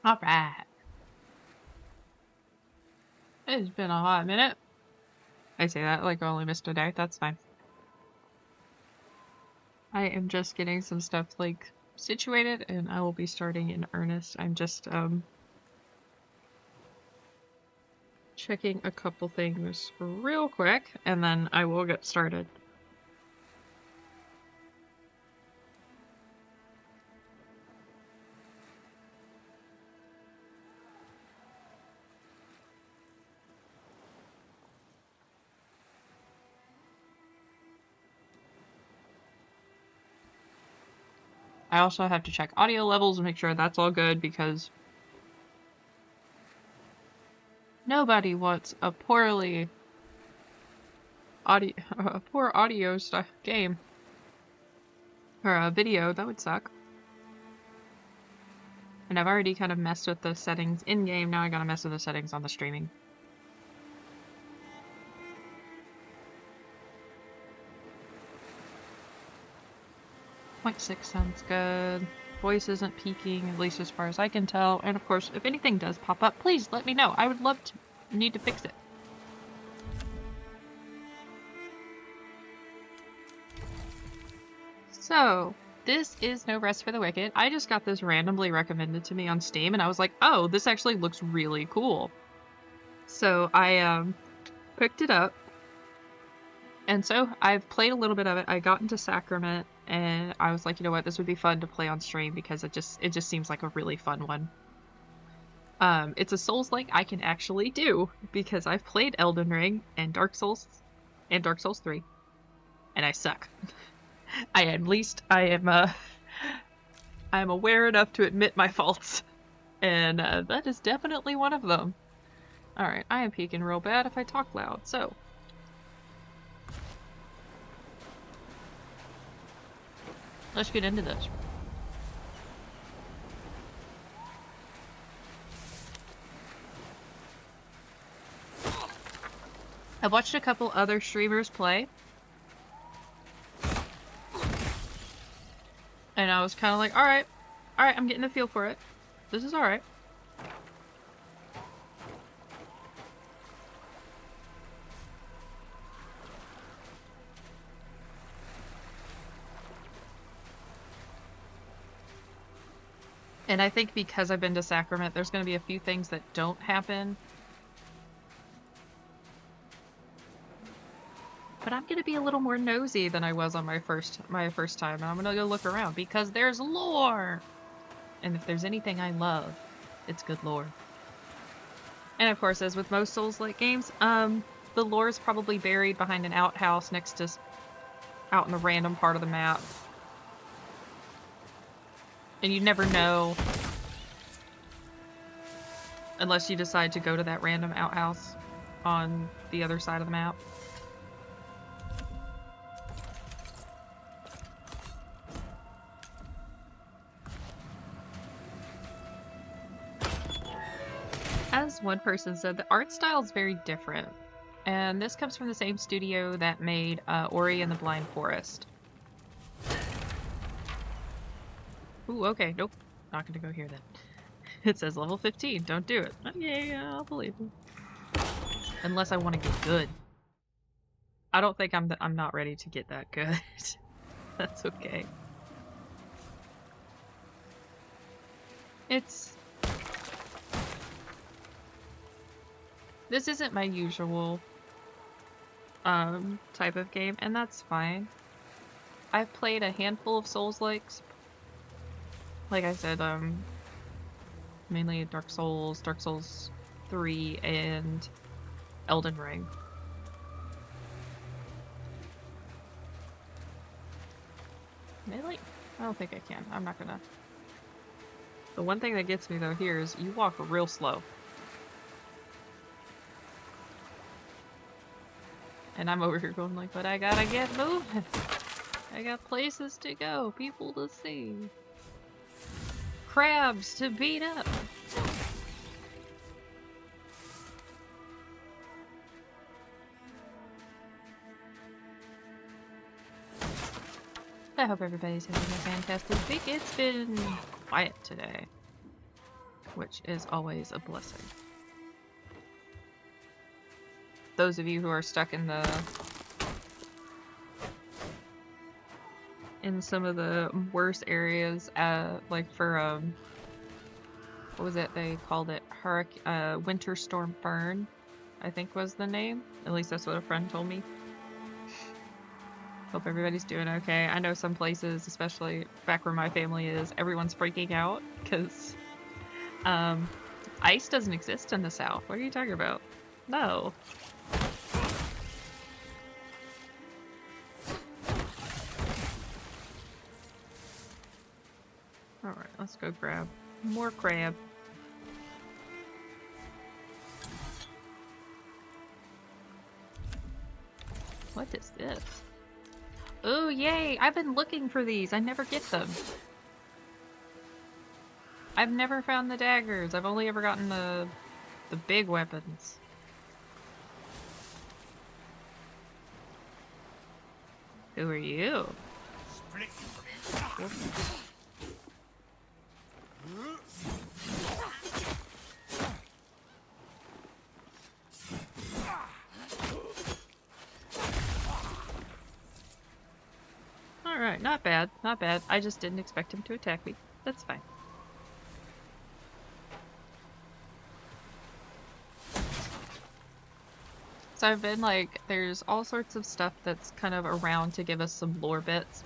Alright. It's been a hot minute. I say that like I only missed a day. That's fine. I am just getting some stuff like situated and I will be starting in earnest. I'm just checking a couple things real quick and then I will get started. I also have to check audio levels and make sure that's all good because nobody wants a poor audio stuff game or a video. That would suck. And I've already kind of messed with the settings in game. Now I gotta mess with the settings on the streaming. 0.6 sounds good. Voice isn't peaking, at least as far as I can tell. And of course, if anything does pop up, please let me know. I would love to need to fix it. So, this is No Rest for the Wicked. I just got this randomly recommended to me on Steam, and I was like, oh, this actually looks really cool. So I picked it up. And so I've played a little bit of it. I got into Sacrament, and I was like, you know what, this would be fun to play on stream because it just seems like a really fun one. It's a Souls-like I can actually do because I've played Elden Ring and Dark Souls 3, and I suck. I am aware enough to admit my faults, and that is definitely one of them. All right, I am peeking real bad if I talk loud, so. Let's get into this. I've watched a couple other streamers play. And I was kind of like, alright, I'm getting the feel for it. This is alright. And I think because I've been to Sacrament, there's going to be a few things that don't happen. But I'm going to be a little more nosy than I was on my first time. And I'm going to go look around because there's lore! And if there's anything I love, it's good lore. And of course, as with most Souls-like games, the lore is probably buried behind an outhouse next to out in a random part of the map. And you never know unless you decide to go to that random outhouse on the other side of the map. As one person said, the art style is very different. And this comes from the same studio that made Ori and the Blind Forest. Ooh, okay, nope. Not gonna go here then. It says level 15, don't do it. Yeah, I'll believe you. Unless I want to get good. I don't think I'm not ready to get that good. That's okay. This isn't my usual type of game, and that's fine. I've played a handful of Souls-likes. Like I said, mainly Dark Souls 3, and Elden Ring. Really? I don't think I can. I'm not gonna. The one thing that gets me though here is you walk real slow. And I'm over here going like, but I gotta get moving. I got places to go, people to see. Crabs to beat up. I hope everybody's having a fantastic week. It's been quiet today. which is always a blessing. Those of you who are stuck in some of the worst areas, like for what was it? They called it Winter Storm Fern, I think was the name. At least that's what a friend told me. Hope everybody's doing okay. I know some places, especially back where my family is, everyone's freaking out because ice doesn't exist in the South. What are you talking about? No. Alright, let's go grab more crab. What is this? Oh, yay! I've been looking for these. I never get them. I've never found the daggers. I've only ever gotten the big weapons. Who are you? Alright, not bad, not bad. I just didn't expect him to attack me. That's fine. So I've been like, there's all sorts of stuff that's kind of around to give us some lore bits.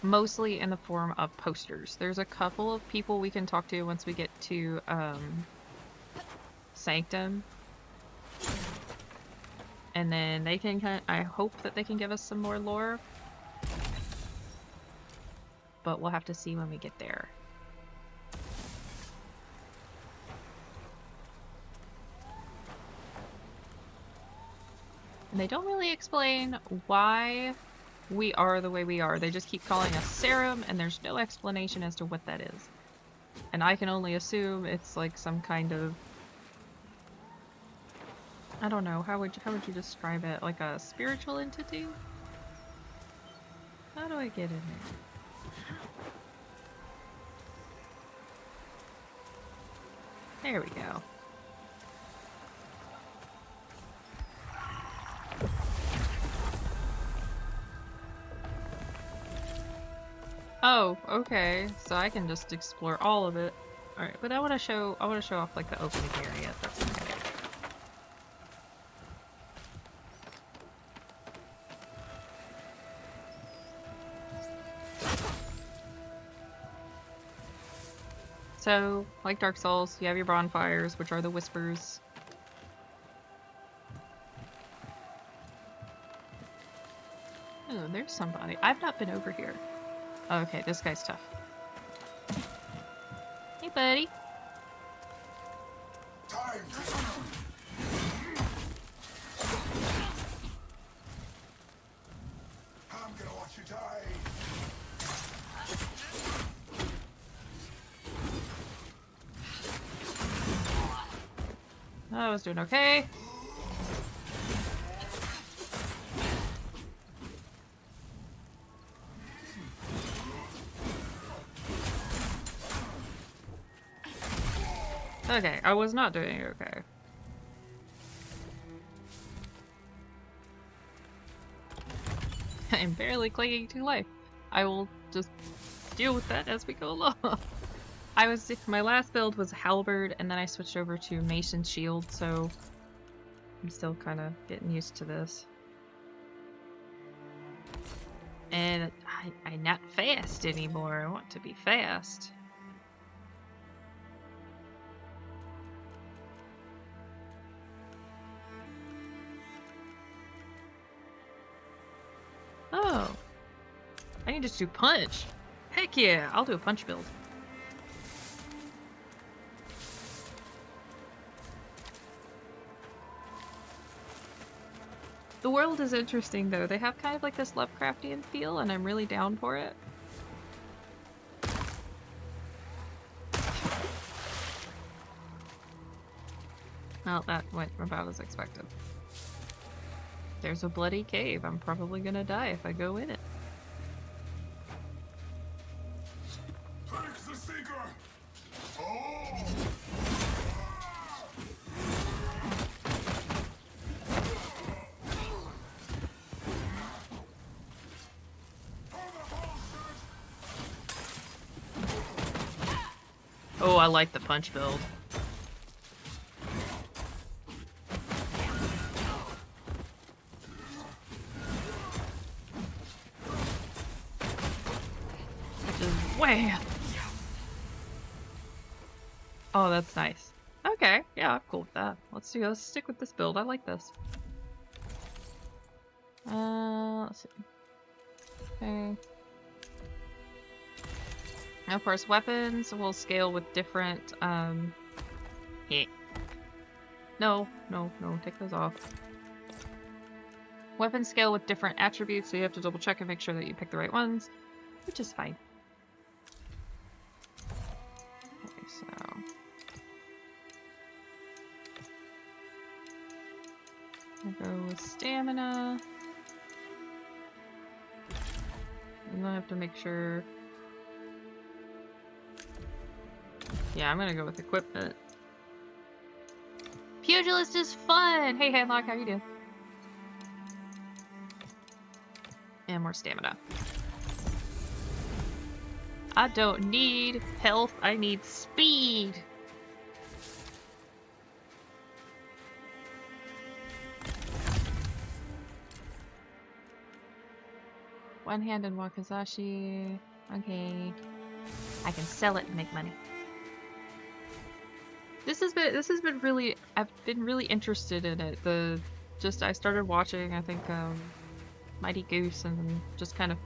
Mostly in the form of posters. There's a couple of people we can talk to once we get to Sanctum. And then they can I hope that they can give us some more lore. But we'll have to see when we get there. And they don't really explain why we are the way we are. They just keep calling us Serum, and there's no explanation as to what that is. And I can only assume it's like some kind of... I don't know, how would you describe it? Like a spiritual entity? How do I get in there? There we go. Oh, okay. So I can just explore all of it. Alright, but I wanna show off like the opening area, if that's okay. So, like Dark Souls, you have your bonfires, which are the whispers. Oh, there's somebody. I've not been over here. Oh, okay, this guy's tough. Hey, buddy. Time. I'm gonna watch you die. I was doing okay. Okay, I was not doing okay. I'm barely clinging to life. I will just deal with that as we go along. My last build was Halberd, and then I switched over to Mason Shield, so I'm still kind of getting used to this. And I'm not fast anymore. I want to be fast. Oh. I can just do punch. Heck yeah, I'll do a punch build. The world is interesting though. They have kind of like this Lovecraftian feel, and I'm really down for it. Well, that went about as expected. There's a bloody cave. I'm probably gonna die if I go in it. Phoenix the Seeker! Oh, I like the punch build. Just wham! Oh, that's nice. Okay, yeah, I'm cool with that. Let's stick with this build. I like this. Let's see. Okay. Now, of course, weapons will scale with different, yeah. No, take those off. Weapons scale with different attributes, so you have to double check and make sure that you pick the right ones, which is fine. Okay, so... I'll go with stamina. And I have to make sure... Yeah, I'm gonna go with equipment. Pugilist is fun! Hey, Headlock, how you doing? And more stamina. I don't need health, I need speed! One-handed Wakizashi. Okay. I can sell it and make money. This has been really, I've been really interested in it. I started watching, I think, Mighty Goose, and just kind of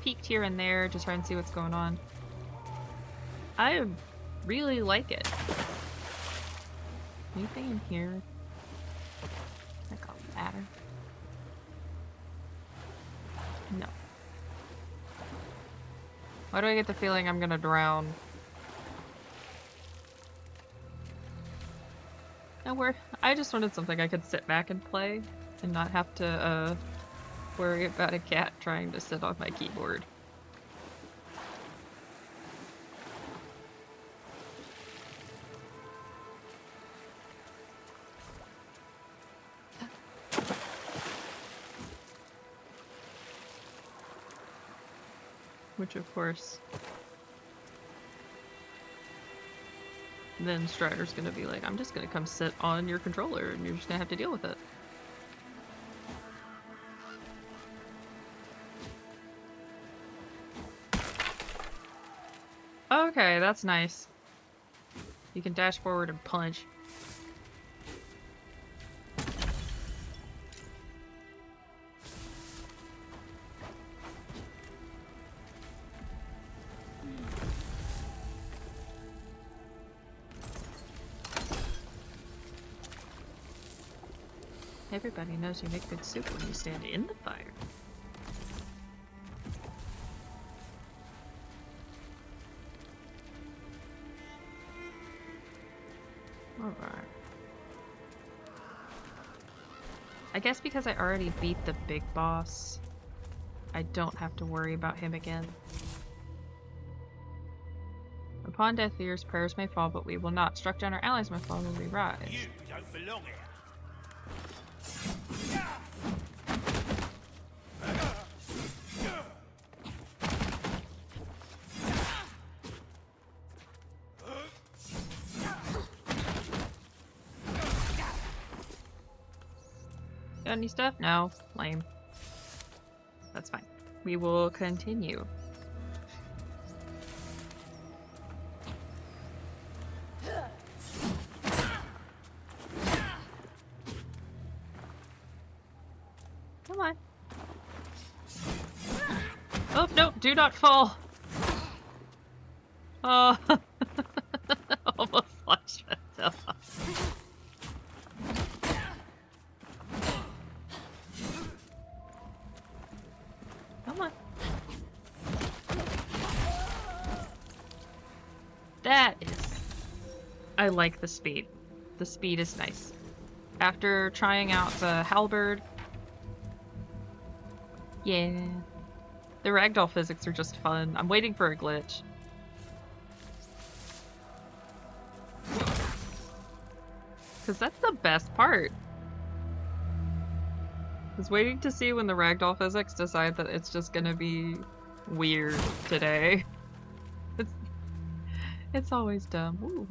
peeked here and there to try and see what's going on. I really like it. Anything in here? Like a ladder? No. Why do I get the feeling I'm gonna drown? I just wanted something I could sit back and play and not have to worry about a cat trying to sit on my keyboard. Which, of course, then Strider's gonna be like, I'm just gonna come sit on your controller and you're just gonna have to deal with it. Okay, that's nice. You can dash forward and punch. Everybody knows you make good soup when you stand in the fire. Alright. I guess because I already beat the big boss, I don't have to worry about him again. Upon death, Lear's prayers may fall, but we will not. Struck down, our allies may fall when we rise. You don't belong here. Got any stuff? No. Lame. That's fine. We will continue. Come on. Oh, no, do not fall. Oh, almost flashed myself off. Come on. That is... I like the speed. The speed is nice. After trying out the halberd, yeah. The ragdoll physics are just fun. I'm waiting for a glitch. Because that's the best part. I was waiting to see when the ragdoll physics decide that it's just gonna be weird today. It's always dumb. Ooh,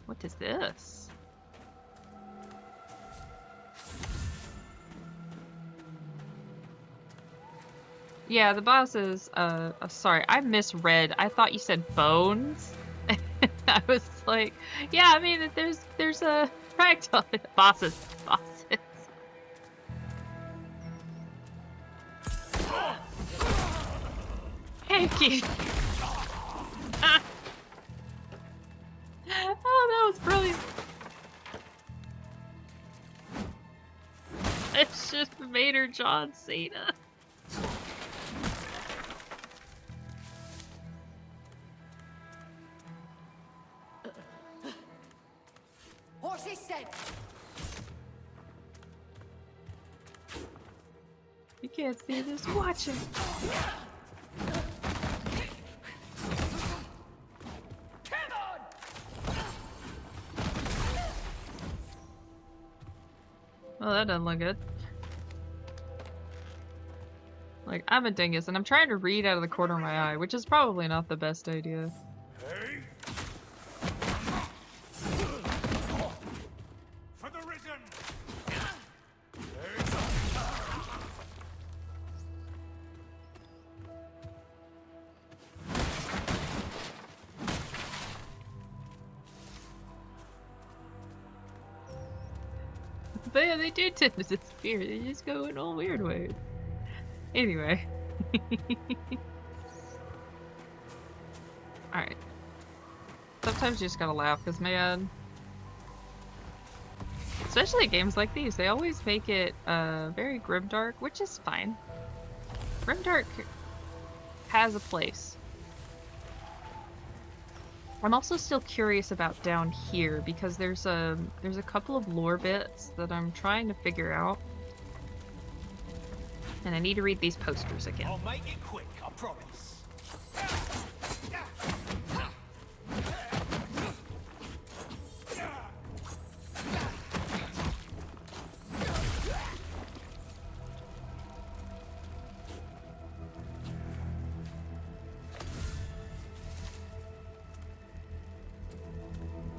what is this? Yeah, the boss is, sorry, I misread. I thought you said bones. I was like, yeah, I mean, there's a ragdoll. Bosses. Thank you. Oh, that was brilliant. It's just Vader John Cena. Horses said. You can't see this. Watch it. Well, that doesn't look good. Like, I'm a dingus, and I'm trying to read out of the corner of my eye, which is probably not the best idea. For the risen. But yeah, they do tend to disappear. They just go in all weird ways. Anyway. Alright. Sometimes you just gotta laugh, because man... Especially games like these, they always make it very grimdark, which is fine. Grimdark has a place. I'm also still curious about down here because there's a couple of lore bits that I'm trying to figure out. And I need to read these posters again. I'll make it quick, I promise.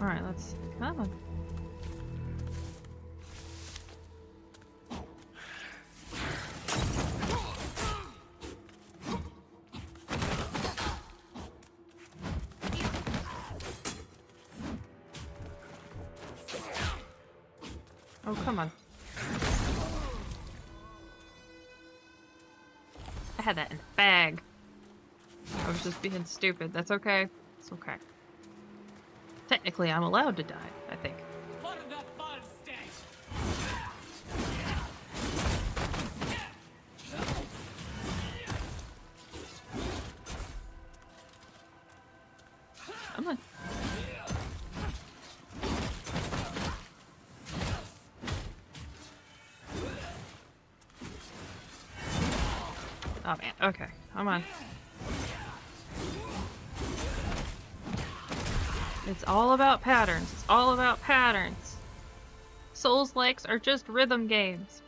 Alright, let's... Come on. Oh, come on. I had that in a bag. I was just being stupid. That's okay. It's okay. Technically, I'm allowed to die, I think. Come on. Oh man, okay, come on. It's all about patterns. It's all about patterns. Souls-likes are just rhythm games.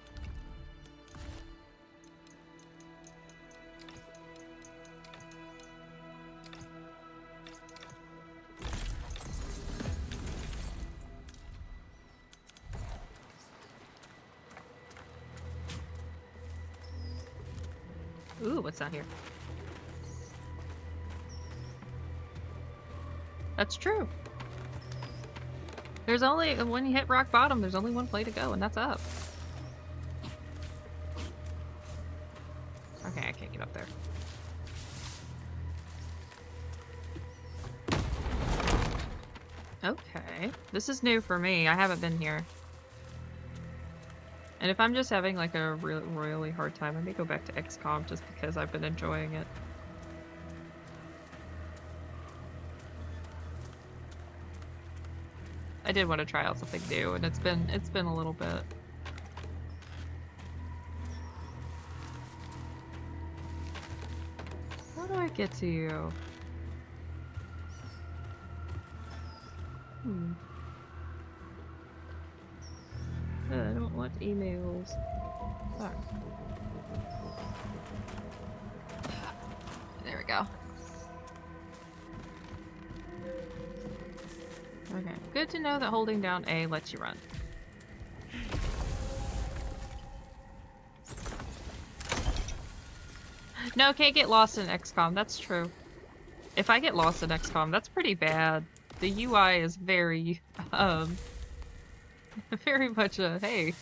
Ooh, what's down here? That's true. There's only, when you hit rock bottom, there's only one play to go, and that's up. Okay, I can't get up there. Okay. This is new for me. I haven't been here. And if I'm just having like a royally hard time, I may go back to XCOM just because I've been enjoying it. I did want to try out something new, and it's been a little bit. How do I get to you? I don't want emails. Sorry. There we go. good to know that holding down A lets you run. No, can't get lost in XCOM. That's true. If I get lost in XCOM, that's pretty bad. The UI is very, very much a, hey.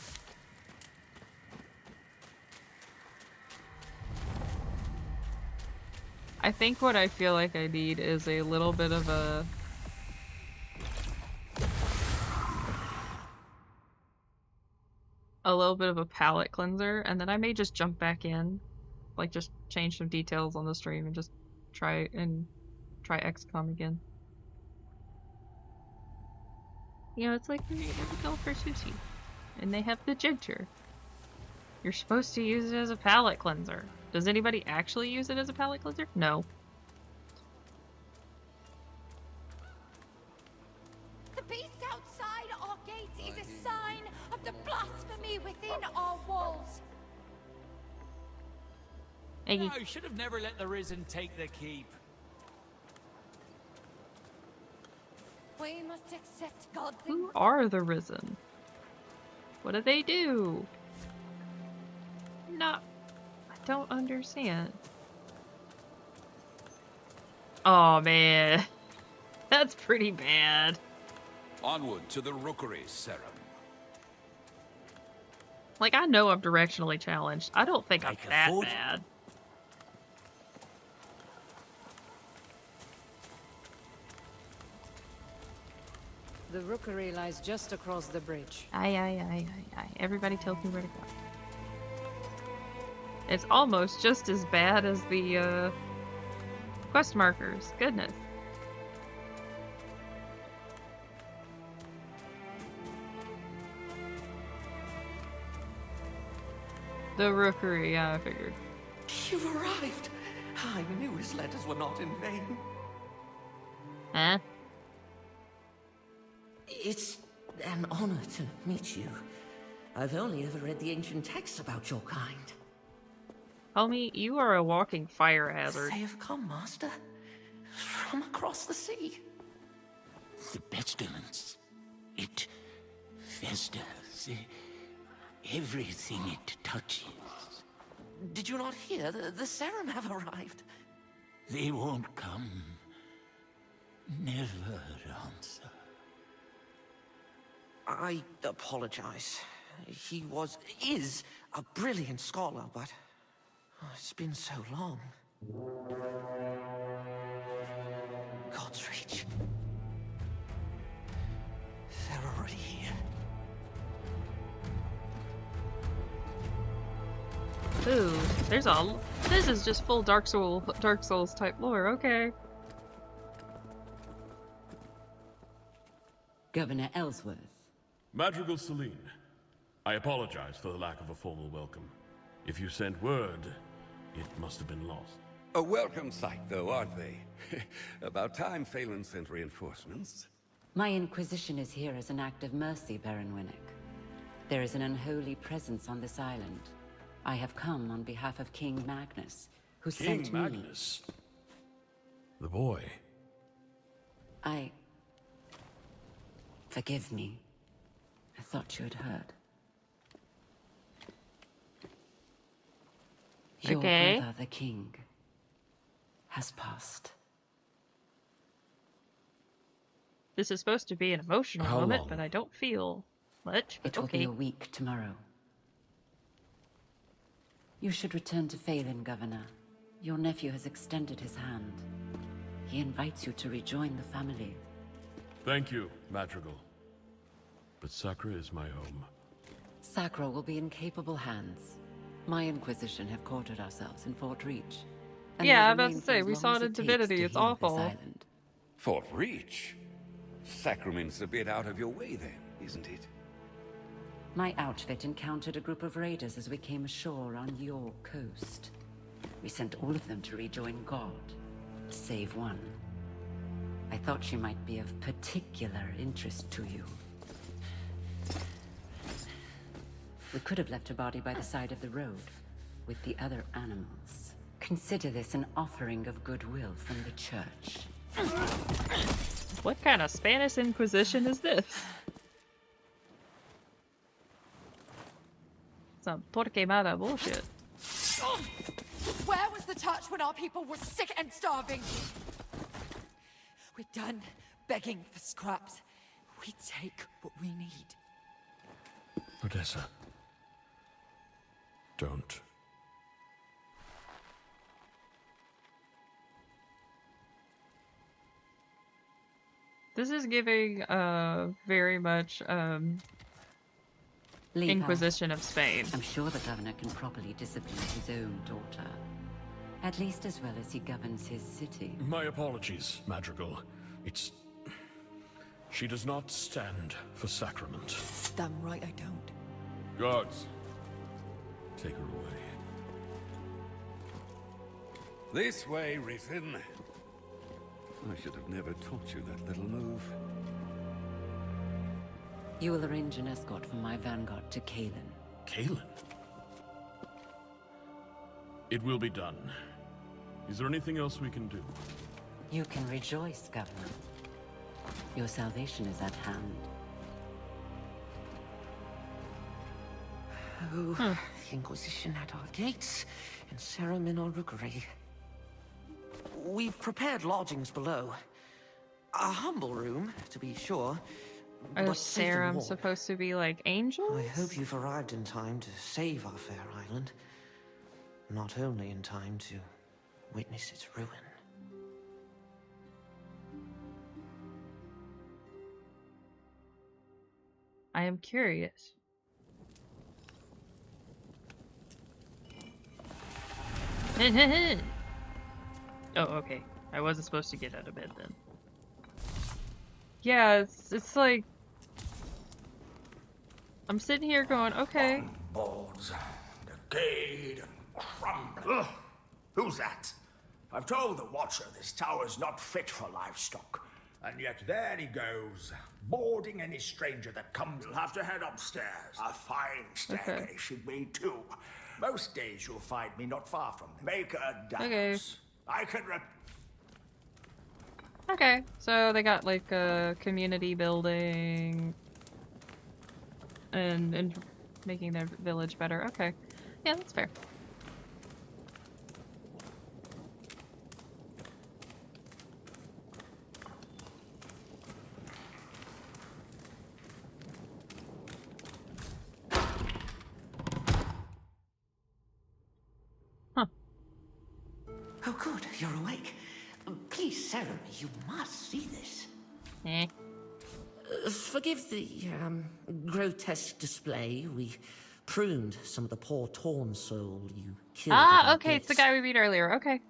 I think what I feel like I need is a little bit of a palette cleanser, and then I may just jump back in, like just change some details on the stream and just try XCOM again. You know, it's like when you go for sushi, and they have the ginger. You're supposed to use it as a palette cleanser. Does anybody actually use it as a palette cleanser? No. The beast outside our gates is a sign of the blasphemy within our walls. Eggy. No, should have never let the Risen take the keep. We must accept God's Who are the Risen? What do they do? I don't understand. Oh man, that's pretty bad. Onward to the Rookery, Serum. Like, I know I'm directionally challenged. I don't think I'm Like a that foot? bad. The Rookery lies just across the bridge. Aye. Everybody tells me where to go. It's almost just as bad as the, quest markers. Goodness. The Rookery, yeah, I figured. You've arrived. I knew his letters were not in vain. Huh? It's an honor to meet you. I've only ever read the ancient texts about your kind. Homie, you are a walking fire hazard. They have come, Master. From across the sea. The pestilence. It festers. Everything it touches. Did you not hear? The Serum have arrived. They won't come. Never answer. I apologize. He is a brilliant scholar, but it's been so long. God's Reach. They're already here. Ooh, this is just full Dark Souls type lore, okay. Governor Ellsworth. Madrigal Celine, I apologize for the lack of a formal welcome. If you sent word, it must have been lost. A welcome sight, though, aren't they? About time Phelan sent reinforcements. My Inquisition is here as an act of mercy, Baron Winnick. There is an unholy presence on this island. I have come on behalf of King Magnus, who sent me. King Magnus? The boy. Forgive me. I thought you had heard. Your Okay. brother, the king, has passed. This is supposed to be an emotional How moment, long? but I don't feel much. It will be Okay. a week tomorrow. You should return to Phelan, Governor. Your nephew has extended his hand. He invites you to rejoin the family. Thank you, Madrigal. But Sacra is my home. Sacra will be in capable hands. My Inquisition have quartered ourselves in Fort Reach. and Yeah, will I was about remain to for say, as we long saw as it in takes Divinity, to it's heal this awful. island. Fort Reach? Sacrament's a bit out of your way then, isn't it? My outfit encountered a group of raiders as we came ashore on your coast. We sent all of them to rejoin God, save one. I thought she might be of particular interest to you. We could have left her body by the side of the road, with the other animals. Consider this an offering of goodwill from the church. What kind of Spanish Inquisition is this? Some Torquemada bullshit. Where was the touch when our people were sick and starving? We're done begging for scraps. We take what we need. Odessa. Don't. This is giving very much Leave her. Inquisition of Spain. I'm sure the governor can properly discipline his own daughter. At least as well as he governs his city. My apologies, Madrigal. It's... She does not stand for sacrament. Damn right I don't. Guards, take her away. This way, Risen. I should have never taught you that little move. You will arrange an escort from my vanguard to Kalen. Kalen? It will be done. Is there anything else we can do? You can rejoice, Governor. Your salvation is at hand. Oh, the Inquisition at our gates, and Sarum in our rookery. We've prepared lodgings below. A humble room, to be sure. Are but safe and Sarum warm. supposed to be like angels? I hope you've arrived in time to save our fair island. Not only in time to witness its ruin. I am curious. Oh, okay. I wasn't supposed to get out of bed then. Yeah, it's like... I'm sitting here going, okay. Boards, decayed and crumbling. Ugh. Who's that? I've told the Watcher this tower's not fit for livestock. And yet there he goes, boarding any stranger that comes. You'll have to head upstairs. A fine staircase should be too. Most days you'll find me not far from them. Make a dance. Okay. I can Okay, so they got like a community building and making their village better. Okay. Yeah, that's fair. Oh good, you're awake. Please, Sarah, you must see this. Eh. Forgive the, grotesque display. We pruned some of the poor torn soul you killed. at our Okay, it's the gates. guy we beat earlier. Okay.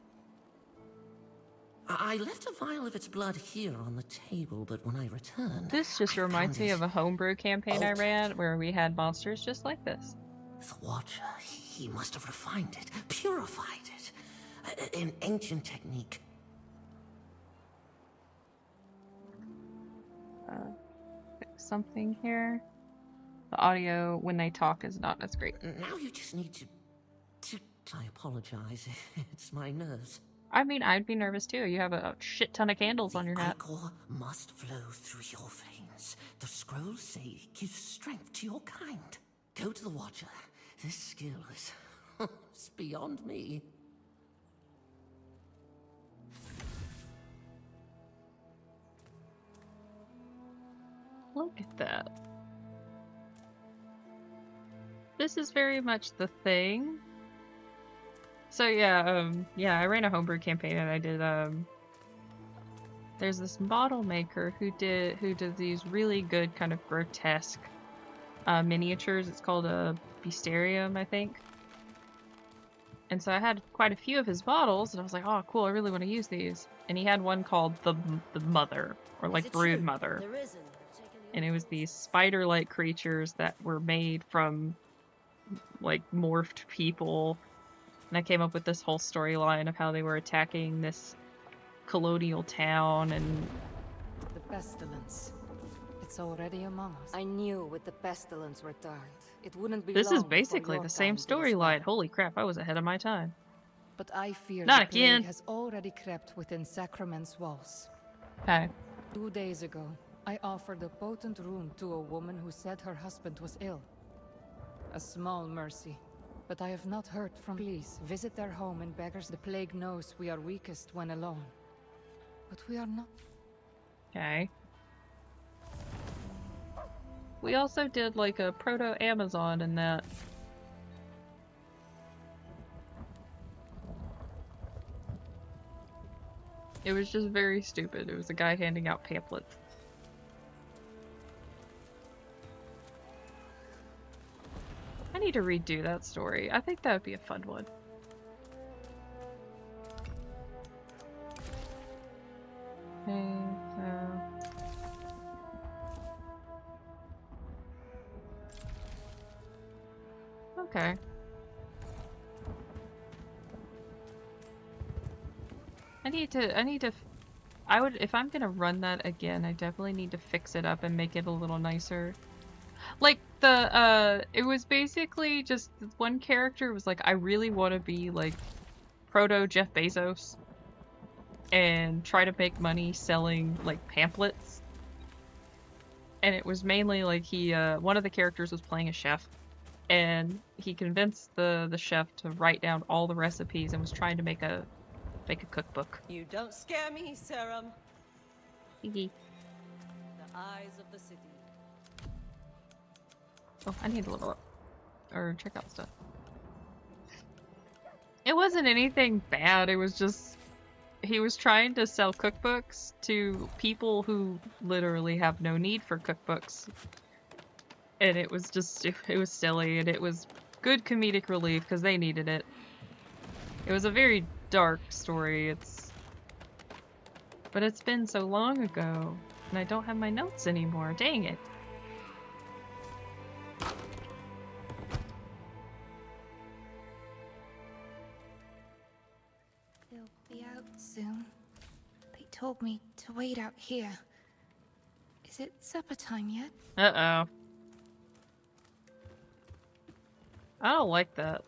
I left a vial of its blood here on the table, but when I returned... This just I reminds found me it of a homebrew campaign I altered. ran where we had monsters just like this. The Watcher, he must have refined it, purified it. An ancient technique. Fix something here. The audio when they talk is not as great. Now you just need to... I apologize. It's my nerves. I mean, I'd be nervous too. You have a shit ton of candles on your hat. Ichor must flow through your veins. The scrolls say it gives strength to your kind. Go to the Watcher. This skill is... it's beyond me. Look at that. This is very much the thing. So yeah, I ran a homebrew campaign and I did, there's this model maker who did these really good kind of grotesque, miniatures. It's called a Beasterium, I think. And so I had quite a few of his models and I was like, oh cool, I really want to use these. And he had one called the Mother, or like Brood Mother. And it was these spider-like creatures that were made from like morphed people. And I came up with this whole storyline of how they were attacking this colonial town and... The pestilence. It's already among us. I knew with the pestilence returned, it wouldn't be This long is before basically your the same town would be storyline. swallowed. Holy crap, I was ahead of my time. But I fear Not the plague again. has already crept within Sacrament's walls. Okay. 2 days ago, I offered a potent rune to a woman who said her husband was ill. A small mercy. But I have not heard from. Please, visit their home in Beggars. The plague knows we are weakest when alone. But we are not. Okay. We also did like a proto-Amazon in that. It was just very stupid. It was a guy handing out pamphlets. I need to redo that story. I think that would be a fun one. Okay, so... Okay. I would, if I'm gonna run that again, I definitely need to fix it up and make it a little nicer. Like, it was basically just one character was like, I really want to be, like, proto Jeff Bezos and try to make money selling, like, pamphlets. And it was mainly, like, one of the characters was playing a chef, and he convinced the chef to write down all the recipes and was trying to make a cookbook. You don't scare me, Serum. The eyes of the city. Oh, I need to level up. Or check out stuff. It wasn't anything bad, it was just... He was trying to sell cookbooks to people who literally have no need for cookbooks. And it was just... It was silly, and it was good comedic relief, because they needed it. It was a very dark story, But it's been so long ago, and I don't have my notes anymore, dang it. Soon. They told me to wait out here. Is it supper time yet? Uh-oh. I don't like that.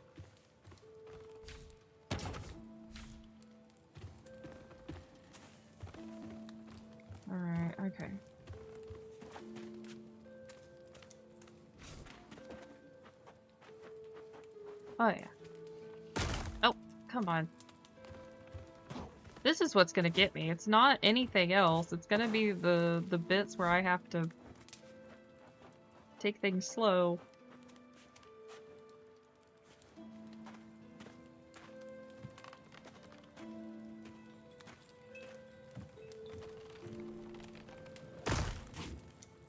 Alright, okay. Oh yeah. Oh, come on. This is what's gonna get me. It's not anything else. It's gonna be the bits where I have to take things slow.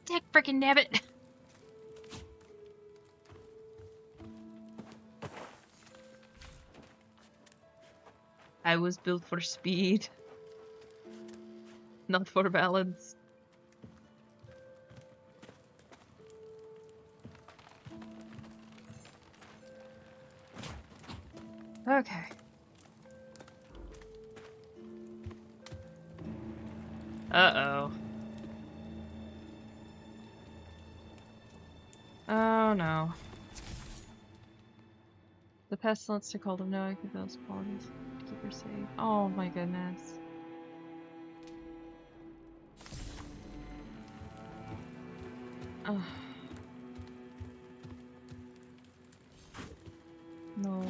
Dick frickin' nabbit! I was built for speed, not for balance. Okay. Uh-oh. Oh no. The pestilence took hold of Noah, give those qualities to keep her safe. Oh my goodness. Ugh. No.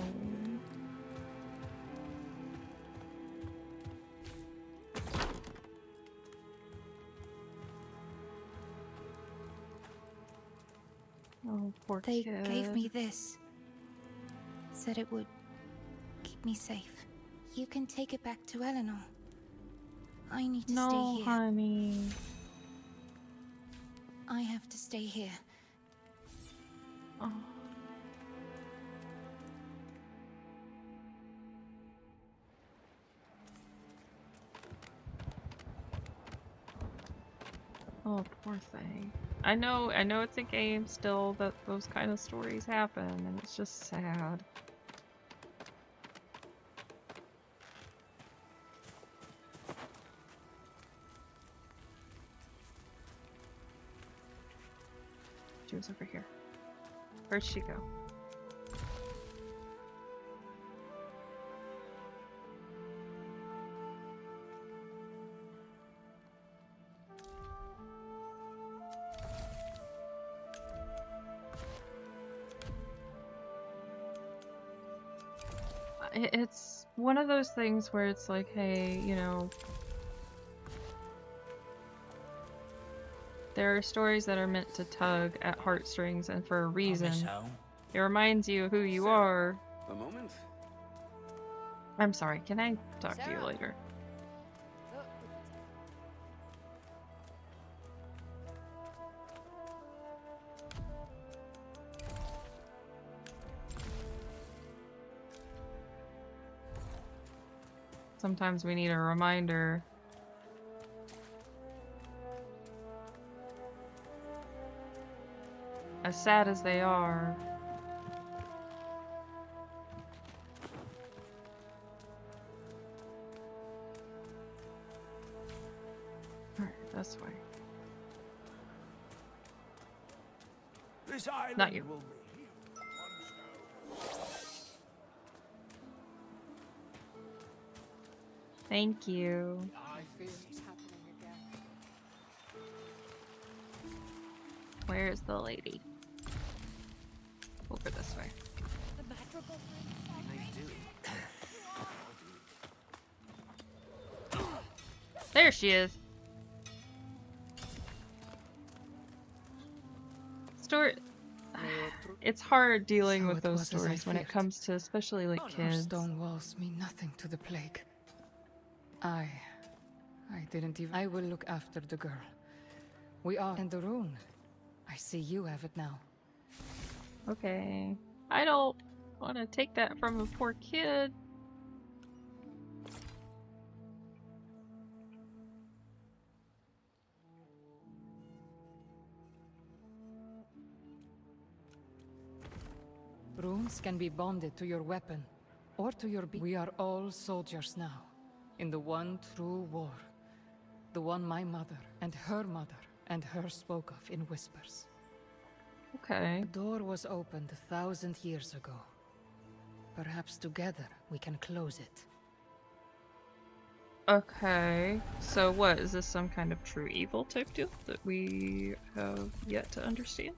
Oh, poor They kid. gave me this. Said it would keep me safe. You can take it back to Eleanor. I need to stay here. No, honey. I have to stay here. Oh. Oh, poor thing. I know it's a game still that those kind of stories happen, and it's just sad. She was over here. Where'd she go? it's one of those things where it's like, hey, you know, there are stories that are meant to tug at heartstrings, and for a reason. It reminds you of who you are. A moment? I'm sorry, can I talk to you later? Sometimes we need a reminder. As sad as they are. Alright, this way. This island Not you. will be Thank you. I fear it's happening again. Where's the lady? Over this way. There she is. It's hard dealing So with it those was as I stories when it feared. comes to especially like Our kids. stone walls mean nothing to the plague. I didn't even. I will look after the girl. We are in the rune. I see you have it now. Okay. I don't want to take that from a poor kid. Runes can be bonded to your weapon, or to your We are all soldiers now, in the one true war. The one my mother and her spoke of in whispers. Okay. The door was opened 1,000 years ago. Perhaps together we can close it. Okay. So what, is this some kind of true evil type deal that we have yet to understand?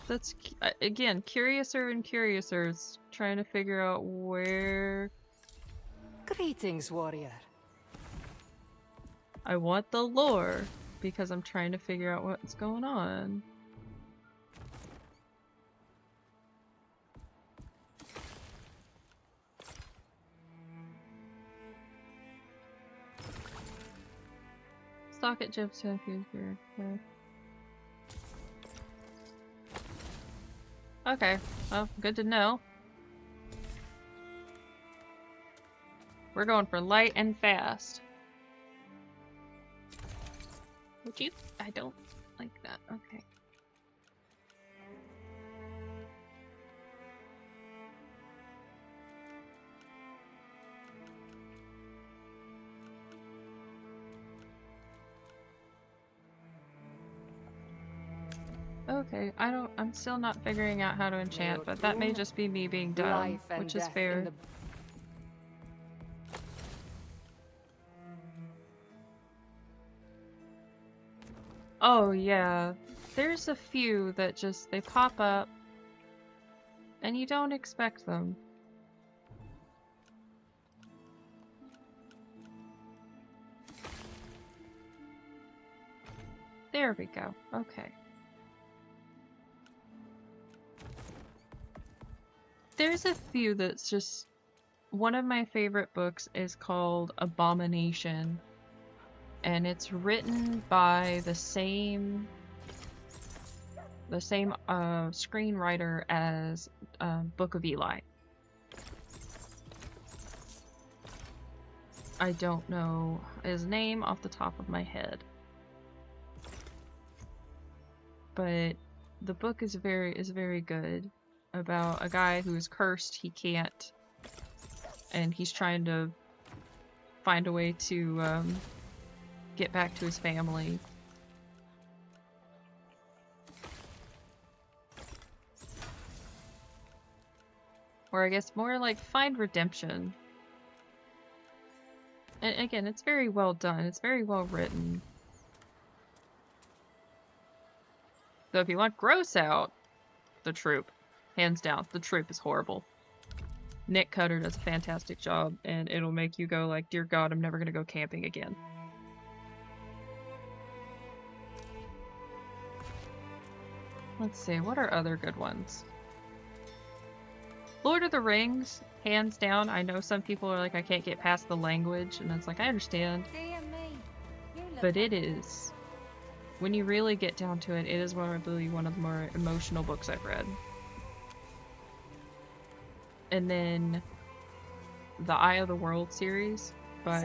That's, again, curiouser and curiouser, trying to figure out where... Greetings, warrior. I want the lore, because I'm trying to figure out what's going on. Stock at Jib's here. Okay. Okay, well, good to know. We're going for light and fast. Would you? I don't like that. Okay. Okay, I'm still not figuring out how to enchant, but that may just be me being dumb, Life and which is death fair. in the... Oh yeah, there's a few that just, they pop up and you don't expect them. There we go, okay. There's a few that's just, one of my favorite books is called Abomination. And it's written by the same screenwriter as Book of Eli. I don't know his name off the top of my head, but the book is very good, about a guy who is cursed. He can't, and he's trying to find a way to get back to his family. Or I guess more like find redemption. And again, it's very well done. It's very well written. So if you want gross out, The Troop. Hands down, The Troop is horrible. Nick Cutter does a fantastic job, and it'll make you go like, dear God, I'm never gonna go camping again. Let's see, what are other good ones? Lord of the Rings, hands down. I know some people are like, I can't get past the language, and it's like, I understand. But it is, when you really get down to it, it is probably one of the more emotional books I've read. And then the Eye of the World series by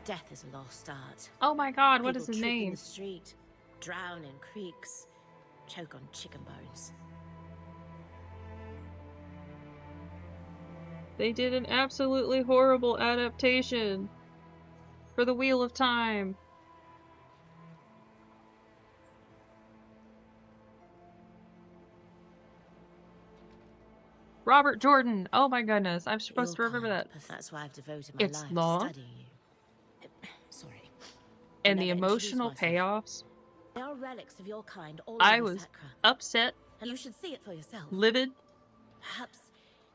Death is a lost art. oh my god, what People is his trip in name? the street, drown in creeks, choke on chicken bones. They did an absolutely horrible adaptation for the Wheel of Time. Robert Jordan. Oh my goodness, I'm supposed to remember that. That's why I've devoted my It's life long. to studying you. Sorry. And the Never emotional introduced myself. payoffs. There are relics of your kind all I over was Sakra, upset, and you should see it for yourself. livid, Perhaps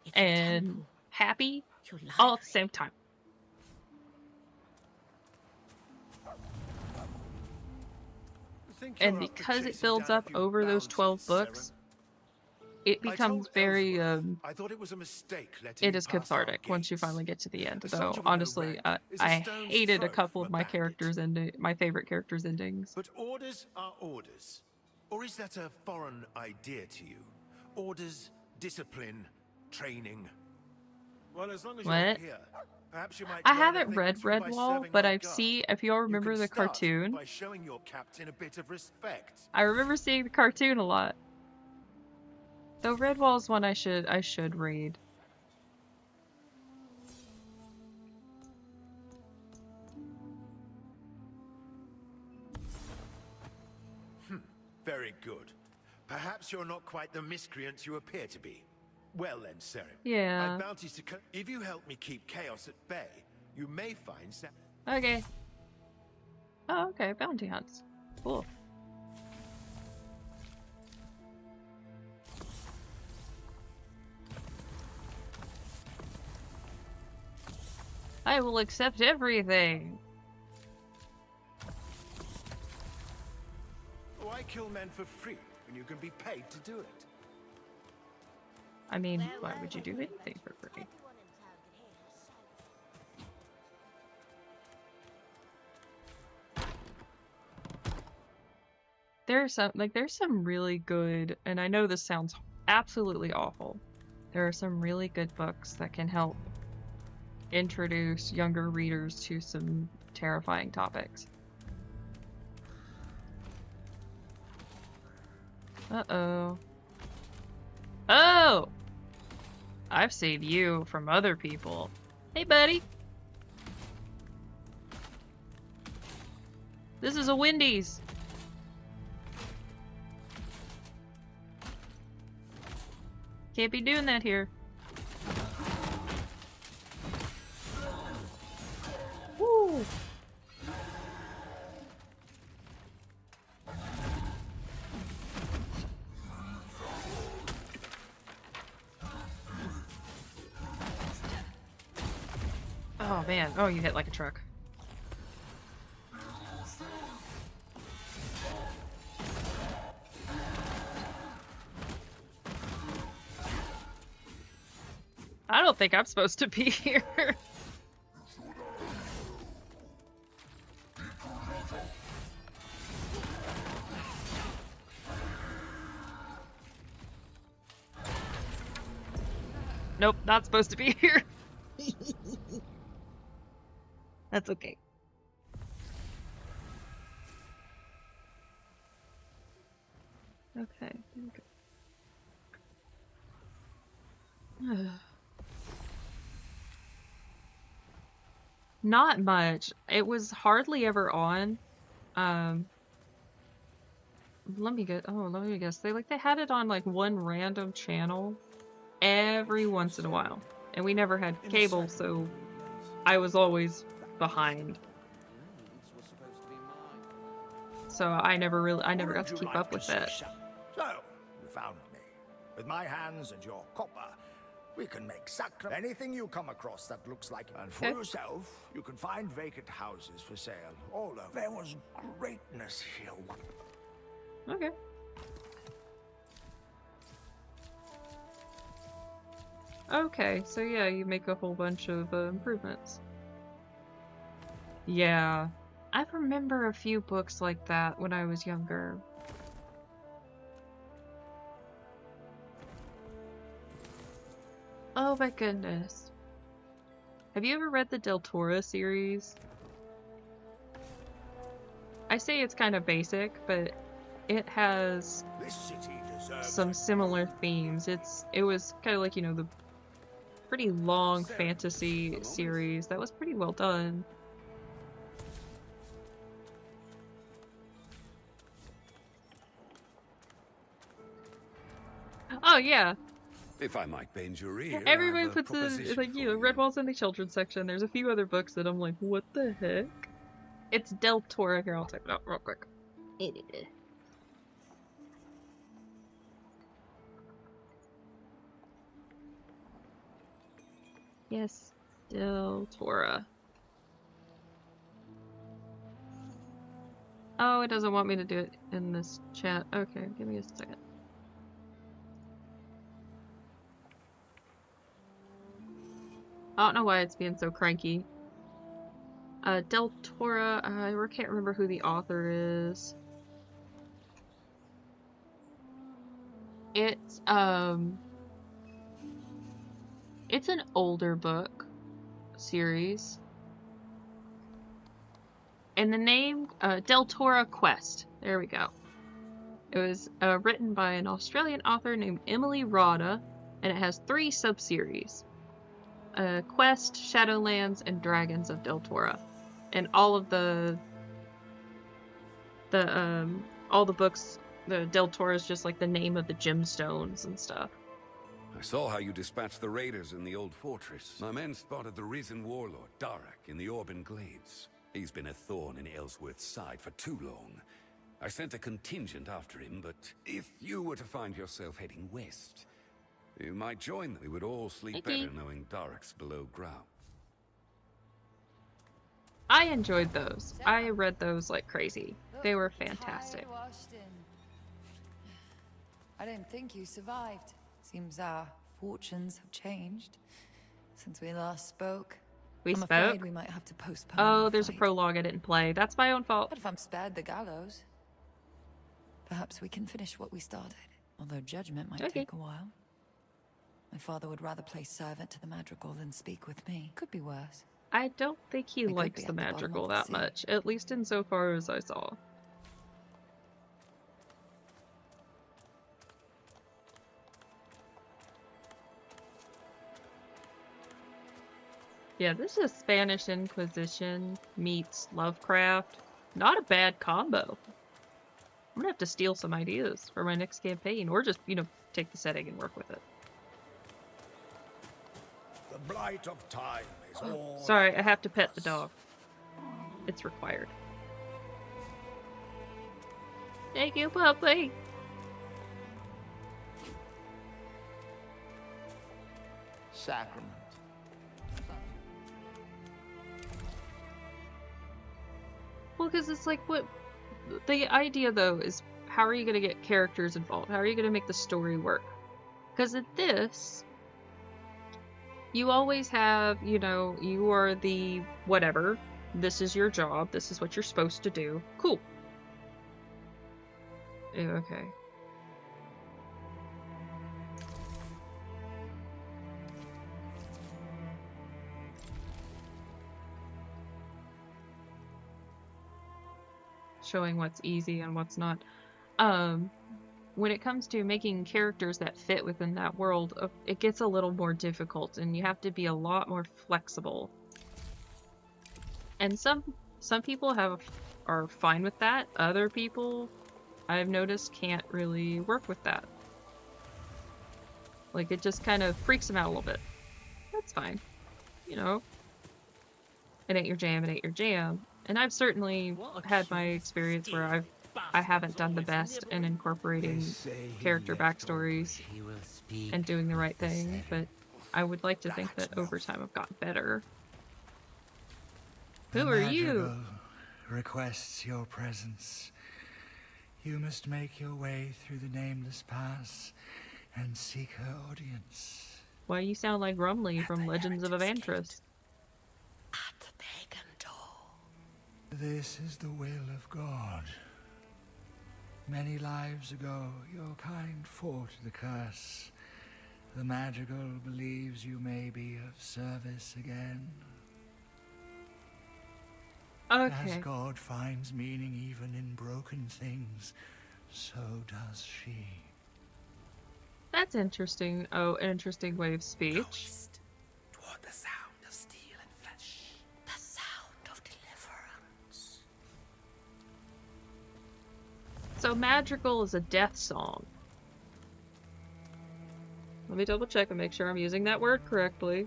it's a and temple. happy Your all at the same time. And because it builds up over those 12 books, it becomes very, I thought it was a mistake letting it you is pass our cathartic gates. once you finally get to the end. The Though, soldier with no honestly, rank is a I stone's hated a throw couple from of a my bandit. characters' my favorite characters' endings. But orders are orders. Or is that a foreign idea to you? Orders, discipline, training. Well, as long as What? you're here, perhaps you might I learn a haven't thing or read two by Redwall, serving but our I've guard. seen, if y'all You remember can the start cartoon, by showing your captain a bit of respect. I remember seeing the cartoon a lot. Though Redwall is one I should read. Very good. Perhaps you're not quite the miscreant you appear to be. Well then, Serim. Yeah. My bounty's to if you help me keep chaos at bay, you may find Okay. Oh, okay, bounty hunts. Cool. I will accept everything. Why kill men for free when you can be paid to do it? I mean, why would you do anything for free? There's some really good, and I know this sounds absolutely awful. There are some really good books that can help introduce younger readers to some terrifying topics. Uh-oh. Oh! I've seen you from other people. Hey, buddy. This is a Wendy's. Can't be doing that here. Woo! Oh man, oh you hit like a truck. I don't think I'm supposed to be here. Nope, not supposed to be here. That's okay. Okay, there we go. Not much. It was hardly ever on. Let me guess. Oh, let me guess. They had it on like one random channel, every once in a while. And we never had cable, so I was always behind. So I never got to keep up with it. So, you found me. With my hands and your copper, we can make anything you come across that looks like. And for yourself, you can find vacant houses for sale all over. There was greatness here. Okay. Okay, so yeah, you make a whole bunch of improvements. Yeah. I remember a few books like that when I was younger. Oh my goodness. Have you ever read the Deltora series? I say it's kind of basic, but it has some similar themes. It was kind of like, you know, the pretty long fantasy series that was pretty well done. Oh yeah. If I might bend your ear, Everyone puts like, you know, Redwall's in the children's section. There's a few other books that I'm like, what the heck? It's Deltora. Here, I'll type it out real quick. Yes, Deltora. Oh, it doesn't want me to do it in this chat. Okay, give me a second. I don't know why it's being so cranky. Deltora, I can't remember who the author is. It's an older book series. And the name, Deltora Quest. There we go. It was written by an Australian author named Emily Rodda, and it has 3 sub-series. Quest, Shadowlands, and Dragons of Deltora. And all of all the books, the Deltora is just like the name of the gemstones and stuff. I saw how you dispatched the raiders in the old fortress. My men spotted the risen warlord, Darak, in the Orban Glades. He's been a thorn in Ellsworth's side for too long. I sent a contingent after him, but if you were to find yourself heading west, you might join them. We would all sleep better knowing Darak's below ground. I enjoyed those. I read those like crazy. They were fantastic. Hi, Washington. I don't think you survived. Seems our fortunes have changed since we last spoke. I'm afraid spoke? we might have to postpone. Oh, there's a prologue I didn't play. That's my own fault. But if I'm spared the gallows, perhaps we can finish what we started. Although judgment might take a while. My father would rather play servant to the Madrigal than speak with me. Could be worse. I don't think he likes the Madrigal that much, at least insofar as I saw. Yeah, this is Spanish Inquisition meets Lovecraft. Not a bad combo. I'm gonna have to steal some ideas for my next campaign, or just, you know, take the setting and work with it. The blight of time is all. Sorry, I have to pet the dog. It's required. Thank you, puppy. Sacrament. Well, because it's like, what the idea though is, how are you going to get characters involved? How are you going to make the story work? Because at this, you always have, you know, you are the whatever. This is your job. This is what you're supposed to do. Cool. Okay. Showing what's easy and what's not. When it comes to making characters that fit within that world, it gets a little more difficult, and you have to be a lot more flexible. And some people are fine with that. Other people, I've noticed, can't really work with that. Like, it just kind of freaks him out a little bit. That's fine. You know, it ain't your jam, it ain't your jam. And I've certainly had my experience where I haven't done the best in incorporating character backstories and doing the right thing, but I would like to think that over time I've gotten better. Who are you? Requests your presence. You must make your way through the Nameless Pass and seek her audience. Why, you sound like Rumley from Legends of Evantris. At the pagan door. This is the will of God. Many lives ago, your kind fought the curse. The Madrigal believes you may be of service again. Okay. As God finds meaning even in broken things, so does she. That's interesting. Oh, an interesting way of speech. Toward the sound of steel and flesh. The sound of deliverance. So Madrigal is a death song. Let me double check and make sure I'm using that word correctly.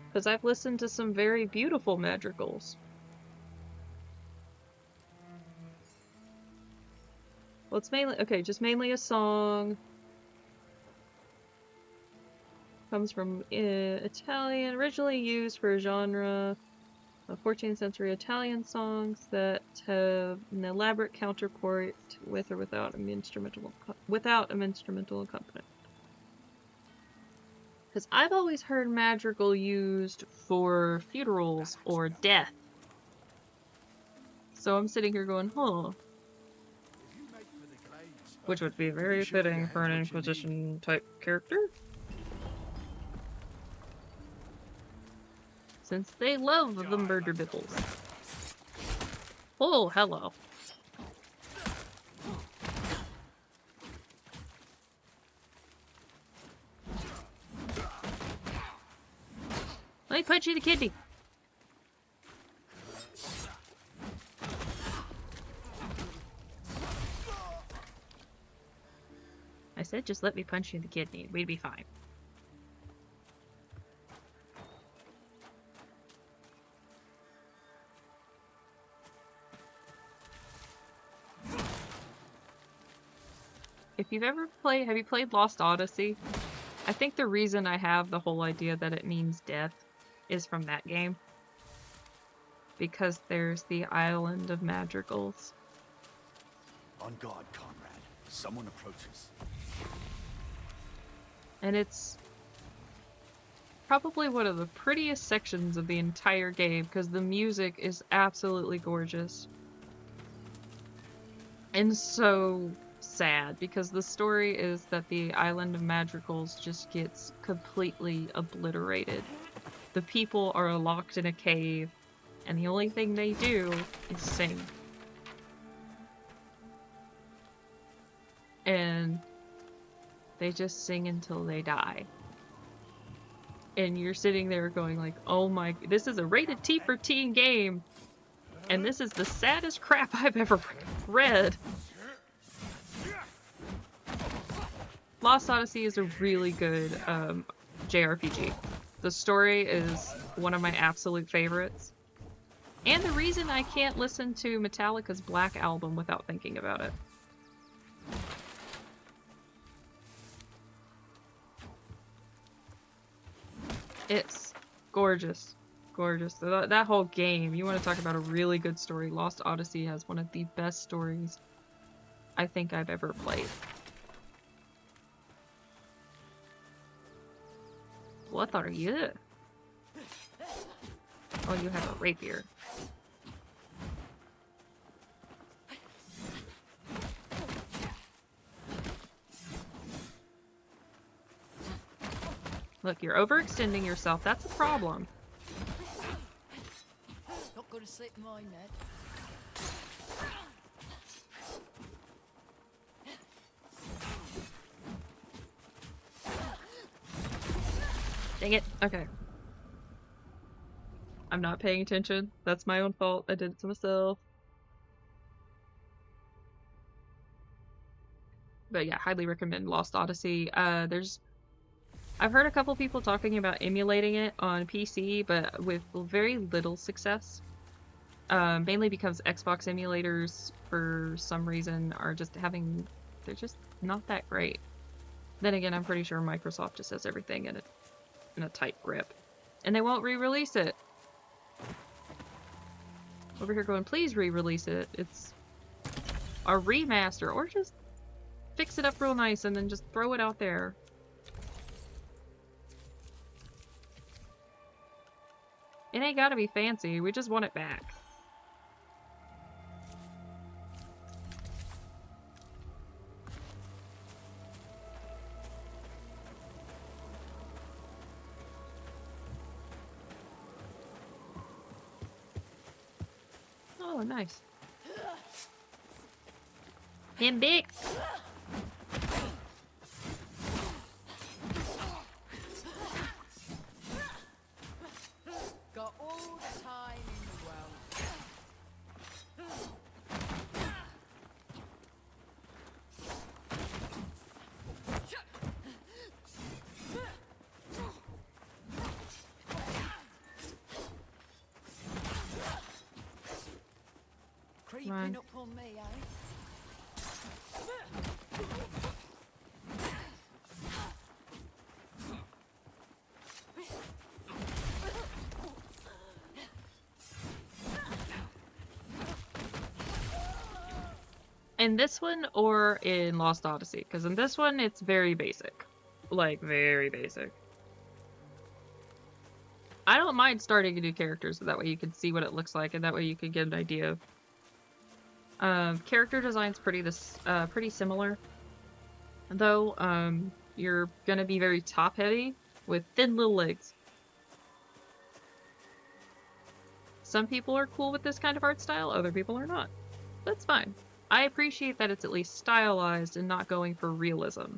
Because I've listened to some very beautiful madrigals. Well, it's mainly, okay, just mainly a song. Comes from Italian, originally used for a genre of 14th century Italian songs that have an elaborate counterpoint with or without an instrumental accompaniment. Because I've always heard madrigal used for funerals or death. So I'm sitting here going, huh. Which would be very fitting for an Inquisition type character. Since they love the murder bibbles. Oh, hello. Let me punch you in the kidney. I said just let me punch you in the kidney. We'd be fine. If you've ever played, have you played Lost Odyssey? I think the reason I have the whole idea that it means death is from that game. Because there's the Island of Madrigals. On guard, Conrad. Someone approaches. And it's probably one of the prettiest sections of the entire game because the music is absolutely gorgeous. And so sad because the story is that the Island of Madrigals just gets completely obliterated. The people are locked in a cave and the only thing they do is sing. And they just sing until they die. And you're sitting there going like, oh my, this is a rated T for teen game. And this is the saddest crap I've ever read. Lost Odyssey is a really good JRPG. The story is one of my absolute favorites. And the reason I can't listen to Metallica's Black Album without thinking about it. It's gorgeous. Gorgeous. That whole game, you want to talk about a really good story. Lost Odyssey has one of the best stories I think I've ever played. What are you? Oh, you have a rapier. Look, you're overextending yourself. That's a problem. Not gonna slip my net. Dang it. Okay. I'm not paying attention. That's my own fault. I did it to myself. But yeah, highly recommend Lost Odyssey. There's I've heard a couple people talking about emulating it on PC, but with very little success. Mainly because Xbox emulators, for some reason, are just they're just not that great. Then again, I'm pretty sure Microsoft just has everything in a tight grip. And they won't re-release it. Over here going, please re-release it. It's a remaster, or just fix it up real nice and then just throw it out there. It ain't gotta be fancy, we just want it back. Oh, nice. Him big. Got all the time in the world. Creeping up on me, eh? In this one or in Lost Odyssey? Because in this one, it's very basic. Like, very basic. I don't mind starting new characters, so that way you can see what it looks like, and that way you can get an idea. Character design's pretty similar. Though, you're gonna be very top-heavy with thin little legs. Some people are cool with this kind of art style, other people are not. That's fine. I appreciate that it's at least stylized and not going for realism.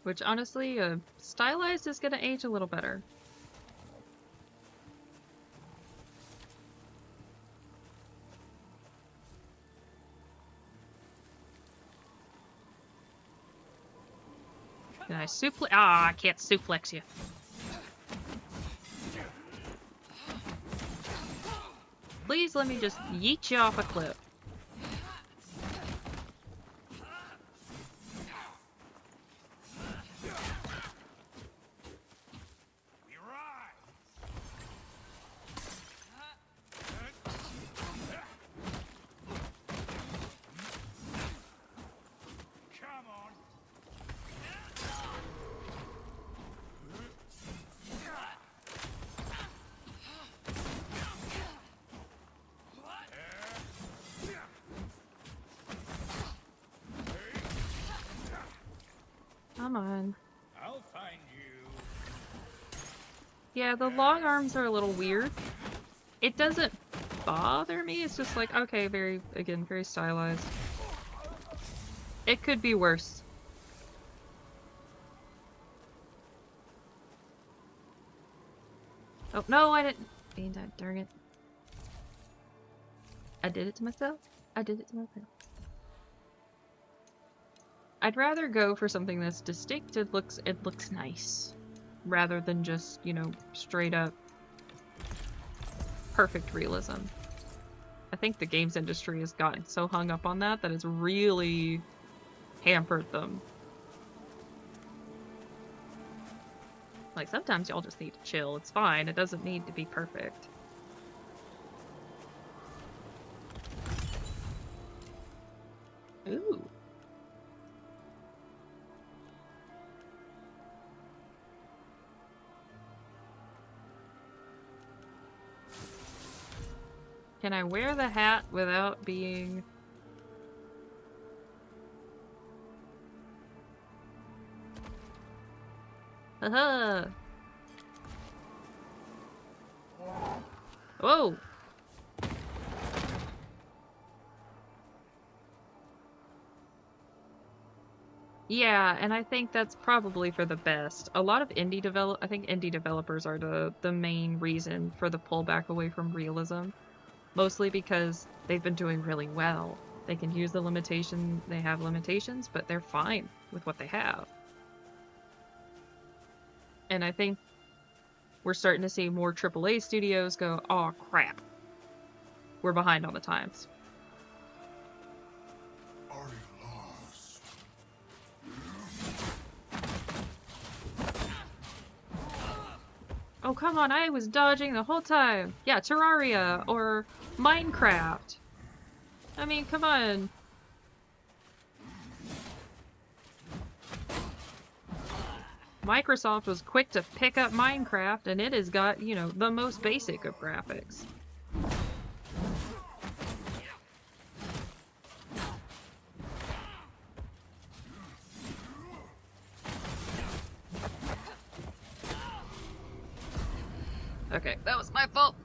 Which, honestly, stylized is gonna age a little better. Can I suplex? Ah, I can't suplex you. Please let me just yeet you off a cliff. Come on. I'll find you. Yeah, the long arms are a little weird. It doesn't bother me, it's just like, okay, very stylized. It could be worse. Oh, no, I didn't. Darn it. I did it to myself. I did it to myself. I'd rather go for something that's distinct. It looks nice, rather than just, you know, straight up perfect realism. I think the games industry has gotten so hung up on that it's really hampered them. Like, sometimes y'all just need to chill. It's fine. It doesn't need to be perfect. Ooh. Can I wear the hat without being... Haha! Whoa! Yeah, and I think that's probably for the best. A lot of I think indie developers are the main reason for the pullback away from realism. Mostly because they've been doing really well. They can use the limitation, they have limitations, but they're fine with what they have. And I think we're starting to see more AAA studios go, "Aw, crap. We're behind on the times." Oh, come on, I was dodging the whole time. Yeah, Terraria or Minecraft. I mean, come on. Microsoft was quick to pick up Minecraft, and it has got, you know, the most basic of graphics. Okay, that was my fault.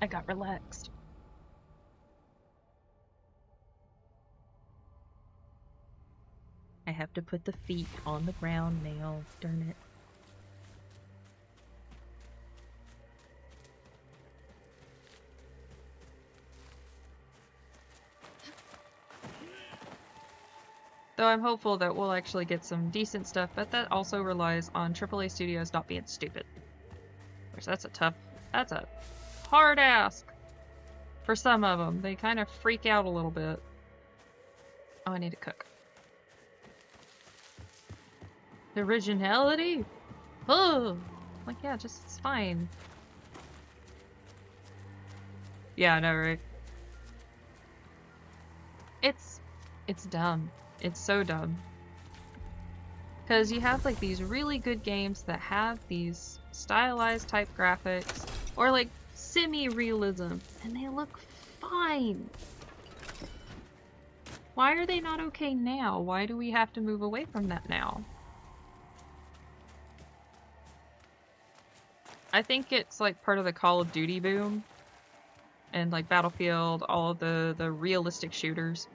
I got relaxed. I have to put the feet on the ground now, darn it. Though I'm hopeful that we'll actually get some decent stuff, but that also relies on AAA studios not being stupid. Which that's a hard ask for some of them. They kind of freak out a little bit. Oh, I need to cook. The originality? Oh, like, yeah, just, it's fine. Yeah, I know, right? It's dumb. It's so dumb. Because you have, like, these really good games that have these stylized type graphics, or, like, semi-realism, and they look fine. Why are they not okay now? Why do we have to move away from that now? I think it's, like, part of the Call of Duty boom. And, like, Battlefield, all of the realistic shooters.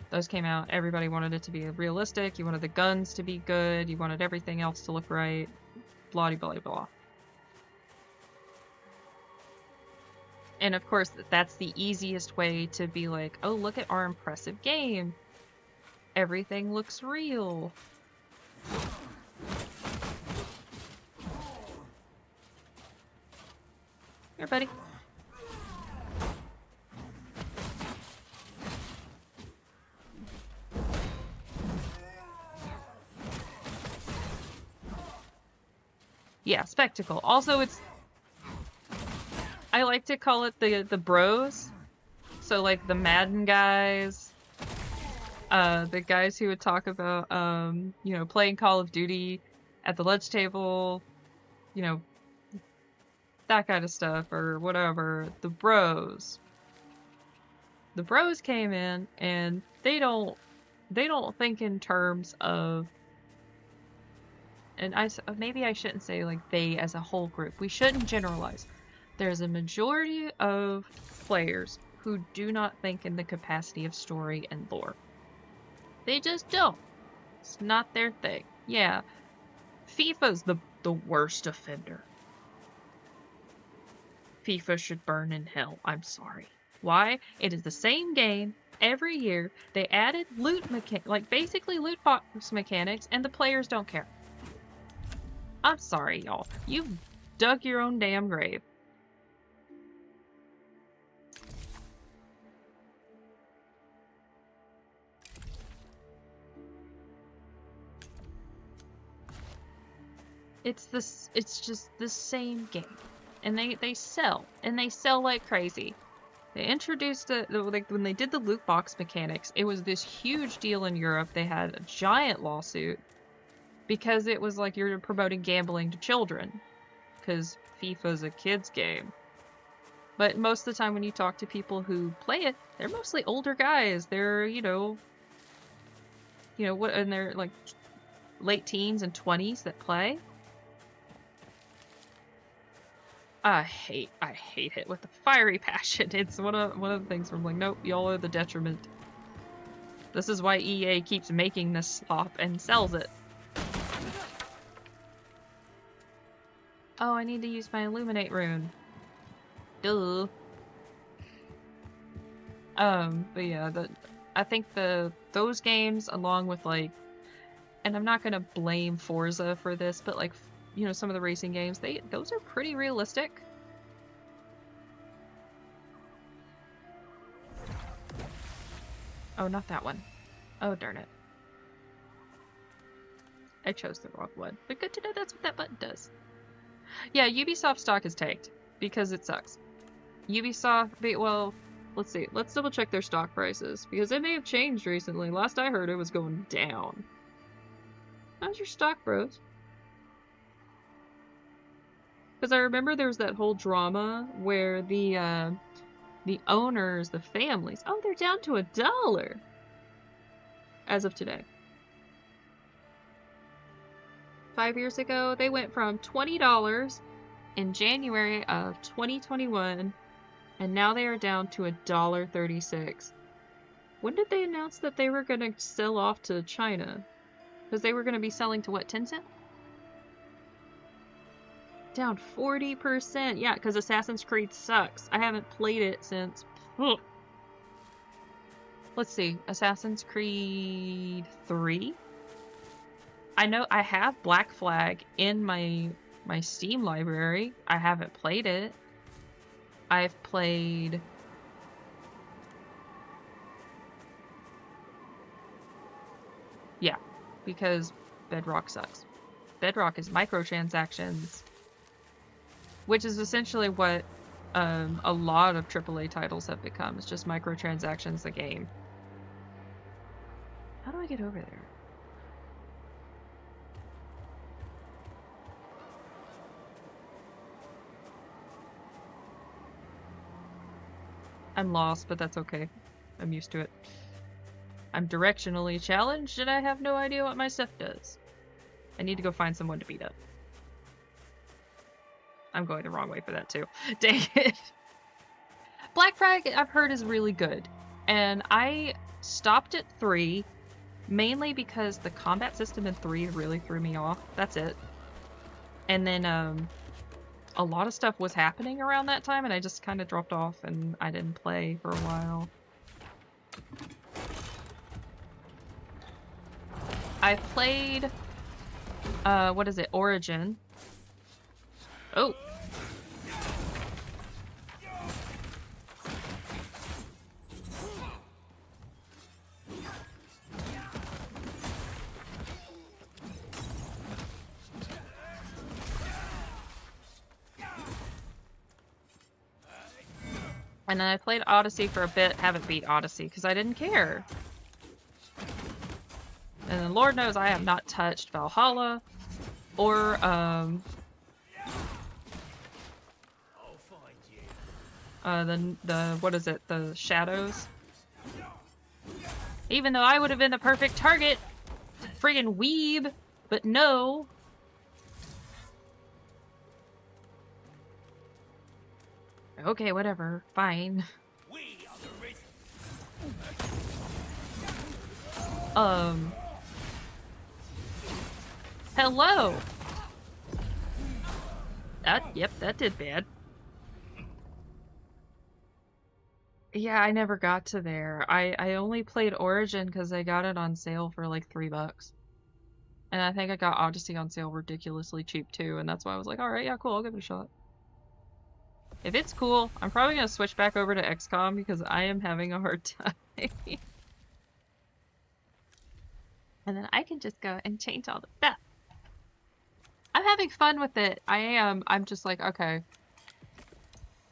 Those came out, everybody wanted it to be realistic, you wanted the guns to be good, you wanted everything else to look right, blah blah blah. And of course, that's the easiest way to be like, oh, look at our impressive game. Everything looks real. Here, buddy. Yeah, spectacle. Also, it's... I like to call it the bros. So, like, the Madden guys. The guys who would talk about, you know, playing Call of Duty at the lunch table. You know, that kind of stuff, or whatever. The bros. The bros came in, and they don't think in terms of... And maybe I shouldn't say like they as a whole group. We shouldn't generalize. There's a majority of players who do not think in the capacity of story and lore. They just don't. It's not their thing. Yeah, FIFA's the worst offender. FIFA should burn in hell. I'm sorry. Why? It is the same game every year. They added loot like basically loot box mechanics, and the players don't care. I'm sorry, y'all. You've dug your own damn grave. It's just the same game. And they sell. And they sell like crazy. They introduced like when they did the loot box mechanics, it was this huge deal in Europe. They had a giant lawsuit. Because it was like you're promoting gambling to children. Because FIFA's a kid's game. But most of the time when you talk to people who play it, they're mostly older guys. They're, you know, what, and they're like late teens and 20s that play. I hate it with a fiery passion. It's one of the things where I'm like, nope, y'all are the detriment. This is why EA keeps making this slop and sells it. Oh, I need to use my Illuminate rune. Duh. But yeah, I think those games, along with like, and I'm not gonna blame Forza for this, but like, you know, some of the racing games, those are pretty realistic. Oh, not that one. Oh, darn it. I chose the wrong one. But good to know that's what that button does. Yeah, Ubisoft stock is tanked because it sucks. Ubisoft, well, let's see. Let's double check their stock prices because it may have changed recently. Last I heard, it was going down. How's your stock, bros? Because I remember there was that whole drama where the owners, the families, oh, they're down to $1 as of today. 5 years ago, they went from $20 in January of 2021, and now they are down to $1.36. When did they announce that they were going to sell off to China? Because they were going to be selling to what, Tencent? Down 40%. Yeah, because Assassin's Creed sucks. I haven't played it since... Ugh. Let's see. Assassin's Creed 3? I know I have Black Flag in my Steam library. I haven't played it. I've played... Yeah, because Bedrock sucks. Bedrock is microtransactions, which is essentially what a lot of AAA titles have become. It's just microtransactions, the game. How do I get over there? I'm lost, but that's okay. I'm used to it. I'm directionally challenged, and I have no idea what my stuff does. I need to go find someone to beat up. I'm going the wrong way for that, too. Dang it. Black Flag, I've heard, is really good. And I stopped at 3, mainly because the combat system in 3 really threw me off. That's it. And then, a lot of stuff was happening around that time, and I just kind of dropped off, and I didn't play for a while. I played, what is it, Origin. Oh! And then I played Odyssey for a bit, haven't beat Odyssey, because I didn't care. And then Lord knows I have not touched Valhalla, or, what is it, the Shadows. Even though I would have been the perfect target, friggin' weeb, but no. Okay, whatever, fine. Hello! Yep, that did bad. Yeah, I never got to there. I only played Origin because I got it on sale for like $3. And I think I got Odyssey on sale ridiculously cheap too, and that's why I was like, alright, yeah, cool, I'll give it a shot. If it's cool, I'm probably gonna switch back over to XCOM because I am having a hard time. And then I can just go and change all the stuff. I'm having fun with it. I'm just like, okay.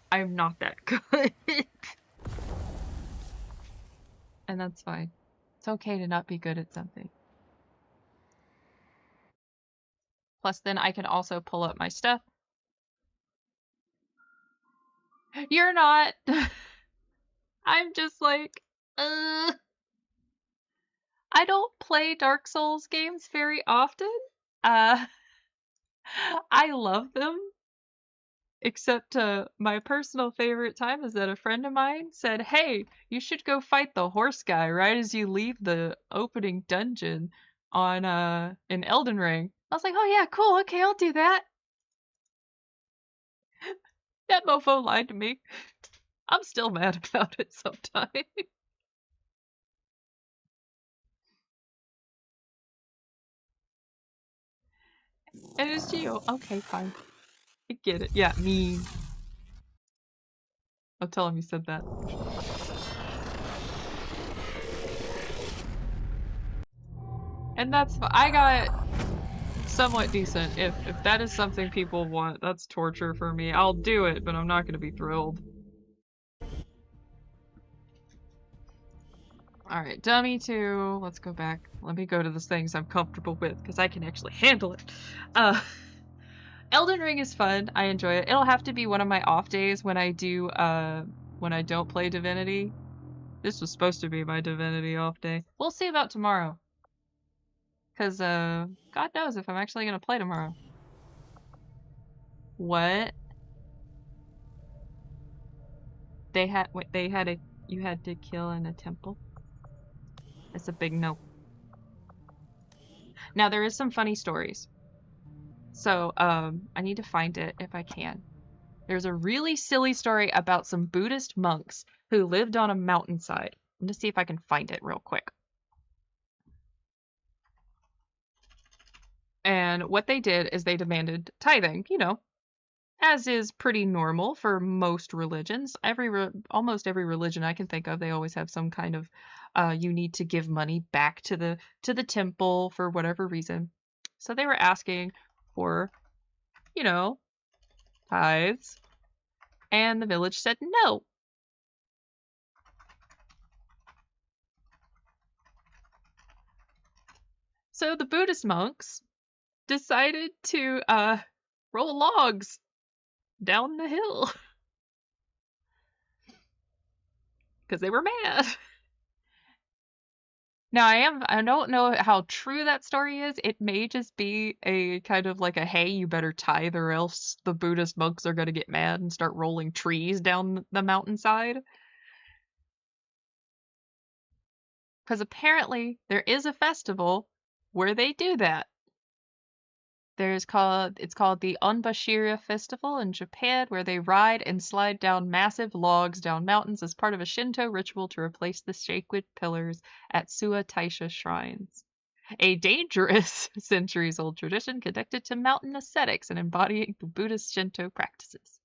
I'm not that good. And that's fine. It's okay to not be good at something. Plus then I can also pull up my stuff. You're not. I'm just like, I don't play Dark Souls games very often. I love them. Except my personal favorite time is that a friend of mine said, "Hey, you should go fight the horse guy right as you leave the opening dungeon on in Elden Ring." I was like, "Oh yeah, cool. Okay, I'll do that." That mofo lied to me. I'm still mad about it sometimes. And it's Geo. Okay, fine. I get it. Yeah, me. I'll tell him you said that. And that's I got somewhat decent. If that is something people want, that's torture for me. I'll do it, but I'm not gonna be thrilled. Alright, dummy 2. Let's go back. Let me go to the things I'm comfortable with, because I can actually handle it. Elden Ring is fun. I enjoy it. It'll have to be one of my off days when I do, when I don't play Divinity. This was supposed to be my Divinity off day. We'll see about tomorrow. Because, God knows if I'm actually gonna play tomorrow. What? You had to kill in a temple? It's a big no. Now, there is some funny stories. So, I need to find it if I can. There's a really silly story about some Buddhist monks who lived on a mountainside. I'm gonna see if I can find it real quick. And what they did is they demanded tithing, you know, as is pretty normal for most religions. Almost every religion I can think of, they always have some kind of you need to give money back to the temple for whatever reason. So they were asking for, you know, tithes, and the village said no. So the Buddhist monks decided to roll logs down the hill because they were mad. Now I don't know how true that story is. It may just be a kind of like a, hey, you better tithe or else the Buddhist monks are gonna get mad and start rolling trees down the mountainside. Because apparently there is a festival where they do that. It's called the Onbashira Festival in Japan, where they ride and slide down massive logs down mountains as part of a Shinto ritual to replace the sacred pillars at Suwa Taisha shrines. A dangerous centuries-old tradition connected to mountain ascetics and embodying the Buddhist Shinto practices.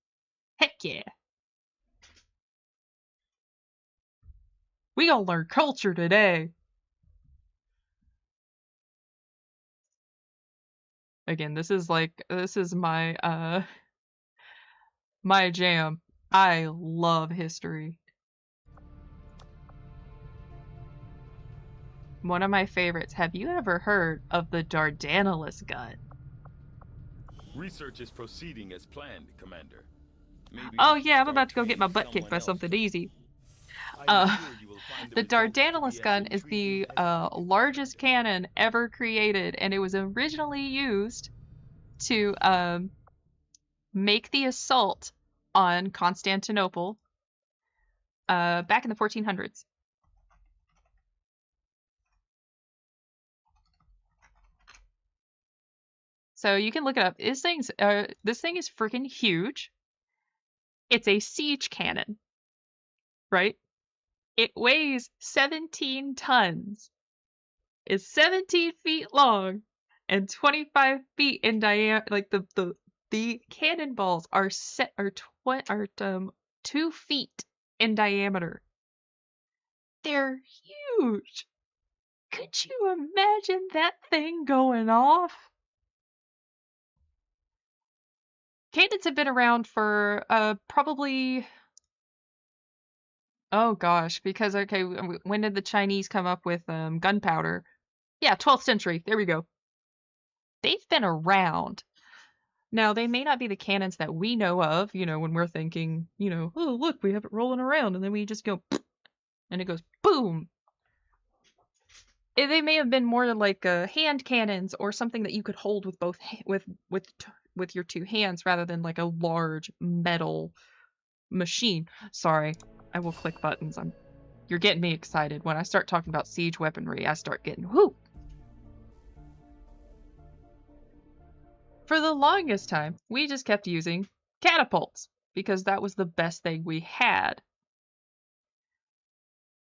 Heck yeah! We gonna learn culture today! Again, this is my my jam. I love history. One of my favorites. Have you ever heard of the Dardanellus gun? Research is proceeding as planned, Commander. Oh yeah, I'm about to go get my butt kicked by something easy. The Dardanellus gun is the largest cannon ever created, and it was originally used to make the assault on Constantinople back in the 1400s. So you can look it up. This thing is freaking huge. It's a siege cannon, right? It weighs 17 tons. It's 17 feet long and 25 feet in diameter. Like the cannonballs are 2 feet in diameter. They're huge. Could you imagine that thing going off? Cannons have been around for probably, oh gosh, because okay, when did the Chinese come up with gunpowder? Yeah, 12th century. There we go. They've been around. Now, they may not be the cannons that we know of, you know, when we're thinking, you know, oh, look, we have it rolling around, and then we just go, and it goes boom. They may have been more like hand cannons or something that you could hold with both with with your two hands rather than like a large metal machine. Sorry, I will click buttons. You're getting me excited. When I start talking about siege weaponry, I start getting whoo. For the longest time, we just kept using catapults because that was the best thing we had.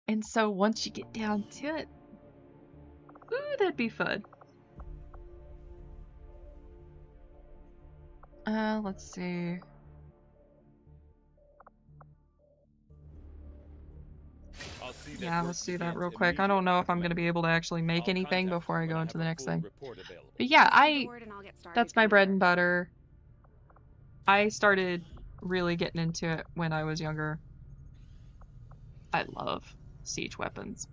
And so once you get down to it, ooh, that'd be fun. Let's see. Yeah, let's do that real quick. I don't know if I'm going to be able to actually make anything before I go into the next thing. But yeah, that's my bread and butter. I started really getting into it when I was younger. I love siege weapons.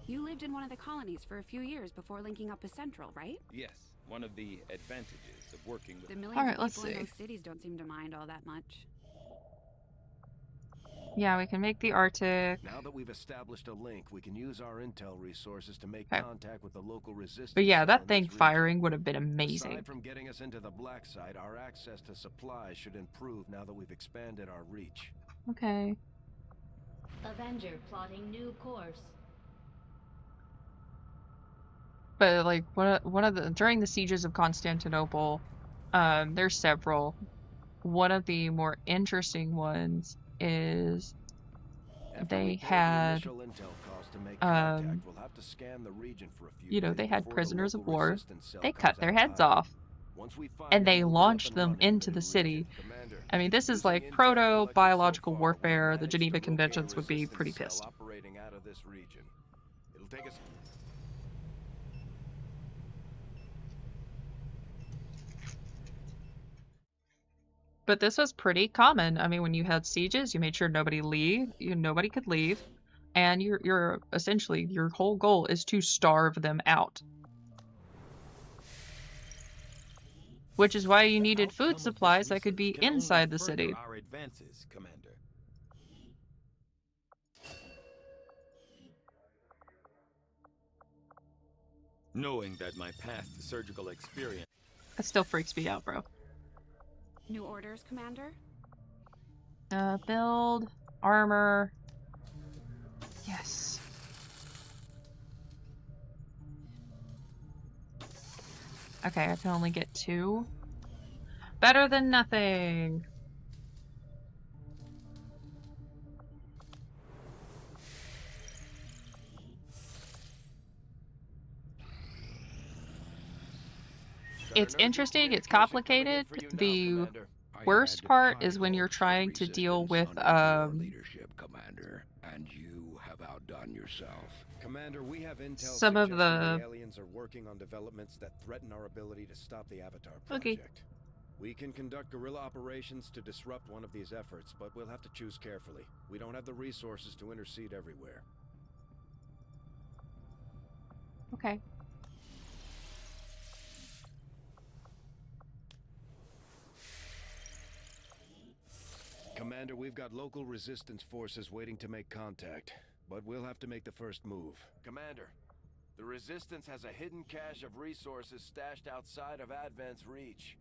You lived in one of the colonies for a few years before linking up with Central, right? Yes, one of the advantages of working with... The millions of people in those cities don't seem to mind all that much. Yeah, we can make the Arctic. Now that we've established a link, we can use our intel resources to make contact with the local resistance. But yeah, that thing firing would have been amazing. Aside from getting us into the black site, our access to supplies should improve now that we've expanded our reach. Okay. Avenger plotting new course. But like one of the during the sieges of Constantinople, there's several. One of the more interesting ones is they had you know, they had prisoners of war. They cut their heads off and they launched them into the city. I mean, this is like proto-biological warfare. The Geneva Conventions would be pretty pissed. But this was pretty common. I mean, when you had sieges, you made sure nobody could leave, and you're essentially your whole goal is to starve them out. Which is why you needed food supplies that could be inside the city. Our advances, Commander. Knowing that my past surgical experience... That still freaks me out, bro. New orders, Commander? Build, armor. Yes. Okay, I can only get 2. Better than nothing. It's interesting, it's complicated. The worst part is when you're trying to deal with leadership, Commander, and you have outdone yourself. Commander, we have intel some of the aliens are working on developments that threaten our ability to stop the Avatar project. Okay. We can conduct guerrilla operations to disrupt one of these efforts, but we'll have to choose carefully. We don't have the resources to intercede everywhere. Okay. Commander, we've got local resistance forces waiting to make contact, but we'll have to make the first move. Commander, the resistance has a hidden cache of resources stashed outside of Advent's reach.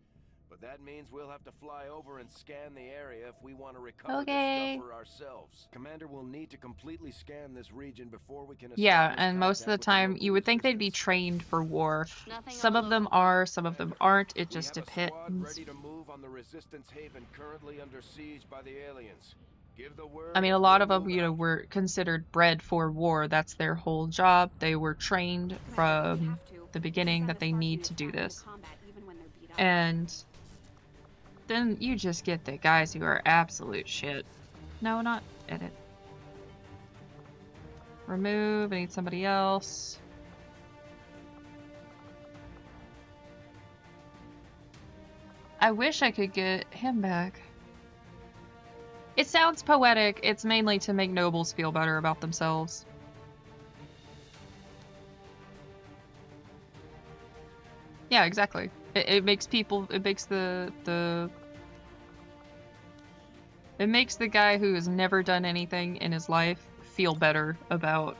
But that means we'll have to fly over and scan the area if we want to recover this stuff for ourselves. Commander will need to completely scan this region before we can... Yeah, and most of the time you would think they'd be trained for war. Some of them are, some of them aren't. It just depends. Ready to move on the resistance haven currently under siege by the aliens. Give the word. I mean, a lot of them, you know, were considered bred for war. That's their whole job. They were trained from the beginning that they need to do this. And then you just get the guys who are absolute shit. No, not edit. Remove. I need somebody else. I wish I could get him back. It sounds poetic. It's mainly to make nobles feel better about themselves. Yeah, exactly. It makes people, it makes it makes the guy who has never done anything in his life feel better about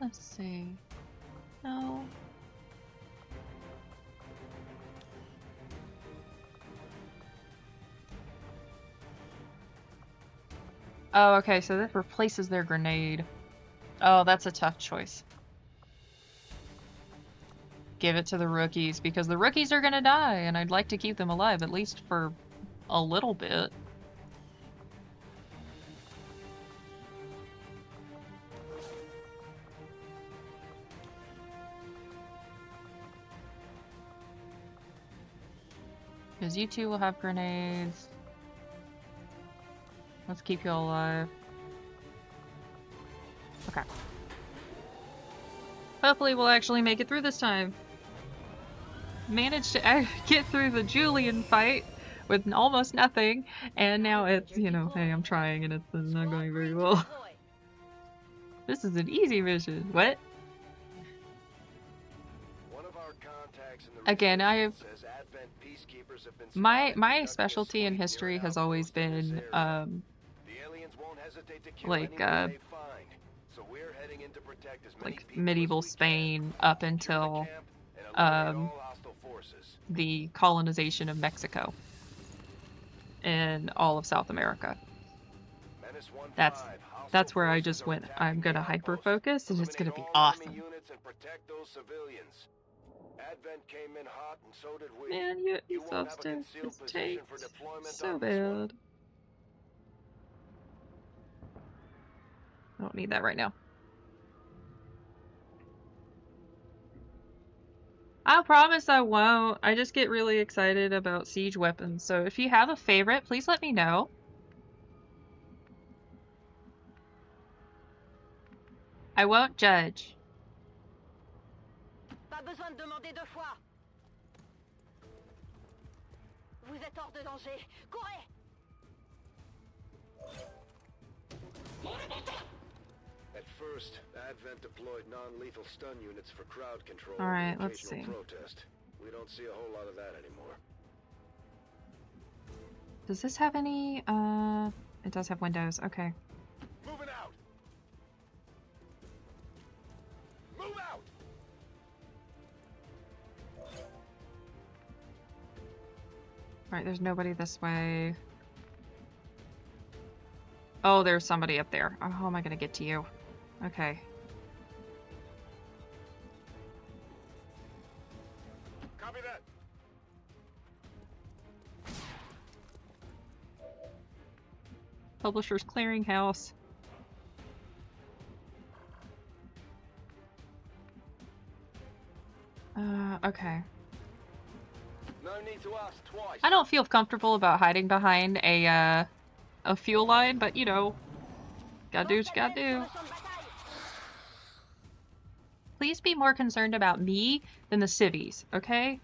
Let's see. No. Oh, okay, so this replaces their grenade. Oh, that's a tough choice. Give it to the rookies, because the rookies are gonna die, and I'd like to keep them alive, at least for a little bit. Because you two will have grenades. Let's keep you alive. Okay. Hopefully we'll actually make it through this time. Managed to get through the Julian fight with almost nothing, and now it's, you know, hey, I'm trying and it's not going very well. This is an easy mission. What? Again, I have... My specialty in history has always been, like medieval Spain up until, the colonization of Mexico and all of South America. That's where I just went, I'm gonna hyper-focus, and it's gonna be awesome. Man, you substance is tanked so bad. I don't need that right now. I promise I won't. I just get really excited about siege weapons. So if you have a favorite, please let me know. I won't judge. Pas besoin de demander deux fois. Vous êtes hors de danger. Courez! At first, Advent deployed non-lethal stun units for crowd control. All right, let's see. Protest. We don't see a whole lot of that anymore. Does this have any? It does have windows. Okay. Moving out. Move out. Alright, there's nobody this way. Oh, there's somebody up there. Oh, how am I gonna get to you? Okay. Copy that. Publishers Clearinghouse. Okay. No need to ask twice. I don't feel comfortable about hiding behind a fuel line, but you know, gotta do what you gotta do. Please be more concerned about me than the civvies, okay?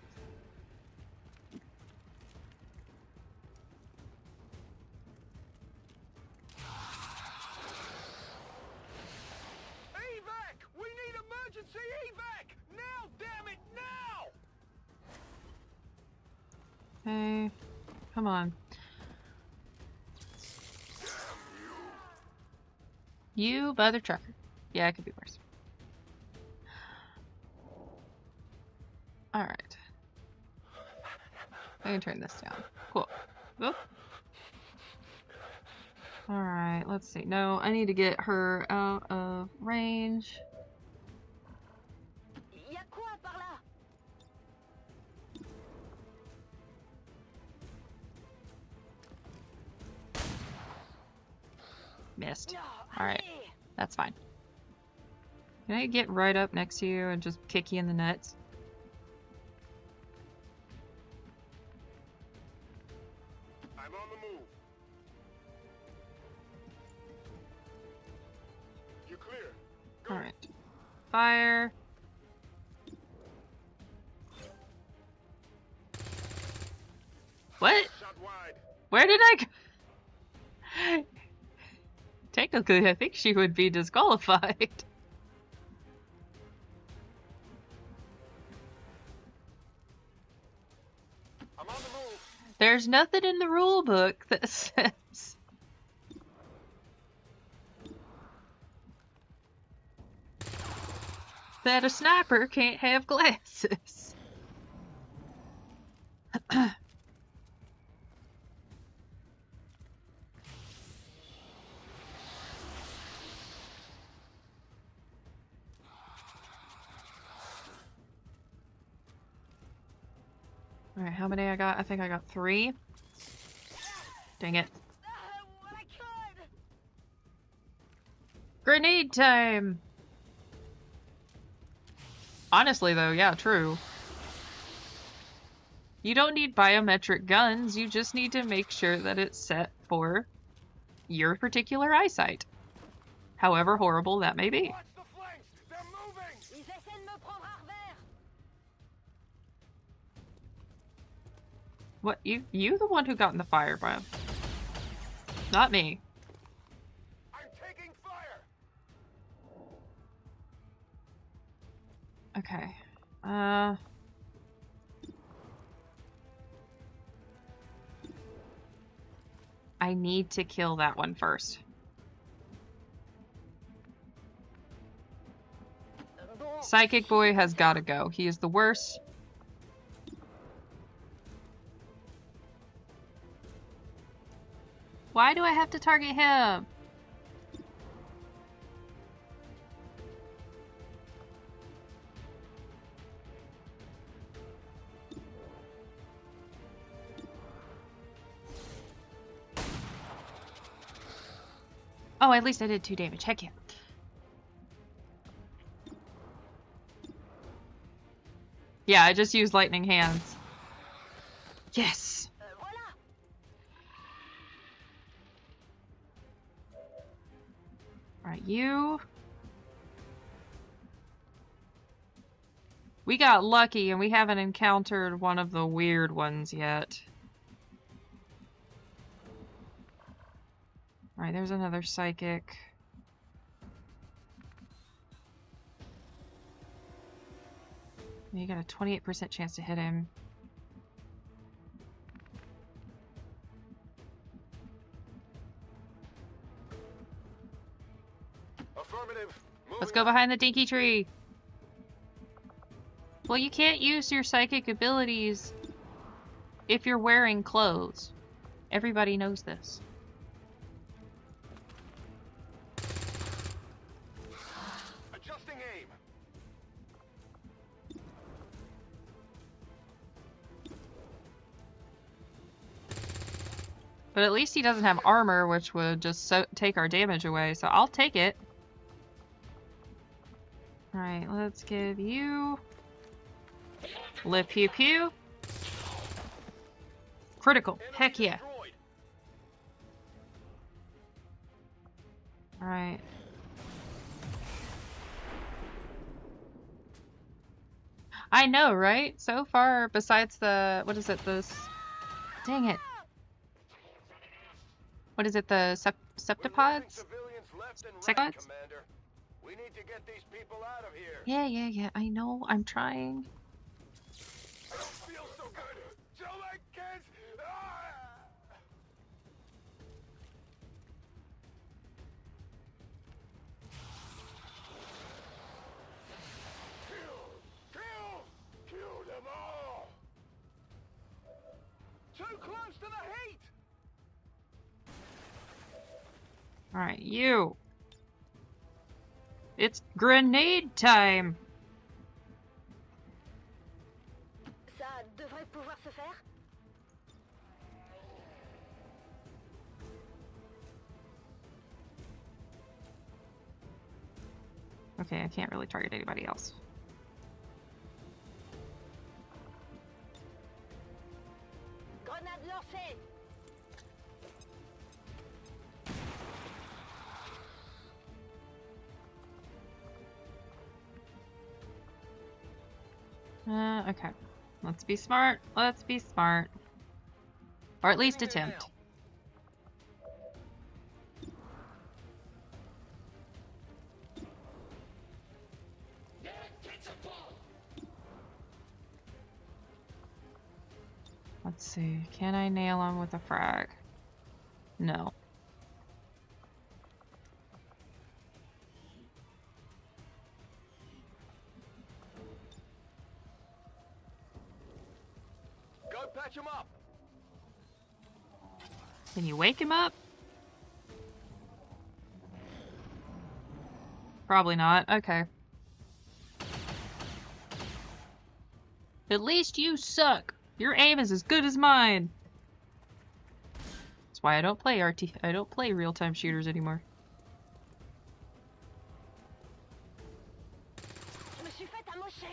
Evac! We need emergency evac! Now, damn it, now! Okay, come on. You mother trucker. Yeah, it could be worse. Alright. I can turn this down. Cool. Oop. Alright, let's see. No, I need to get her out of range. Y a quoi par là? Missed. Alright. That's fine. Can I get right up next to you and just kick you in the nuts? I'm on the move. You clear. Alright. Fire. What? Where did I go? Technically, I think she would be disqualified. I'm on the move. There's nothing in the rule book that says... that a sniper can't have glasses. Alright, how many I got? I think I got 3. Dang it. Grenade time! Honestly though, yeah, true. You don't need biometric guns, you just need to make sure that it's set for your particular eyesight. However horrible that may be. What, you the one who got in the fire, Brian. Not me. I'm taking fire. Okay. I need to kill that one first. Psychic Boy has gotta go. He is the worst. Why do I have to target him? Oh, at least I did 2 damage. Heck yeah. Yeah, I just used lightning hands. Yes! Alright, you. We got lucky and we haven't encountered one of the weird ones yet. Alright, there's another psychic. You got a 28% chance to hit him. Let's go behind the dinky tree. Well, you can't use your psychic abilities if you're wearing clothes. Everybody knows this. Adjusting aim. But at least he doesn't have armor, which would just take our damage away, so I'll take it. Alright, let's give you... Lip pew pew. Critical. Heck yeah. Alright. I know, right? So far, besides the... What is it? This... Dang it. What is it? The septipods? Secods? We need to get these people out of here. Yeah. I know. I'm trying. I don't feel so good. So my kids. Kill them all. Too close to the heat. All right, you. It's grenade time! Ça devrait pouvoir se faire. Okay, I can't really target anybody else. Grenade lancée. Okay. Let's be smart. Let's be smart. Or at least attempt. Let's see. Can I nail him with a frag? No. patch him up. Can you wake him up? Probably not. Okay. At least you suck. Your aim is as good as mine. That's why I don't play I don't play real-time shooters anymore. Je me suis fait amocher.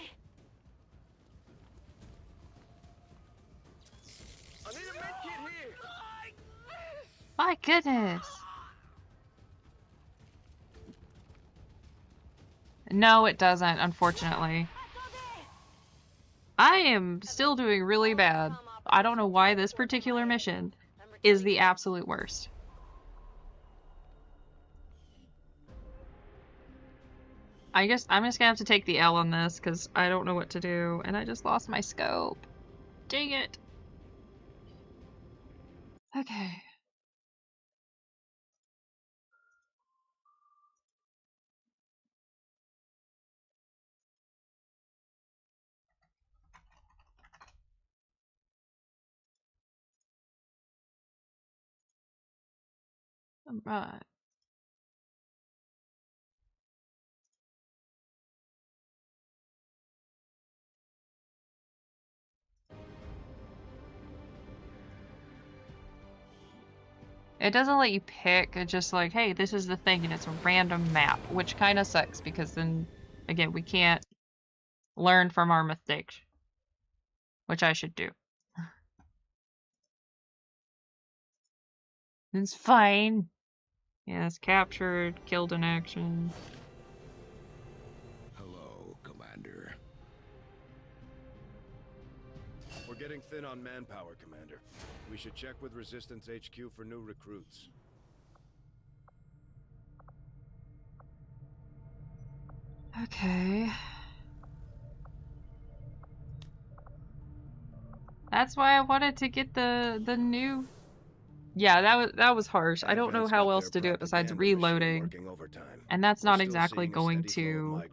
I need a medkit here. My goodness. No, it doesn't, unfortunately. I am still doing really bad. I don't know why this particular mission is the absolute worst. I'm just gonna have to take the L on this because I don't know what to do, and I just lost my scope. Dang it. Okay. Alright. It doesn't let you pick, it's just like, hey, this is the thing, and it's a random map, which kind of sucks, because then, again, we can't learn from our mistakes. Which I should do. It's fine. Yes, captured, killed in action. Hello, Commander. We're getting thin on manpower, Commander. We should check with Resistance HQ for new recruits. Okay. That's why I wanted to get the new. Yeah, that was harsh. I don't know how else to do it besides reloading, and that's not exactly going to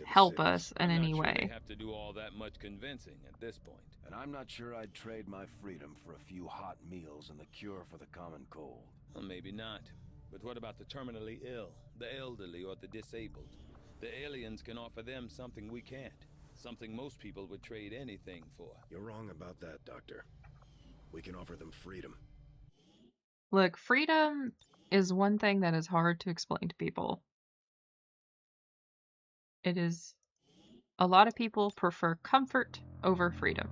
help us in any way. They have to do all that much convincing at this point. And I'm not sure I'd trade my freedom for a few hot meals and the cure for the common cold. Well, maybe not. But what about the terminally ill, the elderly, or the disabled? The aliens can offer them something we can't. Something most people would trade anything for. You're wrong about that, Doctor. We can offer them freedom. Look, freedom is one thing that is hard to explain to people. It is... A lot of people prefer comfort over freedom.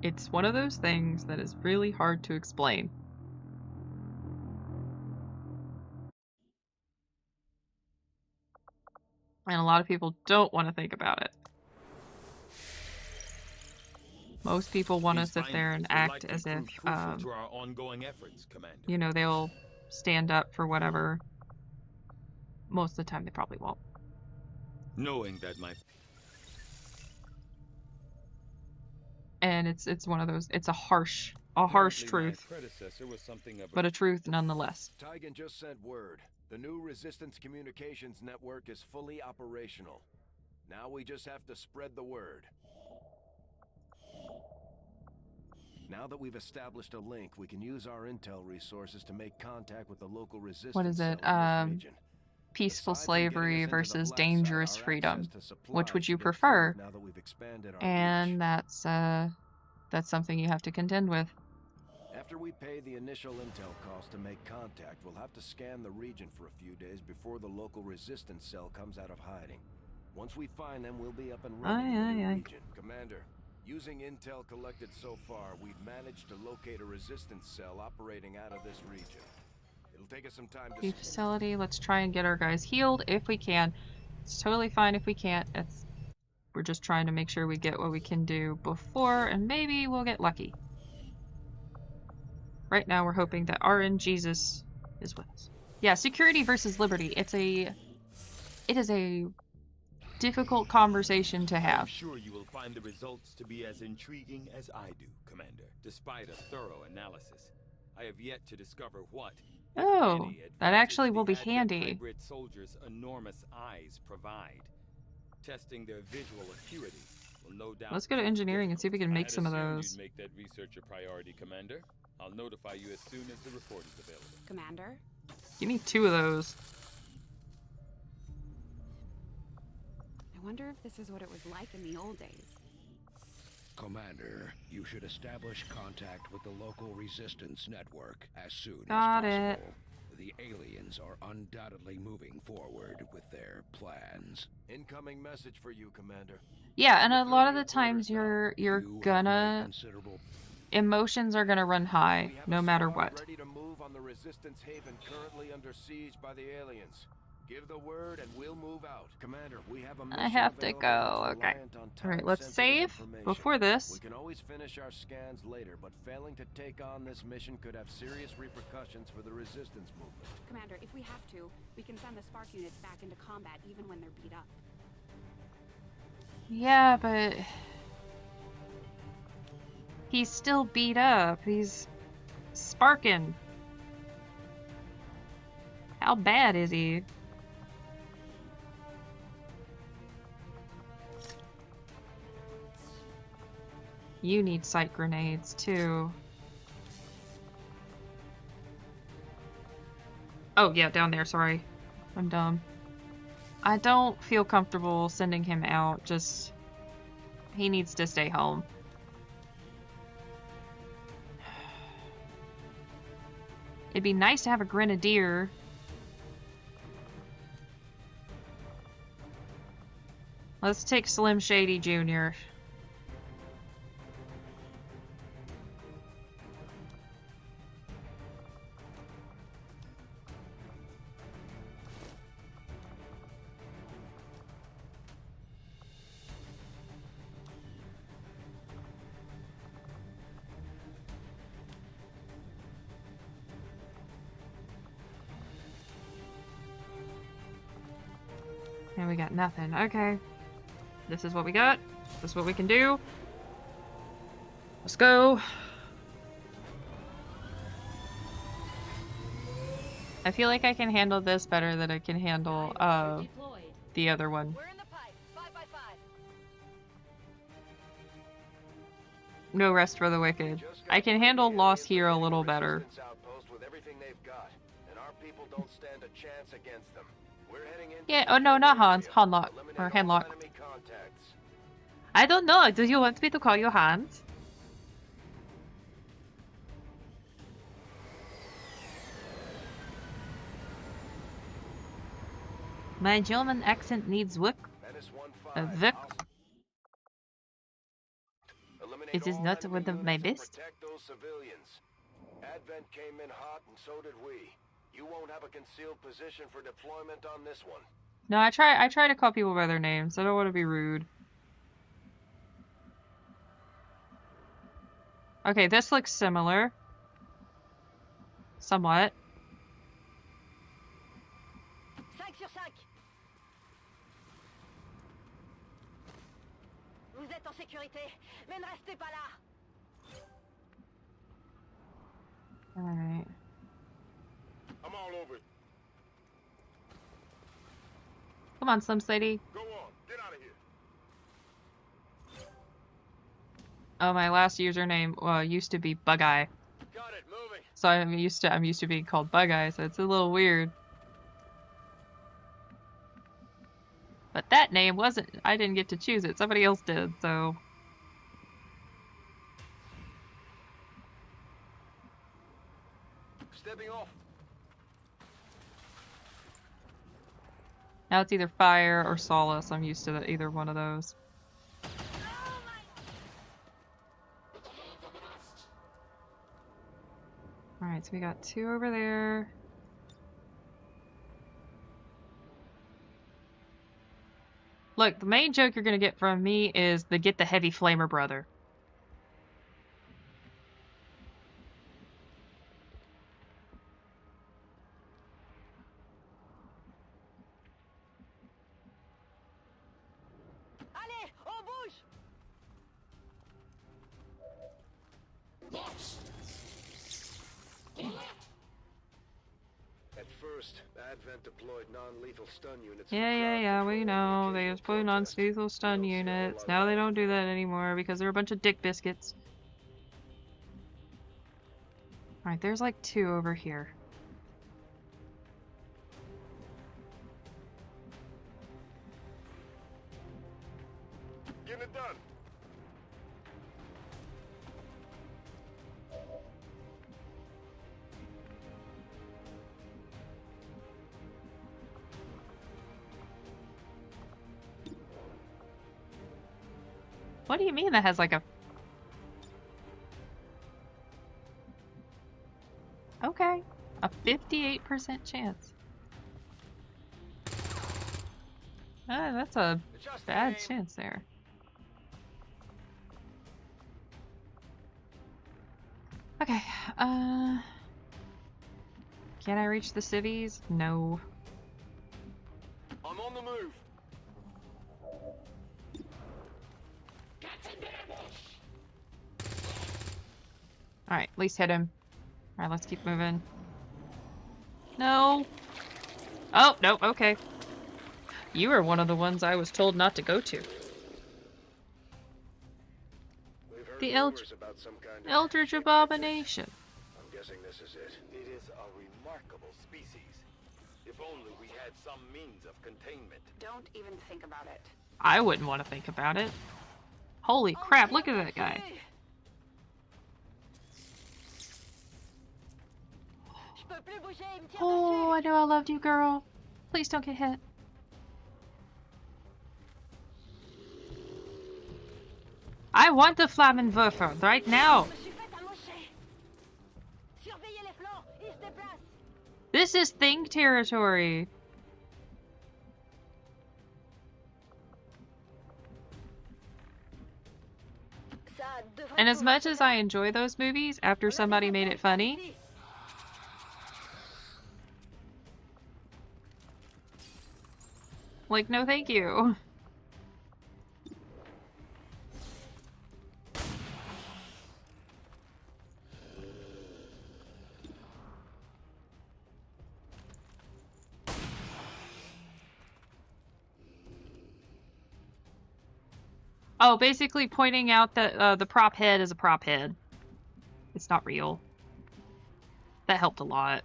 It's one of those things that is really hard to explain. And a lot of people don't want to think about it. Most people want to sit there and act as if, you know, they'll stand up for whatever. Most of the time, they probably won't. Knowing that my... And it's one of those, it's a harsh truth, but a truth nonetheless. Tygan just sent word. The new Resistance communications network is fully operational. Now we just have to spread the word. Now that we've established a link, we can use our intel resources to make contact with the local resistance. What is it? Peaceful slavery versus dangerous freedom. Which would you prefer? And that's something you have to contend with. After we pay the initial intel cost to make contact, we'll have to scan the region for a few days before the local resistance cell comes out of hiding. Once we find them, we'll be up and running in the region. Commander, using intel collected so far, we've managed to locate a resistance cell operating out of this region. It'll take us some time to... Facility, let's try and get our guys healed if we can. It's totally fine if we can't. We're just trying to make sure we get what we can do before, and maybe we'll get lucky. Right now, we're hoping that RN Jesus is with us. Yeah, security versus liberty. It is a difficult conversation to have. I'm sure you will find the results to be as intriguing as I do, Commander. Despite a thorough analysis, I have yet to discover what. Oh, that actually will be handy. Hybrid soldiers' enormous eyes provide. Testing their visual acuity, Well, no doubt. Let's go to engineering and see if we can make I had some of assumed those. You'd make that research a priority, Commander. I'll notify you as soon as the report is available. Commander? Give me 2 of those. I wonder if this is what it was like in the old days. Commander, you should establish contact with the local resistance network as soon as Got possible. it. The aliens are undoubtedly moving forward with their plans. Incoming message for you, Commander. Yeah, and a lot of the times you're gonna emotions are gonna run high no matter what. Ready to move on the resistance haven currently under siege by the aliens. Give the word and we'll move out. Commander, we have a mission I have to go. Okay. Alright, let's save before this. We can always finish our scans later, but failing to take on this mission could have serious repercussions for the resistance movement. Commander, if we have to, we can send the spark units back into combat even when they're beat up. Yeah, but he's still beat up. He's sparking. How bad is he? You need sight grenades too. Oh yeah, down there, sorry. I'm dumb. I don't feel comfortable sending him out, just he needs to stay home. It'd be nice to have a grenadier. Let's take Slim Shady Jr. And we got nothing. Okay. This is what we got. This is what we can do. Let's go. I feel like I can handle this better than I can handle the other one. No rest for the wicked. I can handle loss here a little better. Yeah, oh no, not Hans. Hanlock. Or Hanlock. I don't know. Do you want me to call you Hans? My German accent needs work. Vic. It is not one of my best. Advent came in hot, and so did we. You won't have a concealed position for deployment on this one. No, I try to call people by their names. I don't want to be rude. Okay, this looks similar. Somewhat. 5 sur 5. Vous êtes en sécurité, mais ne restez pas là. Alright. I'm all over it. Come on, Slim Sadie. Go on, get out of here. Oh, my last username used to be Bug-Eye. Got it, moving. So I'm used to being called Bug-Eye, so it's a little weird. But that name wasn't, I didn't get to choose it, somebody else did, so. Stepping off. Now it's either Fire or Solace. I'm used to either one of those. Alright, so we got 2 over there. Look, the main joke you're gonna get from me is the get the heavy flamer brother. Allez, on bouge. At first, First, Advent deployed non-lethal stun units. Yeah, we know. They just put on lethal stun units. Now they don't do that anymore because they're a bunch of dick biscuits. Alright, there's like 2 over here. Getting it done. What do you mean that has like a... Okay. A 58% chance. That's a bad chance there. Okay, can I reach the civvies? No. I'm on the move. Alright, at least hit him. Alright, let's keep moving. No! Oh, no, okay. You were one of the ones I was told not to go to. The Eldritch Abomination. I'm guessing this is it. It is a remarkable species. If only we had some means of containment. Don't even think about it. I wouldn't want to think about it. Holy crap, look at that guy. Oh, I know I loved you, girl. Please don't get hit. I want the Flammenwerfer right now. This is Thing territory. And as much as I enjoy those movies, after somebody made it funny, like, no thank you. Oh, basically pointing out that the prop head is a prop head. It's not real. That helped a lot.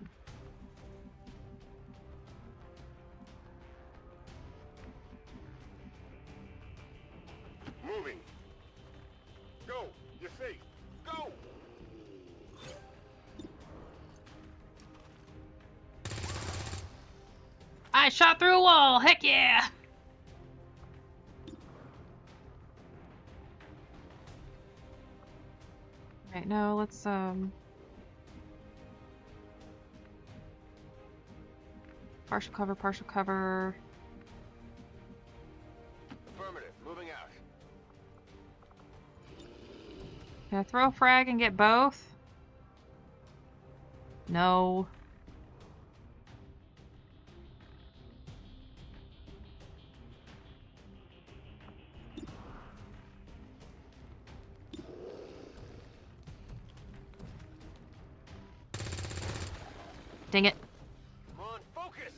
Moving. Go. You're safe. Go. I shot through a wall. Heck yeah. Right, no, let's partial cover, partial cover. Affirmative. Moving out. Can I throw a frag and get both? No. Dang it. Come on, focus.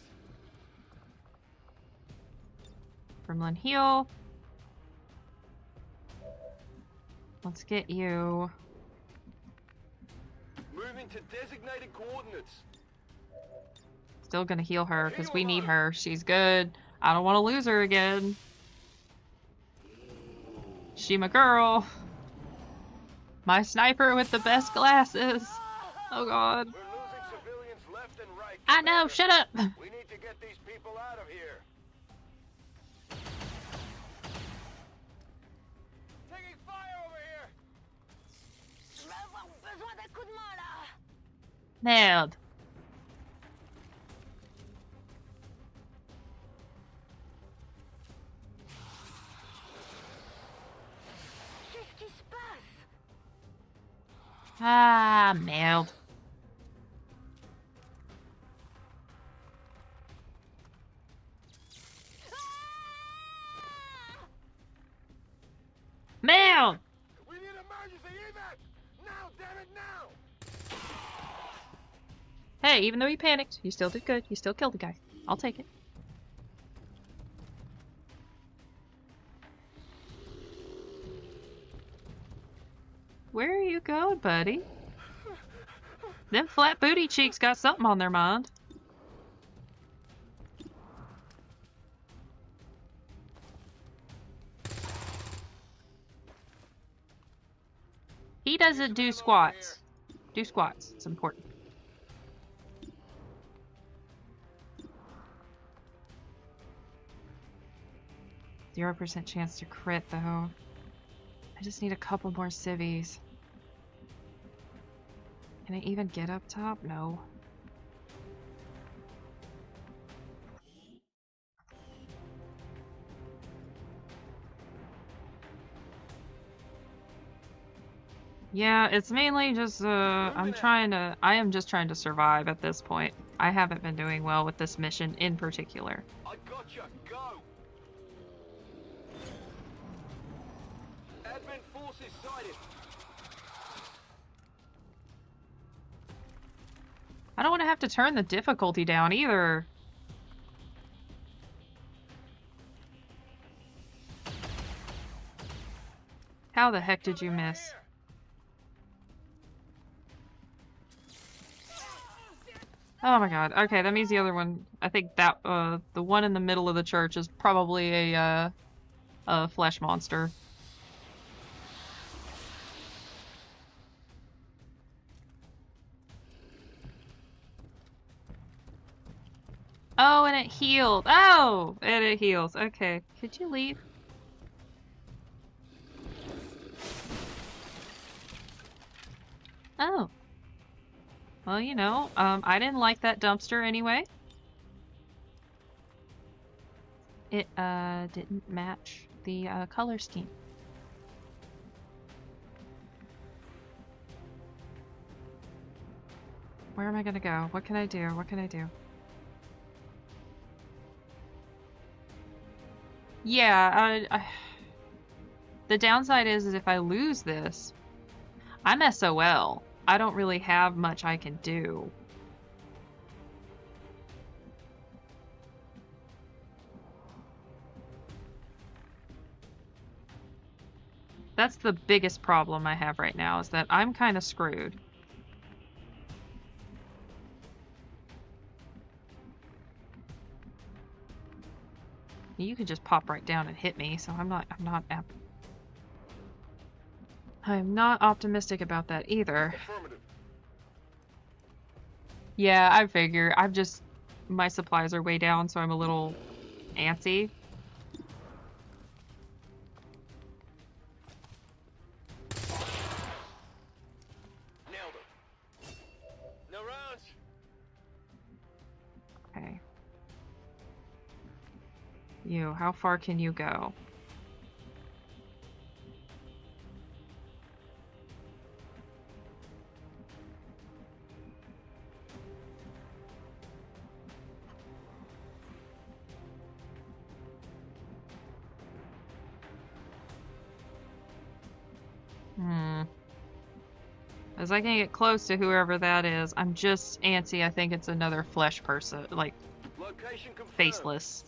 Gremlin heal. Let's get you. Moving to designated coordinates. Still gonna heal her because we need her. She's good. I don't want to lose her again. She my girl. My sniper with the best glasses. Oh god. I know, shut up! We need to get these people out of here. Taking fire over here. Nailed. Ah, nailed. Man! We need emergency evac! Now, damn it, now! Hey, even though you panicked, you still did good. You still killed the guy. I'll take it. Where are you going, buddy? Them flat booty cheeks got something on their mind. He doesn't do squats. Do squats. It's important. 0% chance to crit, though. I just need a couple more civvies. Can I even get up top? No. Yeah, it's mainly just, I am just trying to survive at this point. I haven't been doing well with this mission in particular. I gotcha. Go. Advent forces sighted. I don't want to have to turn the difficulty down either. How the heck did you miss? Oh my god. Okay, that means the other one, I think that, the one in the middle of the church is probably a flesh monster. Oh, and it healed. Oh, and it heals. Okay. Could you leave? Oh. Well, you know, I didn't like that dumpster anyway. It, didn't match the, color scheme. Where am I gonna go? What can I do? What can I do? Yeah, the downside is if I lose this, I'm SOL. I don't really have much I can do. That's the biggest problem I have right now, is that I'm kind of screwed. You could just pop right down and hit me, so I'm not optimistic about that either. Yeah, I figure. My supplies are way down, so I'm a little antsy. Nailed him. No rounds. Okay. You, how far can you go? As I can get close to whoever that is, I'm just antsy. I think it's another flesh person, like, faceless.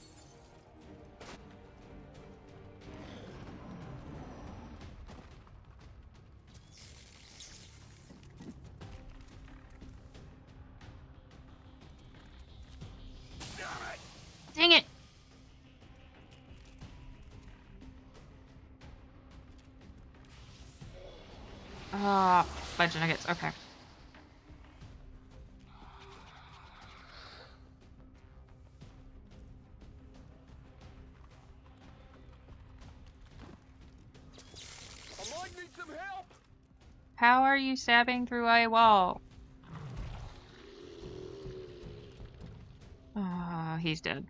Dang it! Fudge nuggets, okay. I might need some help. How are you stabbing through a wall? He's dead.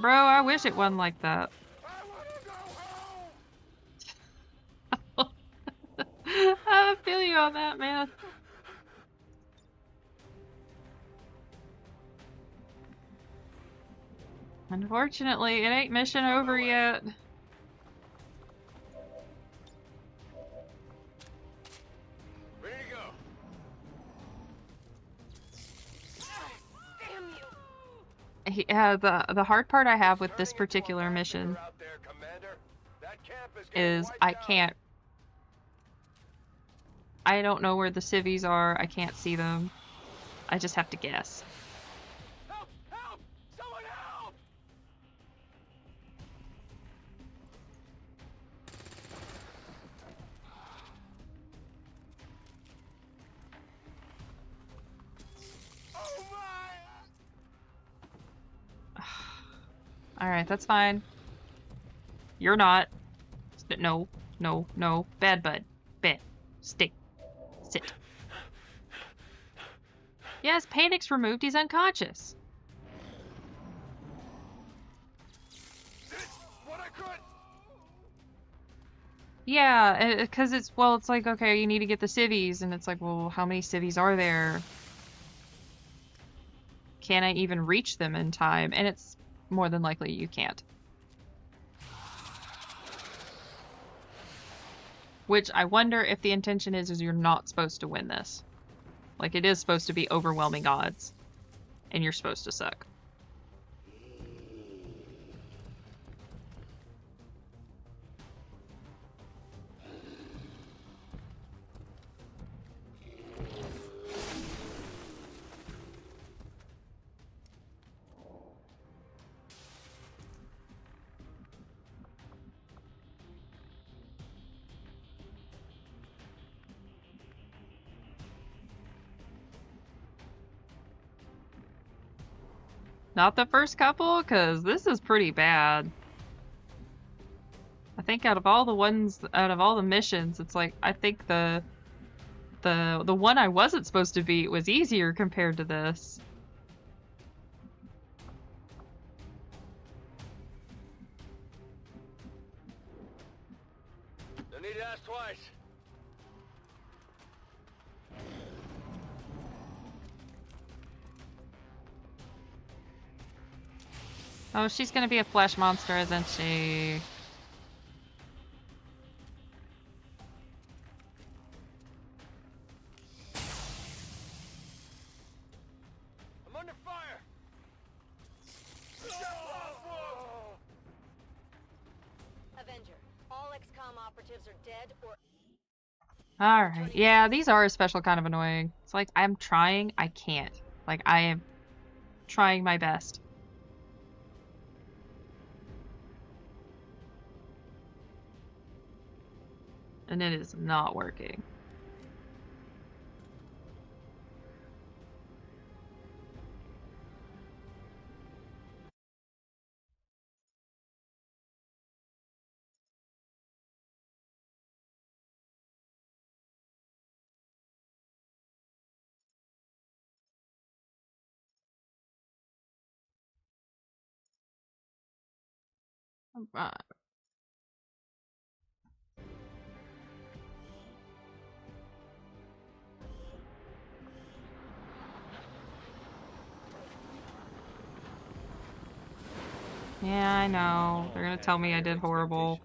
Bro, I wish it wasn't like that. I feel you on that, man. Unfortunately, it ain't mission over yet. the hard part I have with this particular mission is I don't know where the civvies are. I can't see them. I just have to guess. Help! Help! Someone help! Oh my! Alright, that's fine. You're not. No, no, no. Bad bud. Bad. Stay. Sit. Yes, panic's removed. He's unconscious. What I could. Yeah, because it's like, okay, you need to get the civvies, and it's like, well, how many civvies are there? Can I even reach them in time? And it's more than likely you can't. Which I wonder if the intention is you're not supposed to win this. Like, it is supposed to be overwhelming odds, and you're supposed to suck. Not the first couple, because this is pretty bad. I think out of all the missions, it's like, I think the one I wasn't supposed to beat was easier compared to this. No need to ask twice. Oh, she's gonna be a flesh monster, isn't she? I'm under fire. Avenger, all XCOM operatives are dead or... Alright, yeah, these are a special kind of annoying. It's like, I'm trying, I can't. Like, I am trying my best. And it is not working. Alright. Yeah, I know. They're gonna tell me I did horrible.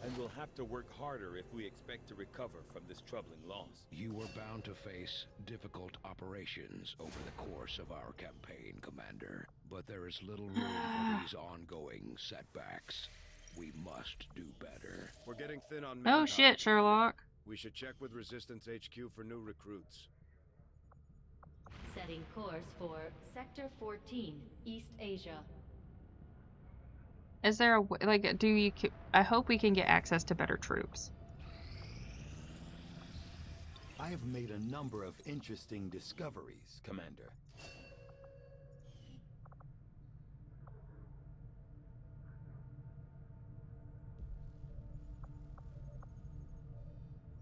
And we'll have to work harder if we expect to recover from this troubling loss. You were bound to face difficult operations over the course of our campaign, Commander. But there is little room for these ongoing setbacks. We must do better. We're getting thin on Oh shit, Sherlock. We should check with Resistance HQ for new recruits. Setting course for Sector 14, East Asia. Is there a like? I hope we can get access to better troops. I have made a number of interesting discoveries, Commander.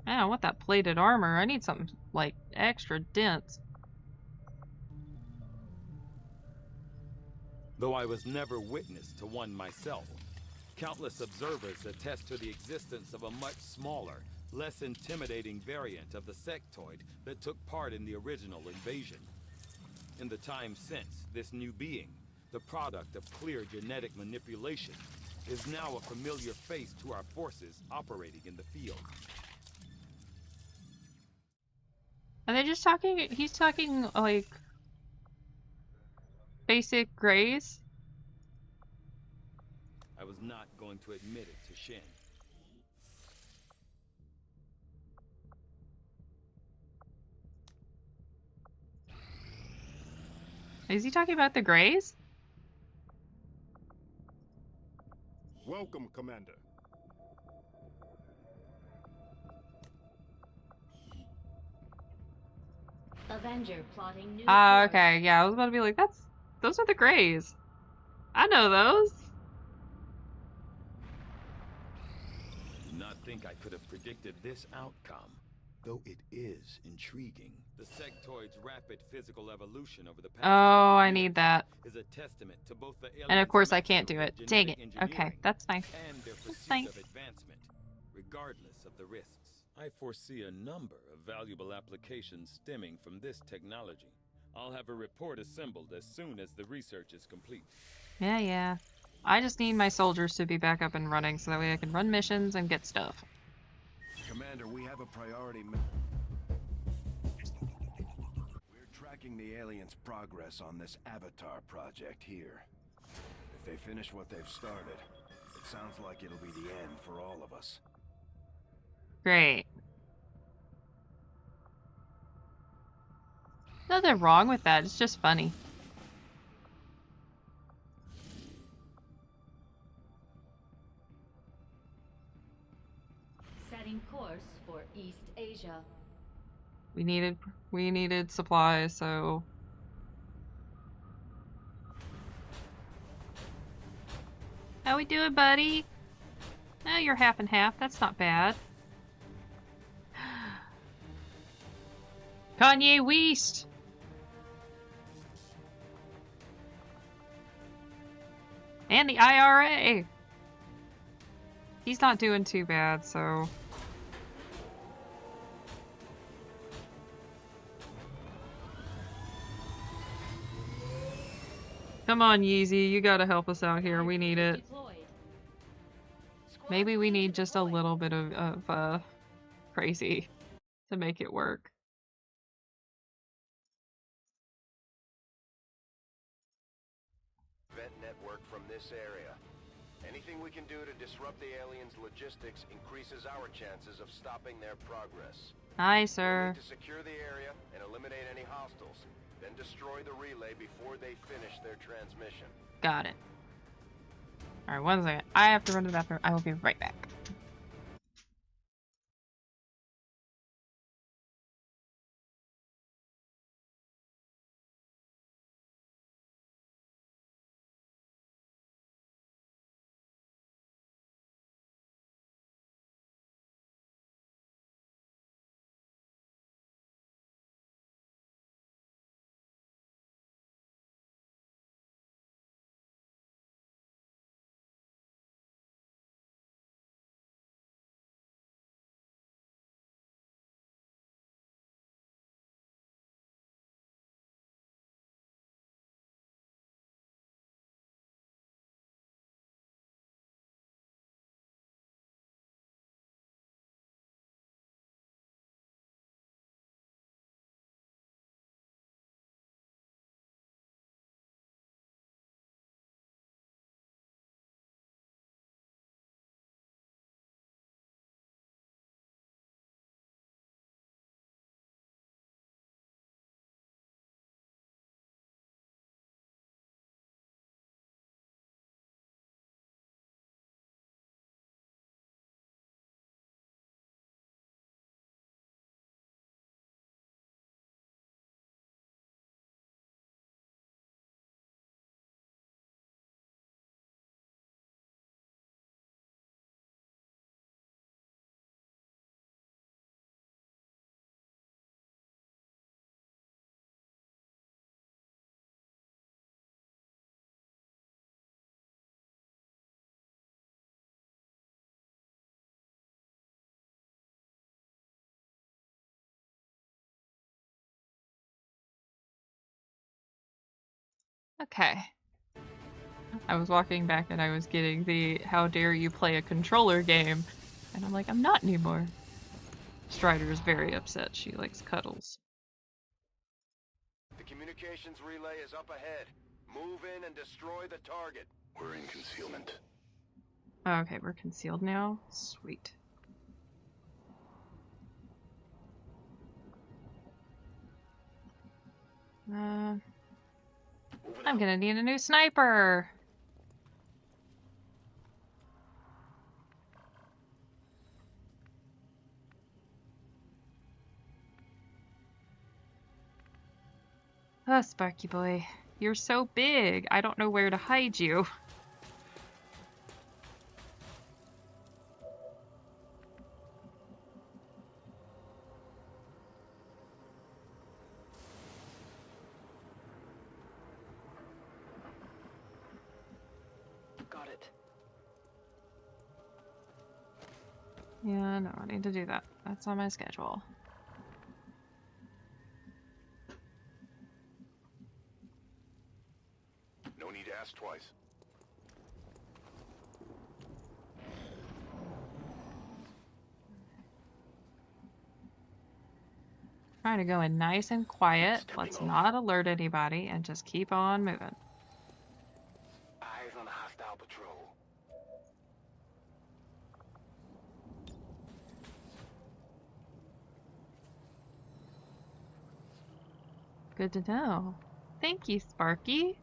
I don't want that plated armor. I need something like extra dense. Though I was never witness to one myself, countless observers attest to the existence of a much smaller, less intimidating variant of the sectoid that took part in the original invasion. In the time since, this new being, the product of clear genetic manipulation, is now a familiar face to our forces operating in the field. Are they just talking? He's talking like basic grays? was not going to admit it to Shen. Is he talking about the Greys? Welcome, Commander. Avenger plotting new Ah, course. okay. Yeah, I was about to be like, those are the Greys. I know those. Do not think I could have predicted this outcome. Though it is intriguing. The sectoid's rapid physical evolution over the past Oh, 20 I years need that. is a testament to both the And of course I aliens' can't do mastery it. of Dang it. genetic Okay, engineering that's fine. and their That's pursuit fine. of advancement, regardless of the risks. I foresee a number of valuable applications stemming from this technology. I'll have a report assembled as soon as the research is complete. Yeah. I just need my soldiers to be back up and running so that way I can run missions and get stuff. Commander, we have a priority. We're tracking the aliens' progress on this Avatar project here. If they finish what they've started, it sounds like it'll be the end for all of us. Great. Nothing wrong with that, it's just funny. Setting course for East Asia. We needed supplies, so how we doing, buddy? Oh, you're half and half. That's not bad. Kanye West. And the IRA. He's not doing too bad, so. Come on, Yeezy, you gotta help us out here. We need it. Maybe we need just a little bit of crazy to make it work. Vent network from this area. Anything we can do to disrupt the aliens' logistics increases our chances of stopping their progress. Aye, sir. We need to secure the area and eliminate any hostiles, then destroy the relay before they finish their transmission. Got it. Alright, 1 second. I have to run to the bathroom. I will be right back. Okay. I was walking back and I was getting the how dare you play a controller game. And I'm like, I'm not anymore. Strider is very upset. She likes cuddles. The communications relay is up ahead. Move in and destroy the target. We're in concealment. Oh, okay, we're concealed now. Sweet. I'm gonna need a new sniper. Oh, Sparky boy. You're so big. I don't know where to hide you. Got it. Yeah, no, I need to do that. That's on my schedule. No need to ask twice. Trying to go in nice and quiet. Let's not alert anybody and just keep on moving. Eyes on a hostile patrol. Good to know. Thank you, Sparky.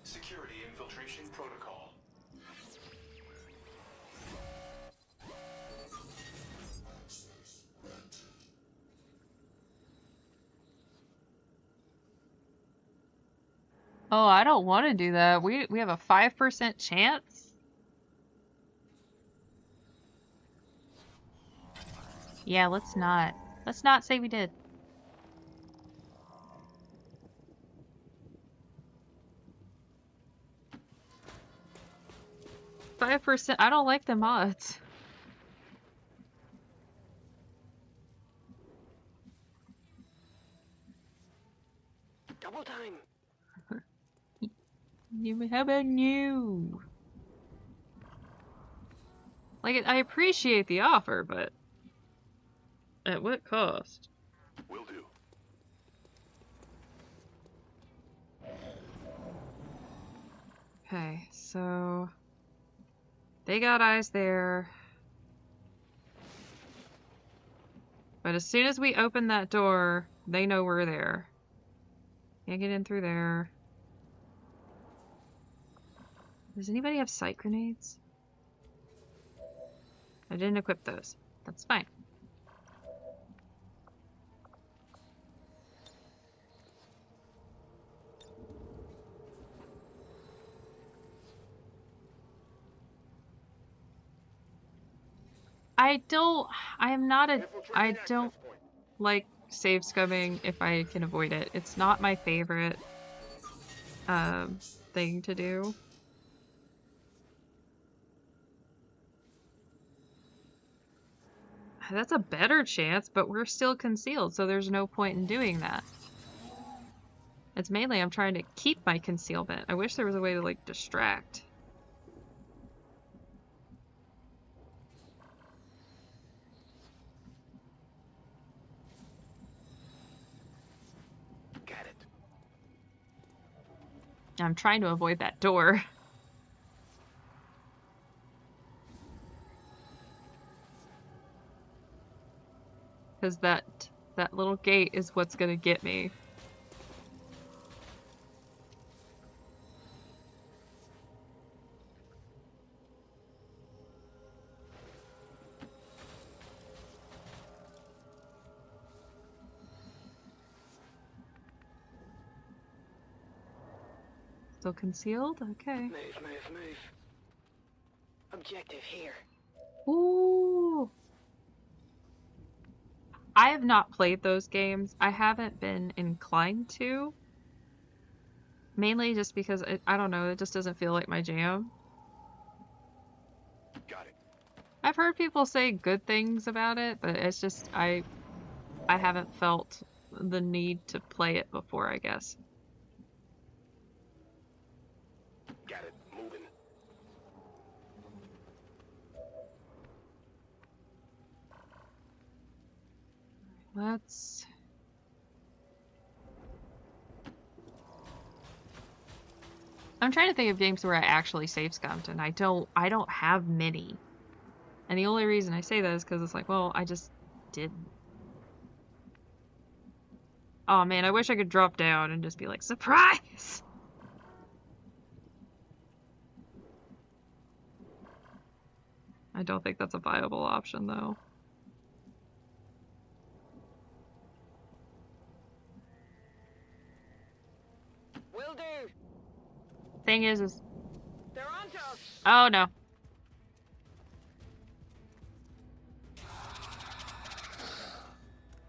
Security infiltration protocol. Oh, I don't want to do that. We have a 5% chance? Yeah, let's not. Let's not say we did. %. I don't like the mods. Double time. How about you? Like, I appreciate the offer, but at what cost? Will do. Okay, so they got eyes there. But as soon as we open that door, they know we're there. Can't get in through there. Does anybody have sight grenades? I didn't equip those. That's fine. I don't like save scumming if I can avoid it. It's not my favorite thing to do. That's a better chance, but we're still concealed, so there's no point in doing that. It's mainly I'm trying to keep my concealment. I wish there was a way to, like, distract. Got it. I'm trying to avoid that door. Because that little gate is what's gonna get me. Still concealed? Okay. Move, move, move. Objective here. Ooh. I have not played those games. I haven't been inclined to. Mainly just because, I don't know, it just doesn't feel like my jam. Got it. I've heard people say good things about it, but it's just, I haven't felt the need to play it before, I guess. Got it. Moving. Let's... I'm trying to think of games where I actually save scumped, and I don't have many. And the only reason I say that is because it's like, well, I just didn't. Oh man, I wish I could drop down and just be like, surprise! I don't think that's a viable option, though. Will do. Thing is They're on to us. oh no.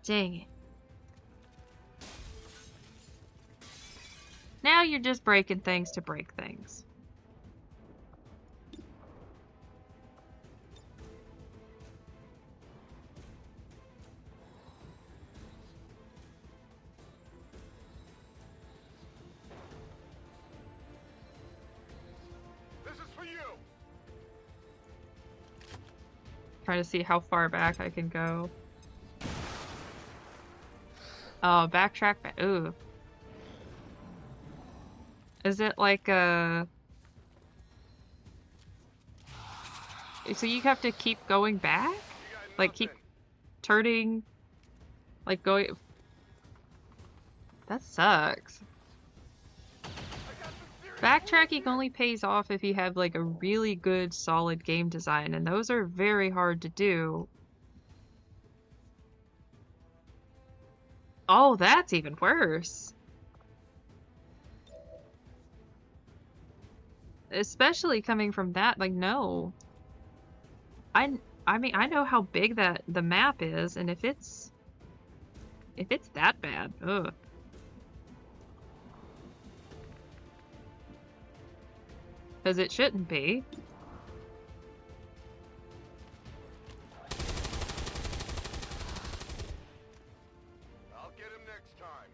Dang it. Now you're just breaking things to break things. This is for you. Trying to see how far back I can go. Oh, backtrack back. Ooh. Is it like a... So you have to keep going back? Like keep turning... Like going... That sucks. Backtracking only pays off if you have like a really good solid game design, and those are very hard to do. Oh, that's even worse. Especially coming from that, like, no. I mean, I know how big the map is, and if it's that bad, ugh. Because it shouldn't be. I'll get him next time.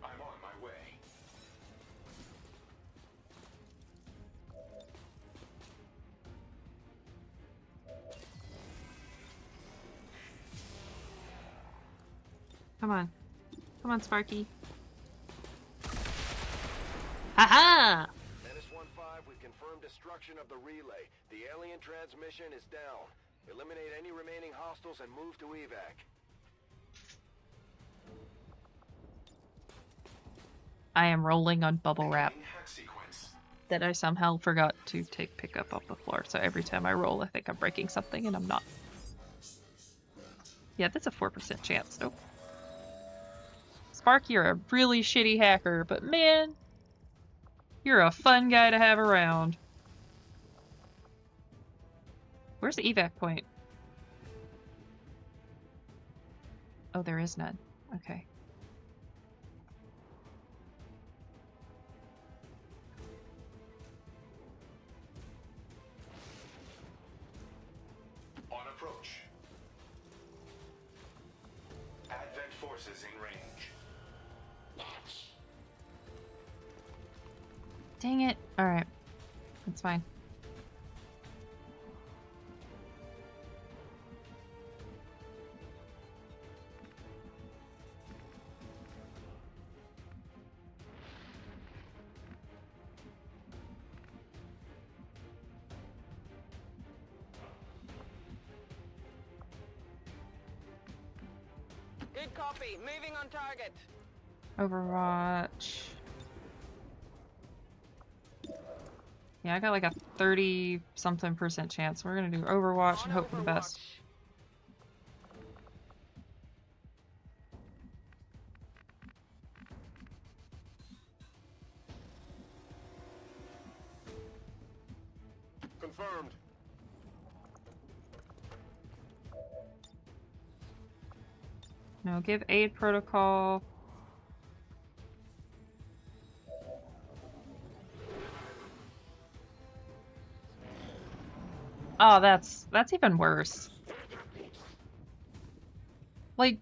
I'm on my way. Come on. Come on, Sparky. Haha! Menace 1-5, we've confirmed destruction of the relay. The alien transmission is down. Eliminate any remaining hostiles and move to evac. I am rolling on bubble wrap that I somehow forgot to pick up off the floor. So every time I roll, I think I'm breaking something, and I'm not. Yeah, that's a 4% chance. Nope. Spark, you're a really shitty hacker, but man, you're a fun guy to have around. Where's the evac point? Oh, there is none. Okay. On approach. Advent forces in range. Dang it. Alright. That's fine. Good copy. Moving on target. Overwatch. Yeah, I got like a 30-something% chance. We're gonna do Overwatch and hope for the best. Confirmed. No, give aid protocol. Oh, that's even worse. Like,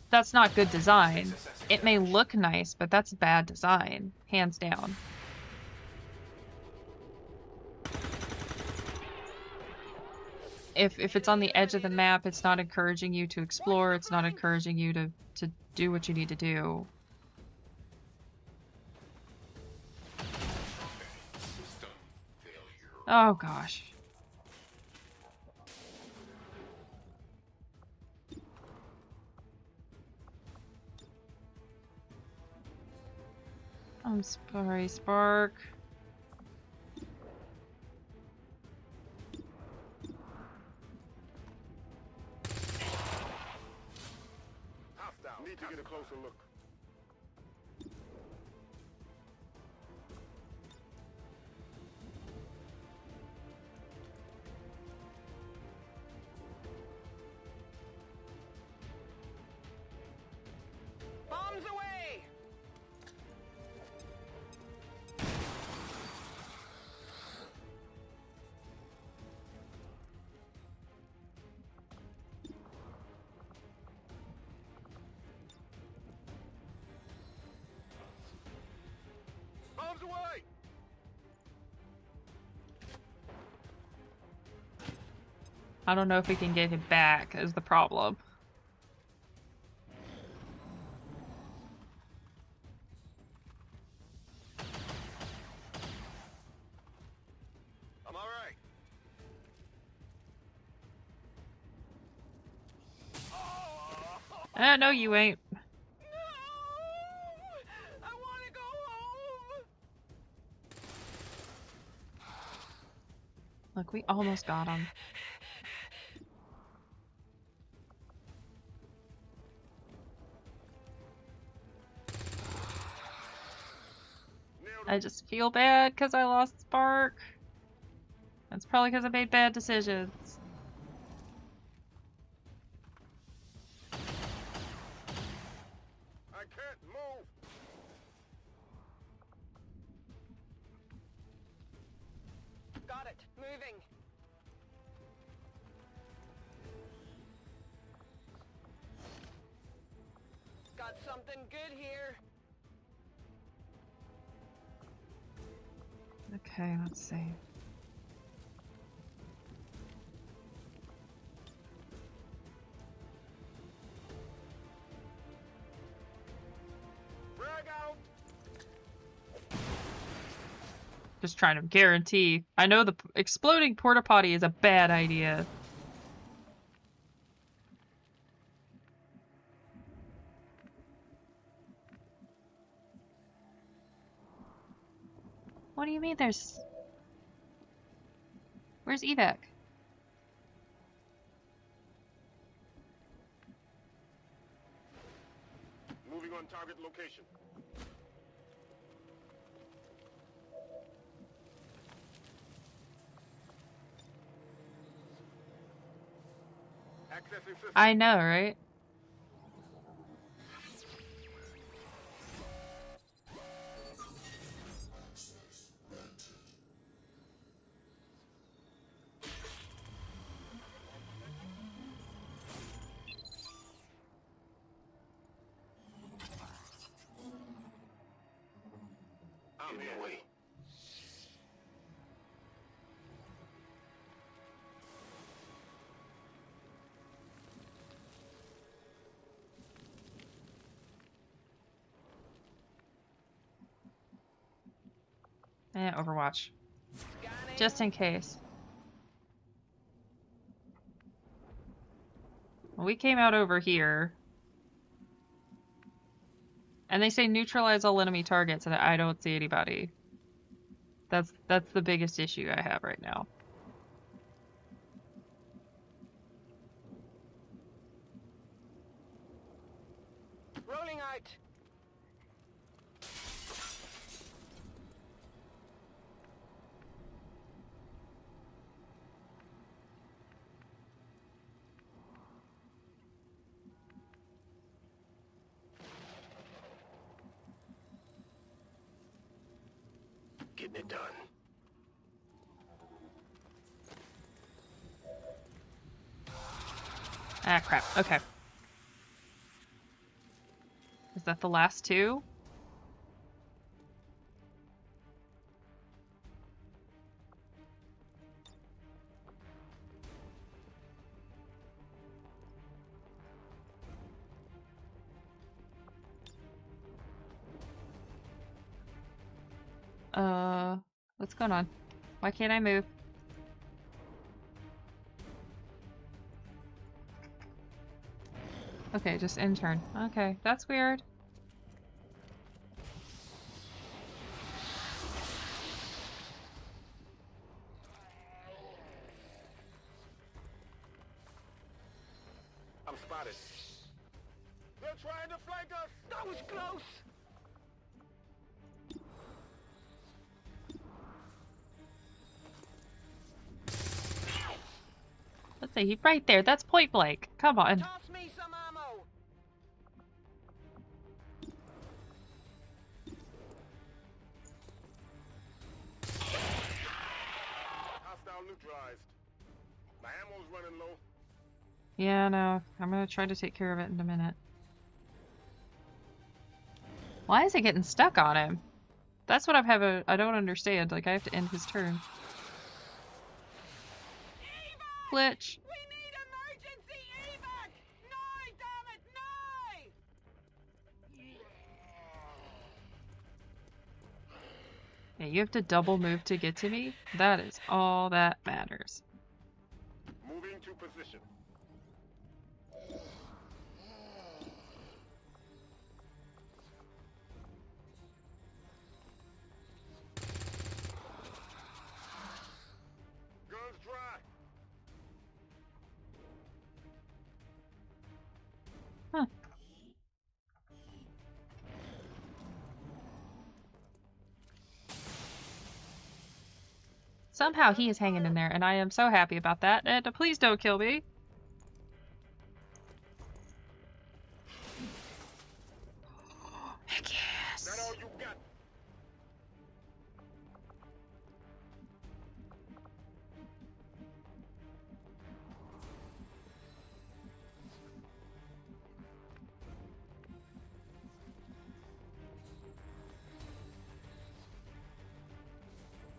that's not good design. It may look nice, but that's bad design, hands down. if it's on the edge of the map, it's not encouraging you to explore, it's not encouraging you to do what you need to do. Oh gosh. I'm sorry, Spark. Need to get a closer look. Bombs away! Bombs away! I don't know if we can get him back is the problem. I'm all right. No, you ain't. Look, we almost got him. I just feel bad because I lost Spark. That's probably because I made bad decisions. I can't move. Got it. Moving. Got something good here. Okay, let's see. Frag out. Just trying to guarantee. I know the exploding porta potty is a bad idea. What do you mean there's... Where's evac? Moving on target location. Accessing system. I know, right? I'm in the way. Overwatch. Just in case. Well, we came out over here. And they say neutralize all enemy targets, and I don't see anybody. That's the biggest issue I have right now. Rolling out. Getting it done. Ah, crap. Okay. Is that the last two? What's going on? Why can't I move? Okay, just in turn. Okay, that's weird. I'm spotted. They're trying to flank us! That was close! Let's see, he's right there. That's point blank. Come on. Toss me some ammo! Hostile neutralized. My ammo's running low. Yeah, no. I'm gonna try to take care of it in a minute. Why is it getting stuck on him? That's what I don't understand. Like, I have to end his turn. Glitch. We need emergency evac! No, damn it, no! Yeah, you have to double move to get to me? That is all that matters. Moving to position. Guns dry. Huh. Somehow he is hanging in there, and I am so happy about that. And please don't kill me. Heck yes. That all you got?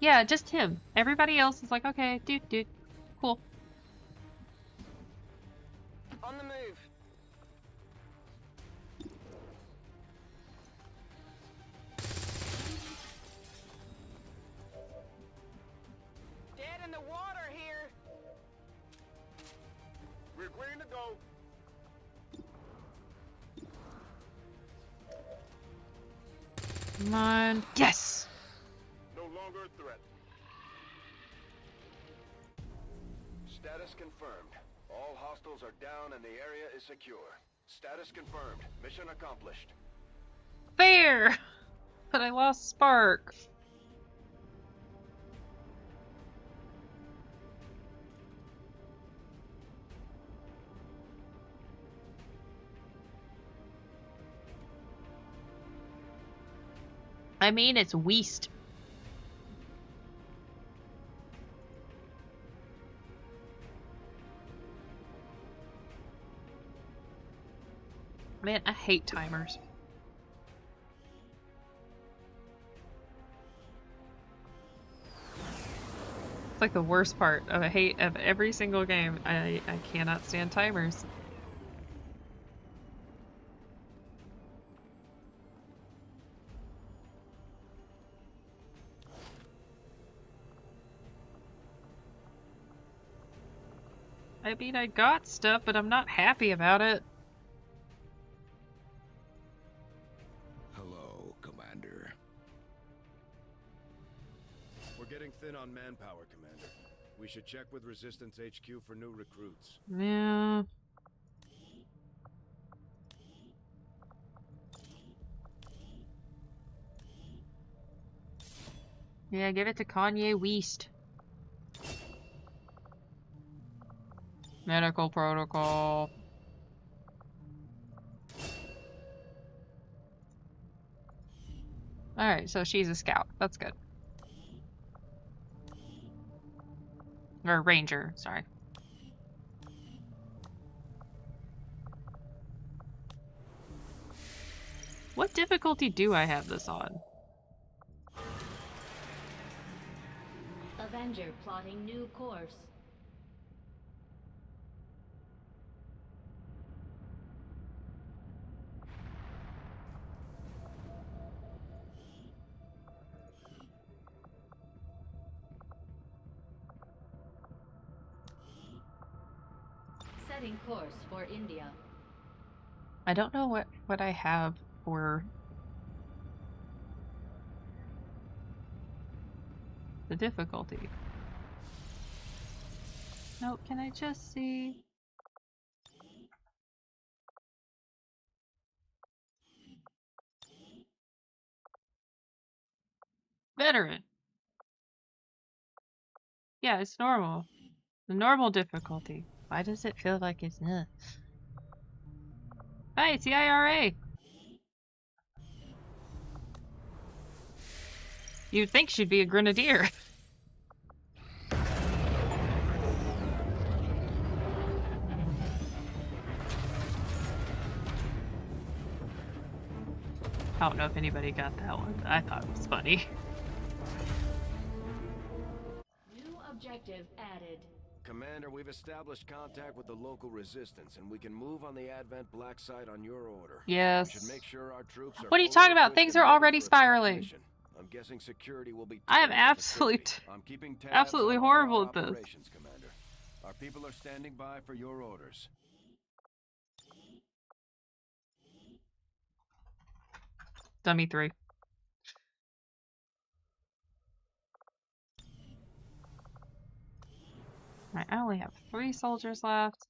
Yeah, just him. Everybody else is like, okay, dude, cool. On the move. Dead in the water here. We're green to go. Come on. Yes! No longer a threat. Status confirmed. All hostiles are down and the area is secure. Status confirmed. Mission accomplished. Fair! But I lost Spark. I mean, it's Weast. Man, I hate timers. It's like the worst part of every single game. I cannot stand timers. I mean, I got stuff, but I'm not happy about it. Hello, Commander. We're getting thin on manpower, Commander. We should check with Resistance HQ for new recruits. Yeah. Yeah, give it to Kanye West. Medical protocol. Alright, so she's a scout. That's good. Or ranger, sorry. What difficulty do I have this on? Avenger plotting new course. Setting course for India. I don't know what I have for the difficulty. No, can I just see? Veteran. Yeah, it's normal. The normal difficulty. Why does it feel like it's not? Hey, it's the IRA! You'd think she'd be a grenadier. I don't know if anybody got that one. I thought it was funny. New objective added. Commander, we've established contact with the local resistance, and we can move on the Advent Black site on your order. Yes. We should make sure our troops are What are you talking about? Things are already spiraling. I'm guessing security will be. I am absolutely horrible at this. Commander. Our people are standing by for your orders. Dummy 3. Right, I only have 3 soldiers left.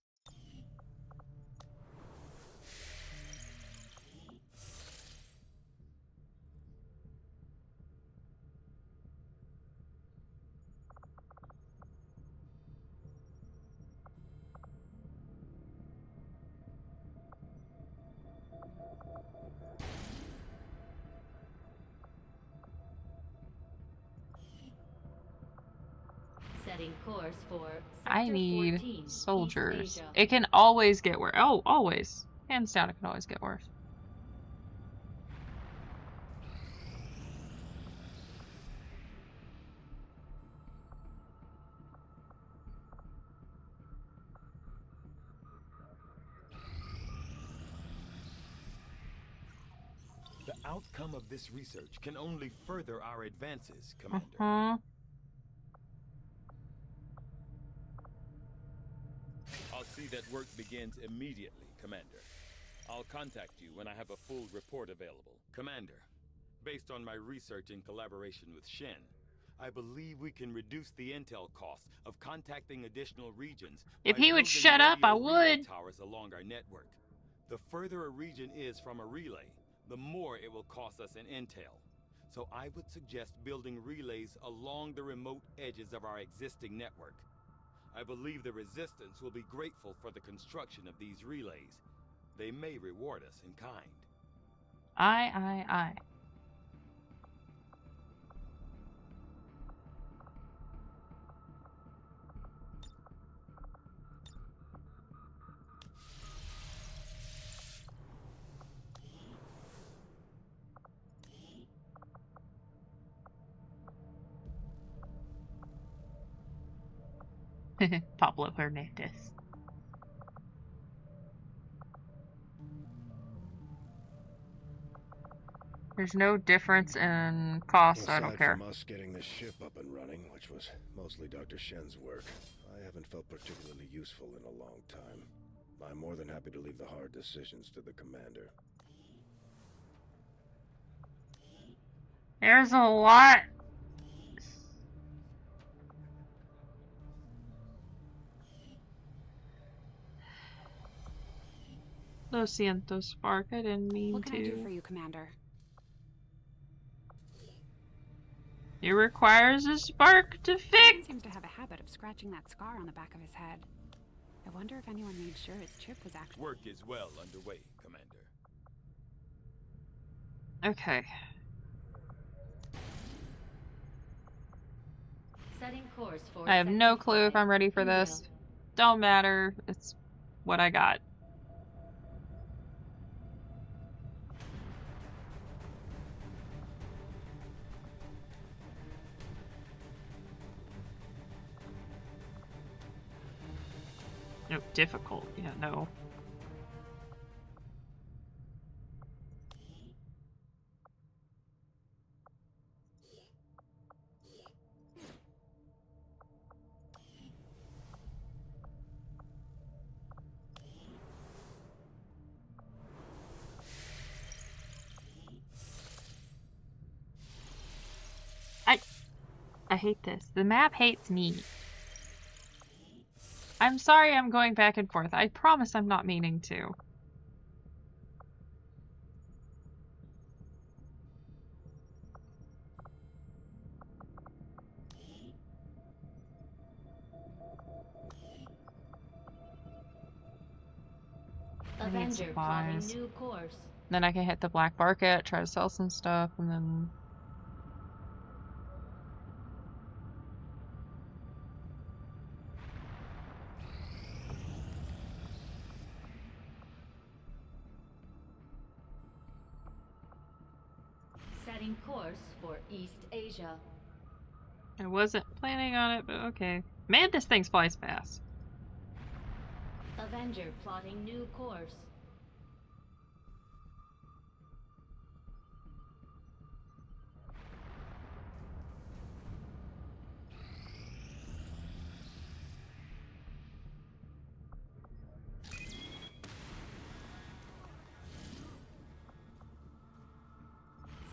Setting course for I Sector need 14, soldiers. East Asia. It can always get worse. Oh, always. Hands down, it can always get worse. The outcome of this research can only further our advances, Commander. I'll see that work begins immediately, Commander. I'll contact you when I have a full report available. Commander, based on my research in collaboration with Shen, I believe we can reduce the intel cost of contacting additional regions. If he would shut up, I would. Towers along our network. The further a region is from a relay, the more it will cost us in intel. So I would suggest building relays along the remote edges of our existing network. I believe the Resistance will be grateful for the construction of these relays. They may reward us in kind. Aye. Pablo Hernandez. There's no difference in cost, so I don't care. Aside from us getting this ship up and running, which was mostly Dr. Shen's work, I haven't felt particularly useful in a long time. I'm more than happy to leave the hard decisions to the commander. There's a lot. Lo siento, Spark. I didn't mean to. What can I do for you, Commander? It requires a spark to fix. He seems to have a habit of scratching that scar on the back of his head. I wonder if anyone made sure his chip was actually... Work is well underway, Commander. Okay. Setting course for I have no clue if I'm ready for this. Don't matter. It's what I got. No, difficult. Yeah, no. I hate this. The map hates me. I'm sorry I'm going back and forth. I promise I'm not meaning to. Avenger plotting new course. Then I can hit the black market, try to sell some stuff, and then... Setting course for East Asia. I wasn't planning on it, but okay. Man, this thing flies fast. Avenger plotting new course.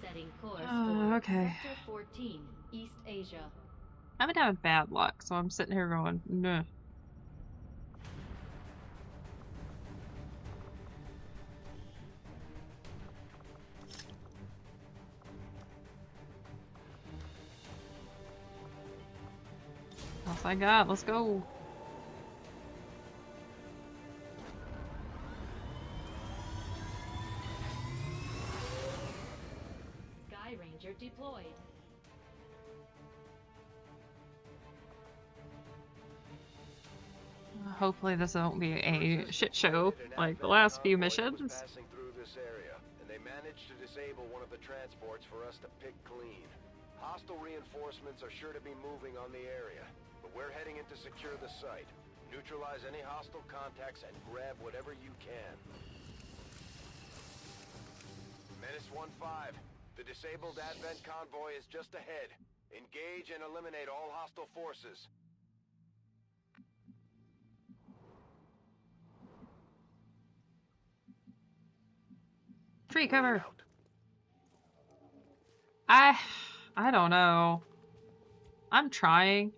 Setting course for okay. Sector 14, East Asia. I've been having bad luck, so I'm sitting here going, nah. Else I got, let's go. Sky Ranger deployed. Hopefully this won't be a shit show like the last few missions. Passing through this area, and they managed to disable one of the transports for us to pick clean. Hostile reinforcements are sure to be moving on the area, but we're heading in to secure the site. Neutralize any hostile contacts and grab whatever you can. Menace 1-5. The disabled Advent convoy is just ahead. Engage and eliminate all hostile forces. Tree cover. I don't know. I'm trying,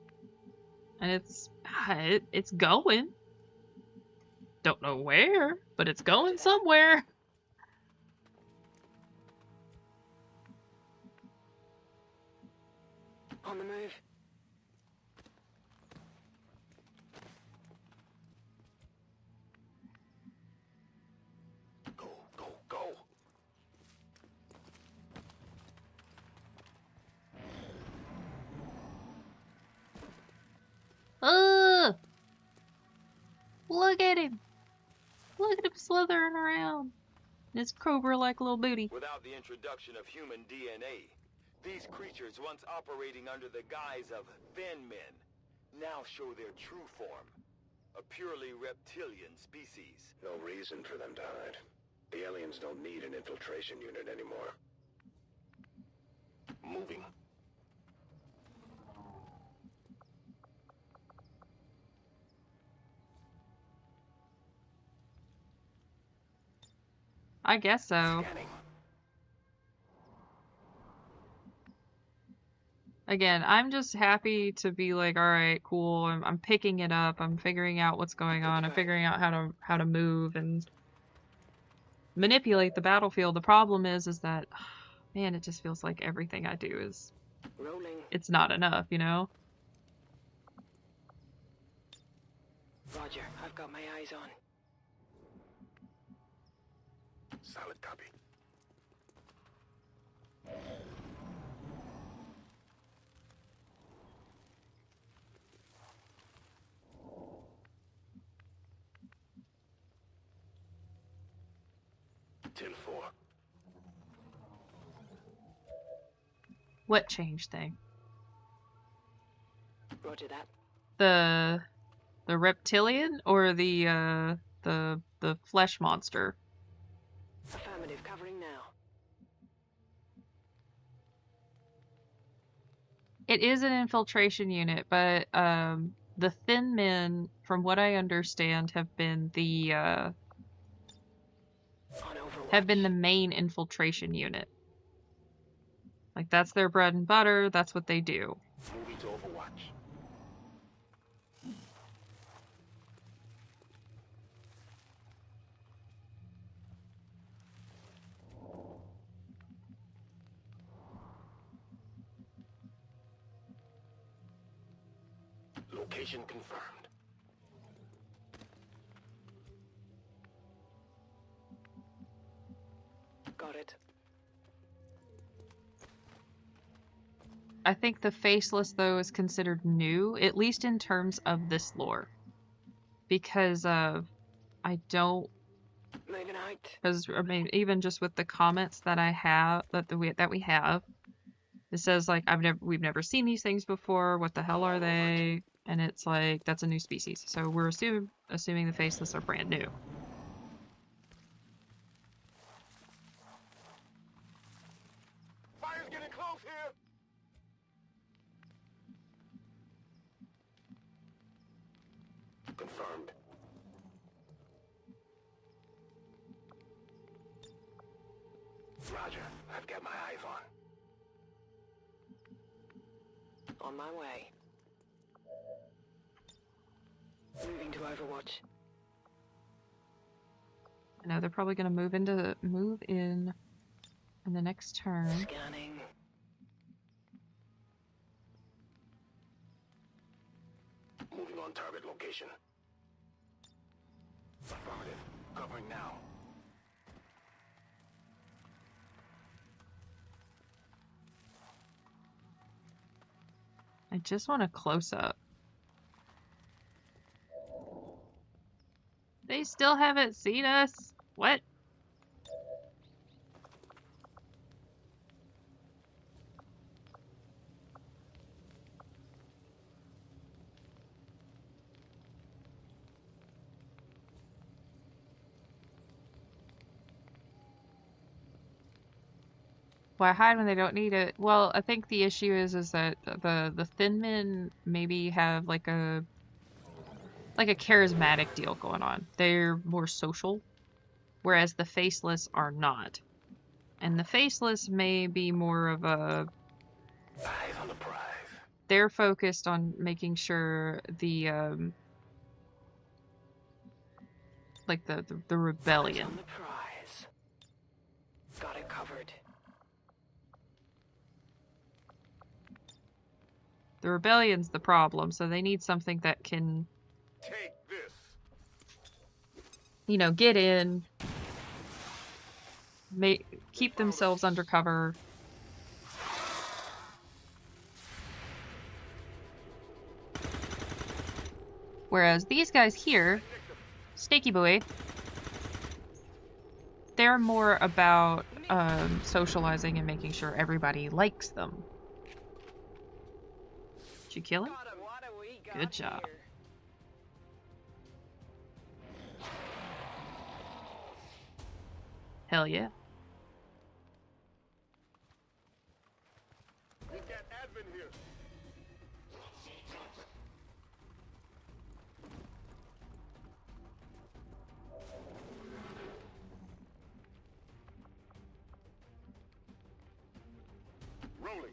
and it's going. Don't know where, but it's going somewhere. On the move. Go, go, go! Look at him. Look at him slithering around. His cobra-like little booty. Without the introduction of human DNA, these creatures once operating under the guise of thin men now show their true form. A purely reptilian species. No reason for them to hide. The aliens don't need an infiltration unit anymore. Moving. I guess so. Scanning. Again, I'm just happy to be like, all right, cool. I'm picking it up. I'm figuring out what's going on. I'm figuring out how to move and manipulate the battlefield. The problem is that, man, it just feels like everything I do is Rolling. It's not enough, you know. Roger, I've got my eyes on. Solid copy. Till 4. What change thing? Roger that. The reptilian or the flesh monster? Affirmative, covering now. It is an infiltration unit, but the Thin Men, from what I understand, have been the main infiltration unit. Like, that's their bread and butter. That's what they do. Moving Location confirmed. Got it. I think the Faceless, though, is considered new, at least in terms of this lore. Because I don't... Because, I mean, even just with the comments that I have, that we have, it says, like, we've never seen these things before, what the hell are they? And it's like, that's a new species. So we're assuming the Faceless are brand new. Fire's getting close here. Confirmed. Roger. I've got my eyes on. On my way. Moving to Overwatch. I know they're probably going to move in the next turn. Scanning. Moving on target location. Affirmative. Covering now. I just want a close-up. They still haven't seen us? What? Why hide when they don't need it? Well, I think the issue is that the Thin Men maybe have like a charismatic deal going on. They're more social, whereas the Faceless are not. And the Faceless may be more of a... Eyes on the prize. They're focused on making sure the like the rebellion. On the prize. Got it covered. The rebellion's the problem, so they need something that can, Take this. you know, get in, keep themselves undercover. Whereas these guys here, Snaky Boy, they're more about socializing and making sure everybody likes them. Did you kill him? Good job. Hell yeah. We got Advent here. Rolling.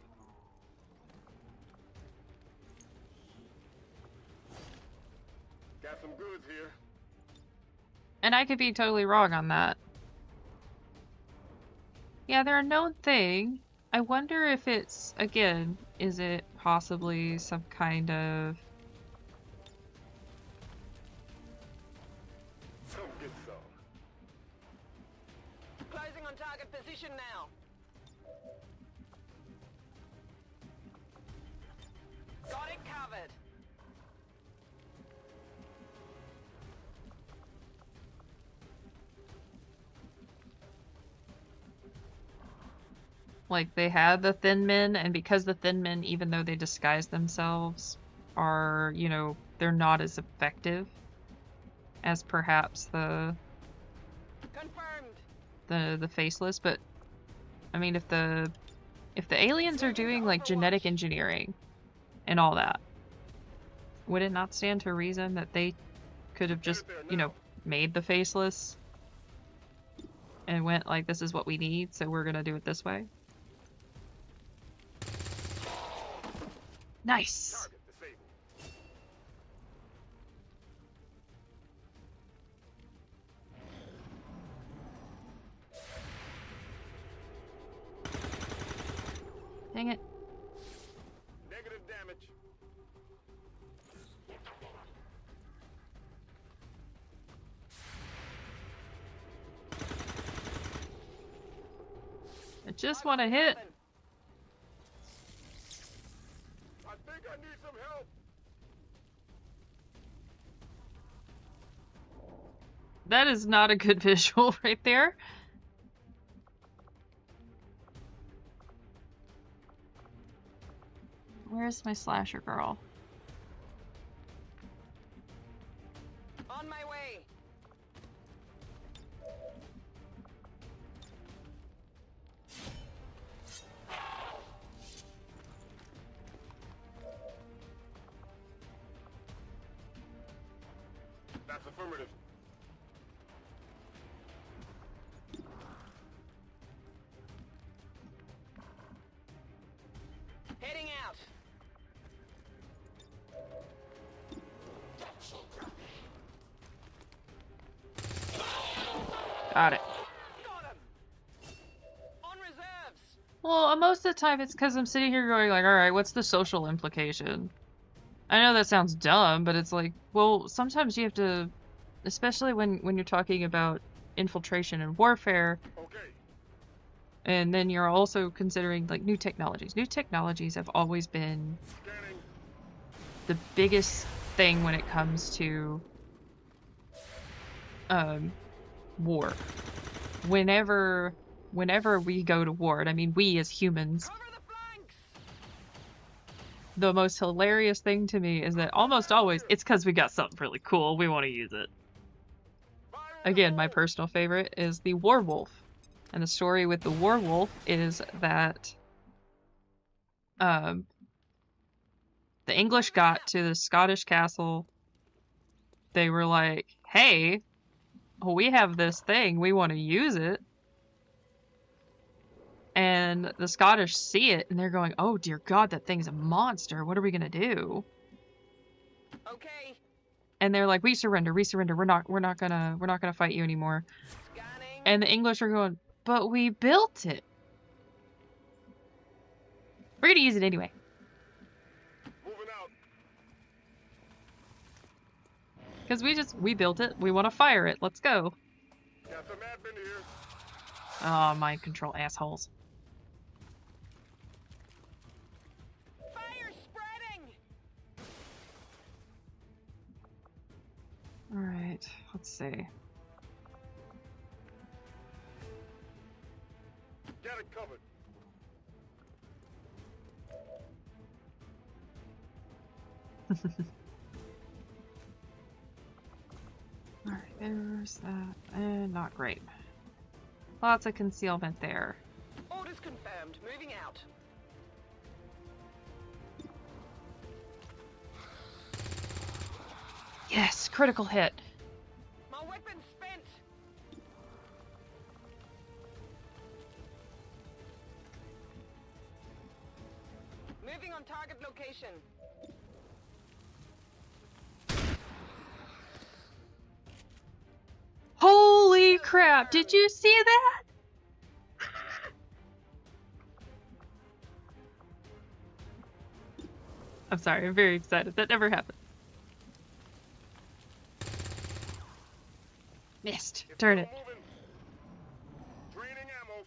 Got some goods here. And I could be totally wrong on that. Yeah, they're a known thing. I wonder if it's, again, is it possibly some kind of... Come get some. Closing on target position now. Got it covered. Like, they had the Thin Men, and because the Thin Men, even though they disguise themselves, are, you know, they're not as effective as perhaps the Faceless, but I mean, if the aliens are doing like genetic engineering and all that, would it not stand to reason that they could have just, you know, made the Faceless and went like, this is what we need, so we're gonna do it this way? Nice. Dang it. Negative damage. just want to hit. I think I need some help. That is not a good visual right there. Where's my slasher girl? On my way. That's affirmative. Heading out. Got it. On reserves. Well, most of the time it's because I'm sitting here going like, alright, what's the social implication? I know that sounds dumb, but it's like, well, sometimes you have to, especially when you're talking about infiltration and warfare, and then you're also considering like new technologies. New technologies have always been the biggest thing when it comes to war. Whenever we go to war, and I mean we as humans, the most hilarious thing to me is that almost always it's because we got something really cool, we want to use it. Again, my personal favorite is the Warwolf. And the story with the Warwolf is that the English got to the Scottish castle. They were like, hey, we have this thing, we want to use it. And the Scottish see it and they're going, oh dear God, that thing's a monster. What are we gonna do? Okay. And they're like, we surrender. We're not gonna fight you anymore. Scanning. And the English are going, but we built it. We're gonna use it anyway. Moving out. Because we built it. We want to fire it. Let's go. Got some admin here. Oh, mind control assholes. Fire spreading. All right. Let's see. Got it covered. Alright, there's that. Not great. Lots of concealment there. Orders confirmed. Moving out. Yes, critical hit. My weapon's spent. Moving on target location. Holy crap, did you see that? I'm sorry, I'm very excited. That never happened. Missed. Darn it. Draining ammo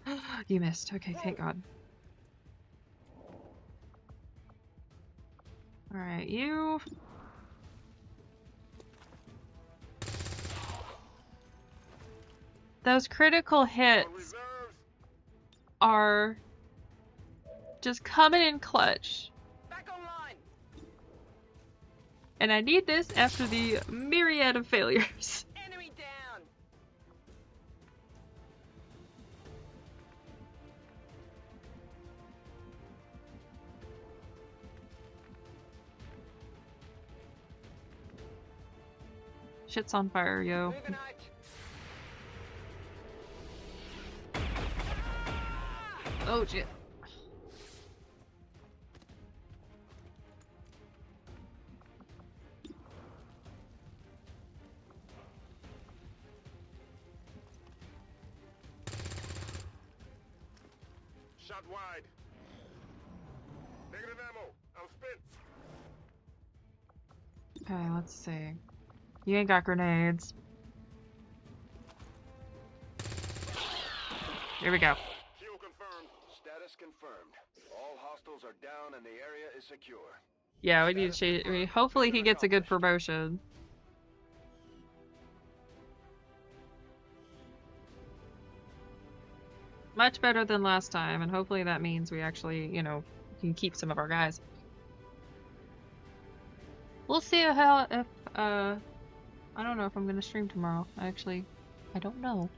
fast. You missed. Okay, thank God. Alright, you... Those critical hits are just coming in clutch. Back online. And I need this after the myriad of failures. Enemy down. Shit's on fire, yo. Moving out. Oh shit. Shot wide. Negative ammo. I'm spent. Okay, let's see. You ain't got grenades. Here we go. Fuel confirmed. Status confirmed. All hostiles are down and the area is secure. Yeah, we need to change. I mean, hopefully he gets a good promotion. Much better than last time, and hopefully that means we actually, you know, can keep some of our guys. We'll see how, if, I don't know if I'm gonna stream tomorrow. I don't know.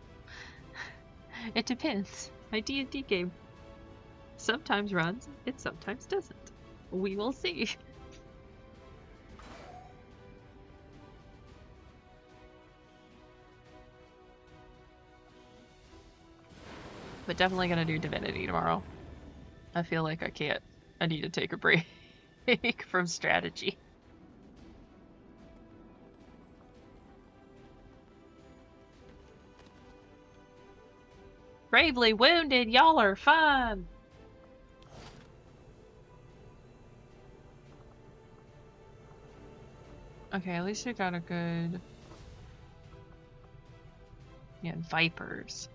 It depends. My D&D game sometimes runs, it sometimes doesn't. We will see. But definitely gonna do Divinity tomorrow. I feel like I can't. I need to take a break from strategy. Bravely wounded, y'all are fine. Okay, at least we got a good... Yeah, Vipers.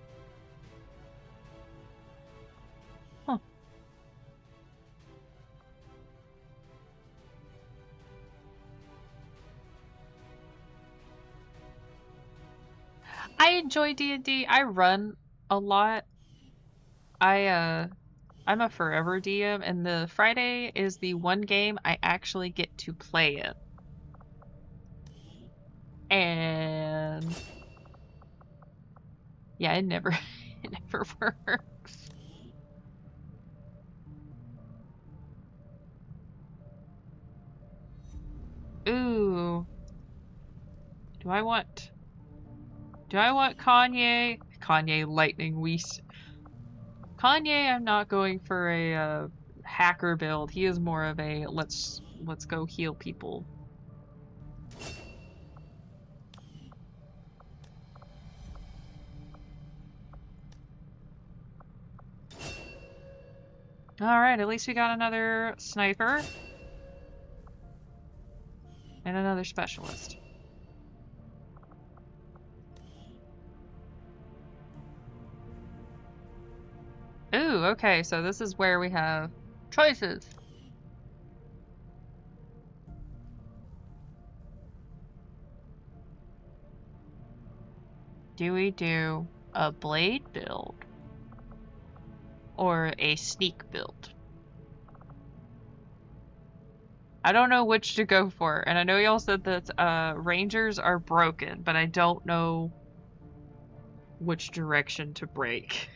Huh. I enjoy D&D. I run a lot. I'm a forever DM, and the Friday is the one game I actually get to play it. And yeah, it never works. Ooh. Do I want Kanye? Kanye Lightning Weiss. Kanye, I'm not going for a hacker build. He is more of a let's go heal people. Alright, at least we got another sniper. And another specialist. Ooh, okay, so this is where we have choices. Do we do a blade build? Or a sneak build? I don't know which to go for, and I know y'all said that rangers are broken, but I don't know which direction to break.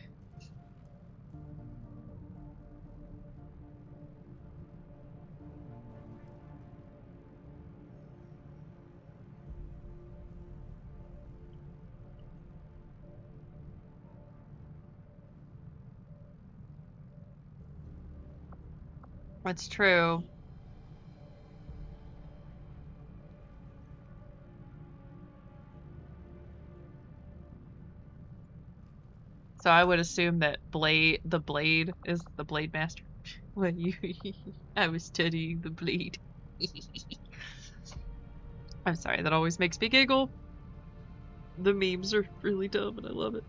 That's true. So I would assume that the blade is the blade master. When I was studying the blade. I'm sorry, that always makes me giggle. The memes are really dumb and I love it.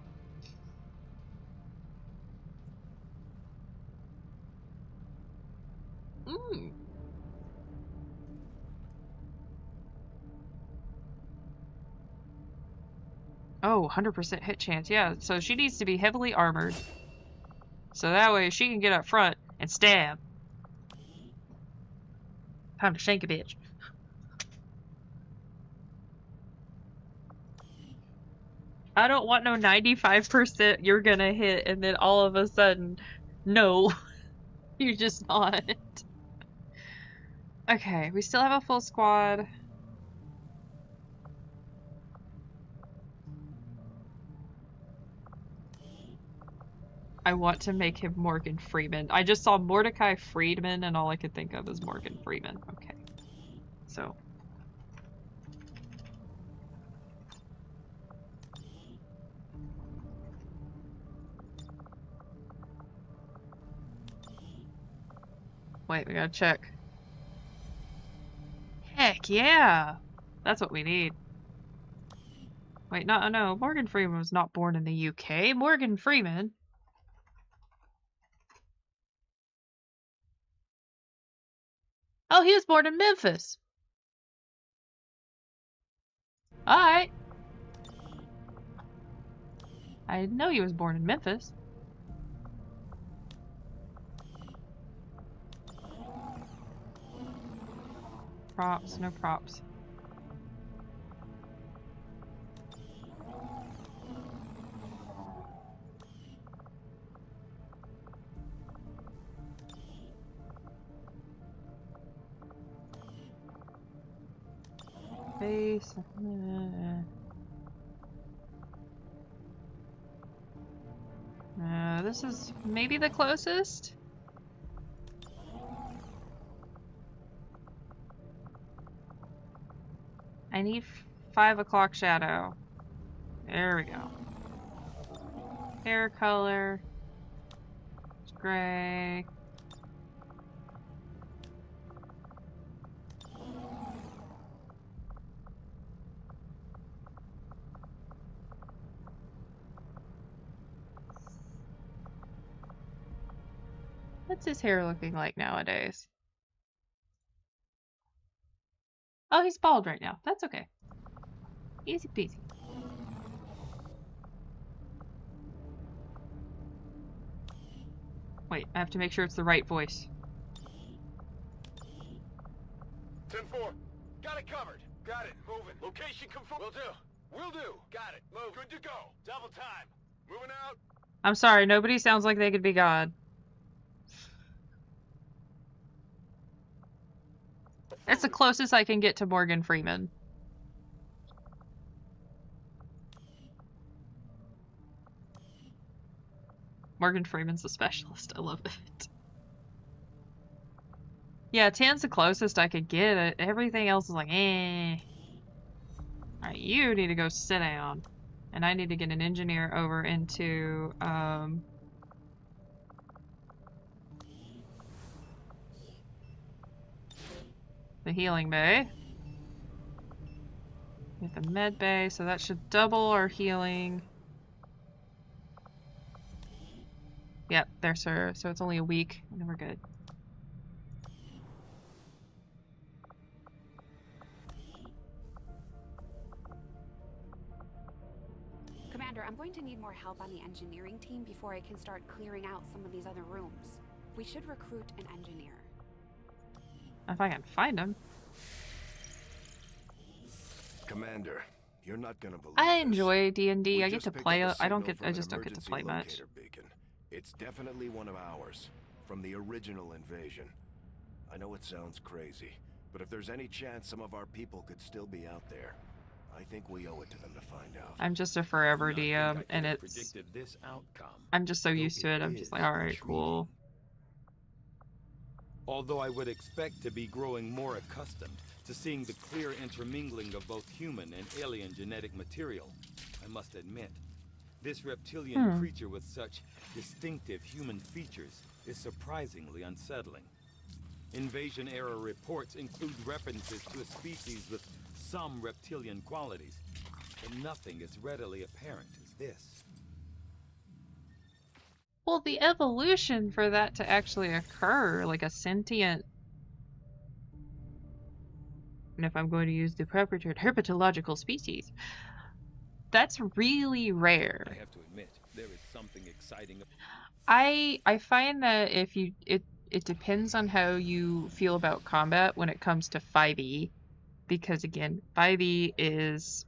Oh, 100% hit chance. Yeah, so she needs to be heavily armored. So that way she can get up front and stab. Time to shank a bitch. I don't want no 95% you're gonna hit and then all of a sudden, no, you're just not. Okay, we still have a full squad. I want to make him Morgan Freeman. I just saw Mordecai Friedman and all I could think of is Morgan Freeman. Okay. So. Wait, we gotta check. Heck yeah! That's what we need. Wait, no, Morgan Freeman was not born in the UK. Morgan Freeman Oh, he was born in Memphis. Alright. I didn't know he was born in Memphis. Props, no props. Face. This is maybe the closest. I need 5 o'clock shadow. There we go. Hair color. It's gray. What's his hair looking like nowadays? Oh, he's bald right now. That's okay. Easy peasy. Wait, I have to make sure it's the right voice. 10-4. Got it covered. Got it. Moving. Location confirmed. Will do. Will do. Got it. Move. Good to go. Double time. Moving out. I'm sorry, nobody sounds like they could be God. That's the closest I can get to Morgan Freeman. Morgan Freeman's the specialist. I love it. Yeah, Tan's the closest I could get. Everything else is like, eh. Alright, you need to go sit down. And I need to get an engineer over into, the healing bay. Get the med bay, so that should double our healing. Yep, there, sir. So it's only a week, and then we're good. Commander, I'm going to need more help on the engineering team before I can start clearing out some of these other rooms. We should recruit an engineer. If I can find him. Commander, you're not gonna believe I enjoy D&D. We I get just to picked play. up a I don't signal get. from I an just don't get to play emergency much. locator beacon. It's definitely one of ours, from the original invasion. I know it sounds crazy, but if there's any chance some of our people could still be out there, I think we owe it to them to find out. I'm just a forever DM, and it's. Predicted this outcome. I'm just so used to it. I'm just like, all right, cool. Although I would expect to be growing more accustomed to seeing the clear intermingling of both human and alien genetic material, I must admit, this reptilian creature with such distinctive human features is surprisingly unsettling. Invasion-era reports include references to a species with some reptilian qualities, but nothing as readily apparent as this. Well, the evolution for that to actually occur, like a sentient... And if I'm going to use the proper term, herpetological species, that's really rare. I have to admit, there is something exciting. I find that if you... It depends on how you feel about combat when it comes to 5e. Because again, 5e is...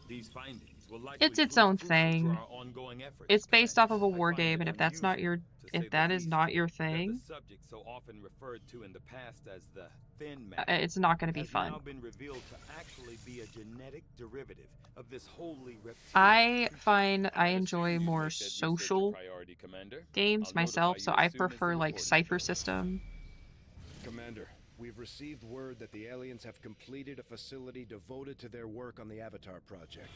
These findings will likely It's its own prove thing. crucial to our ongoing efforts. It's based off of a war game, and if that's not your... If that is not your thing, The subject so often referred to in the past as the Thin Man it's not going to be has fun. now been revealed to actually be a genetic derivative of this wholly I find I enjoy more social priority, Commander. games myself, so I prefer like Cypher System. Commander, we've received word that the aliens have completed a facility devoted to their work on the Avatar project.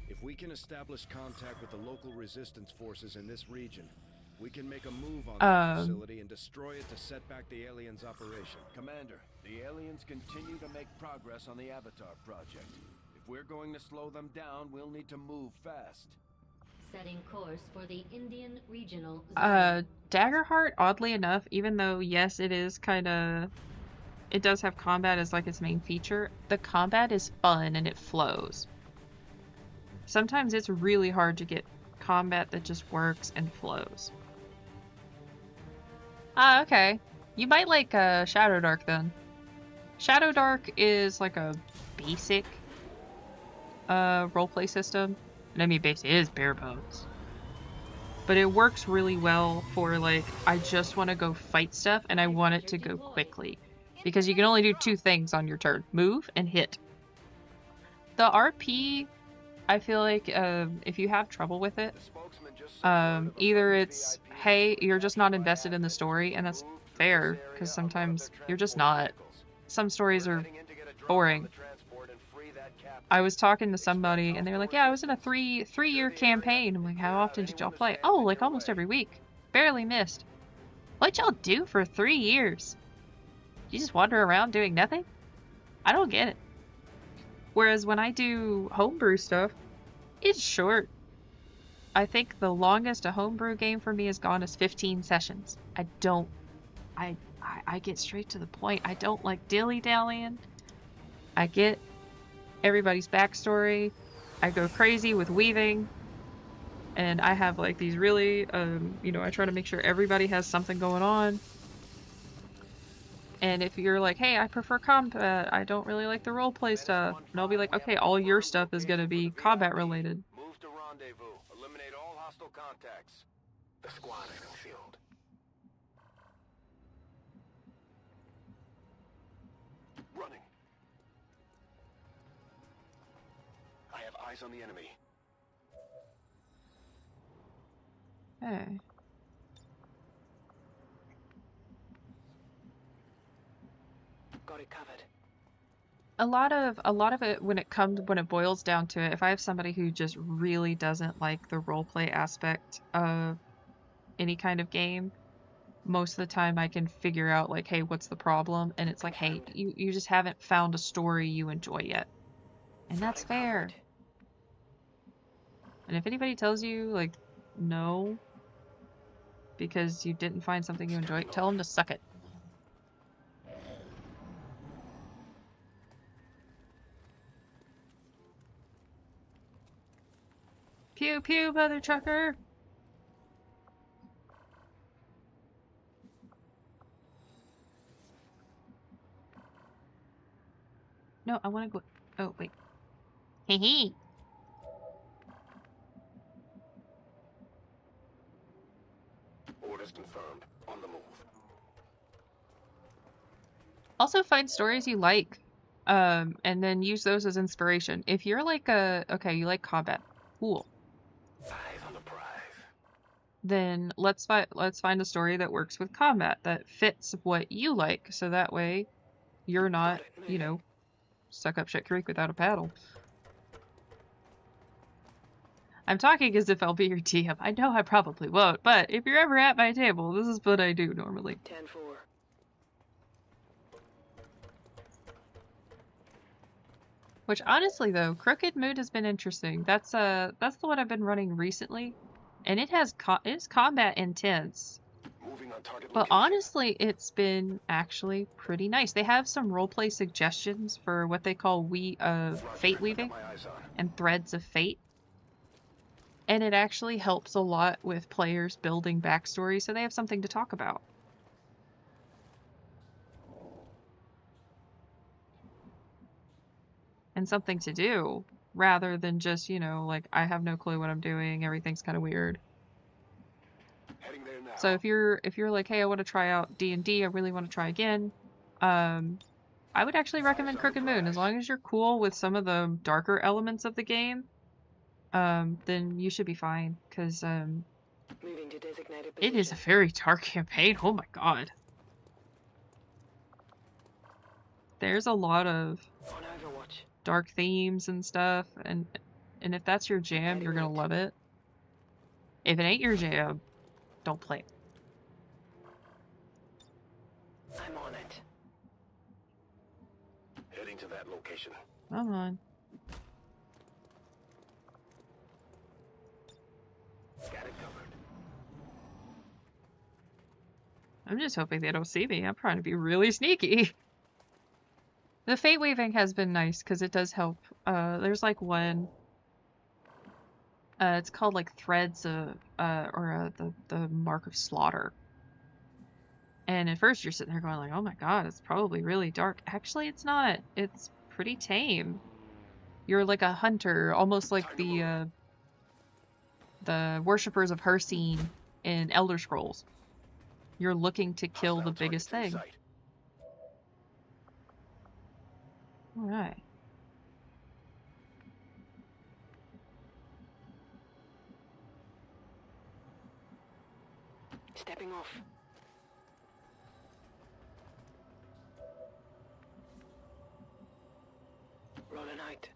If we can establish contact with the local resistance forces in this region, we can make a move on that facility and destroy it to set back the aliens' operation. Commander, the aliens continue to make progress on the Avatar project. If we're going to slow them down, we'll need to move fast. Setting course for the Indian regional zone. Daggerheart, oddly enough, even though yes, it is kind of it does have combat as like its main feature. The combat is fun and it flows. Sometimes it's really hard to get combat that just works and flows. Ah, okay. You might like Shadow Dark then. Shadow Dark is like a basic roleplay system. And I mean, basic is bare bones. But it works really well for like, I just want to go fight stuff and I want it to go quickly. Because you can only do 2 things on your turn. Move and hit. The RP, I feel like if you have trouble with it, either it's, hey, you're just not invested in the story, and that's fair, because sometimes you're just not. Some stories are boring. I was talking to somebody, and they were like, yeah, I was in a three-year campaign. I'm like, how often did y'all play? Oh, like almost every week. Barely missed. What'd y'all do for 3 years? You just wander around doing nothing? I don't get it. Whereas when I do homebrew stuff, it's short. I think the longest a homebrew game for me has gone is 15 sessions. I get straight to the point. I don't like dilly-dallying. I get everybody's backstory. I go crazy with weaving. And I have like these really, you know, I try to make sure everybody has something going on. And if you're like, hey, I prefer combat, I don't really like the roleplay stuff, and I'll be like, okay, all your stuff is gonna be combat related. Move to rendezvous. Eliminate all hostile contacts. The squad is concealed. Running. I have eyes on the enemy. Hey. Got it covered. A lot of it when it boils down to it, if I have somebody who just really doesn't like the roleplay aspect of any kind of game, most of the time I can figure out like, hey, what's the problem? And it's like, hey, you just haven't found a story you enjoy yet. And that's fair. And if anybody tells you like no because you didn't find something you enjoy, tell them to suck it. Pew pew, mother trucker! No, I want to go. Oh, wait. Hee hee! Orders confirmed. On the move. Also find stories you like, and then use those as inspiration. If you're like okay, you like combat, cool. Eyes on the prize. Then let's find a story that works with combat, that fits what you like, so that way you're not, you know, stuck up shit creek without a paddle. I'm talking as if I'll be your DM. I know I probably won't, but if you're ever at my table, this is what I do normally. 10-4. Which honestly though, Crooked Moon has been interesting. That's the one I've been running recently, and it has it's combat intense. Moving on target But location. honestly, it's been actually pretty nice. They have some roleplay suggestions for what they call fate weaving and threads of fate. And it actually helps a lot with players building backstory, so they have something to talk about. And something to do, rather than just, you know, like, I have no clue what I'm doing, everything's kind of weird. Heading there now. So if you're like, hey, I want to try out D&D, I really want to try again, I would actually recommend Crooked Moon. As long as you're cool with some of the darker elements of the game, then you should be fine, because Moving to designated it is a very dark campaign. Oh my god. There's a lot of on Overwatch. dark themes and stuff, and if that's your jam, you're gonna love it. If it ain't your jam, don't play it. I'm on it. Heading to that location. Come on. Got it covered. I'm just hoping they don't see me. I'm trying to be really sneaky. The fate weaving has been nice because it does help. There's like one. It's called like Threads of the Mark of Slaughter. And at first you're sitting there going like, oh my god, it's probably really dark. Actually, it's not. It's pretty tame. You're like a hunter, almost like the worshippers of Hircine in Elder Scrolls. You're looking to kill the biggest thing. Alright. Stepping off. Rolling out.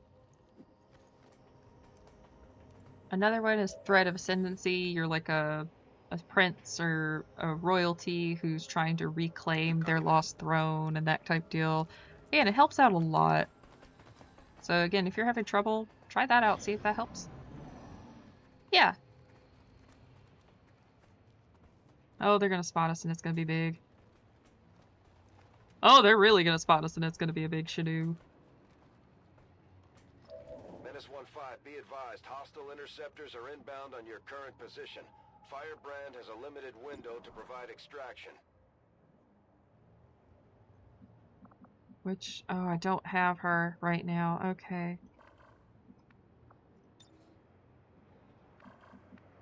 Another one is Thread of Ascendancy. You're like a prince or a royalty who's trying to reclaim their lost throne and that type deal. And it helps out a lot. So again, if you're having trouble, try that out, see if that helps. Yeah. Oh, they're gonna spot us and it's gonna be big. Oh, they're really gonna spot us and it's gonna be a big Shadoo. Menace 1-5, be advised, hostile interceptors are inbound on your current position. Firebrand has a limited window to provide extraction. Which, oh, I don't have her right now. Okay.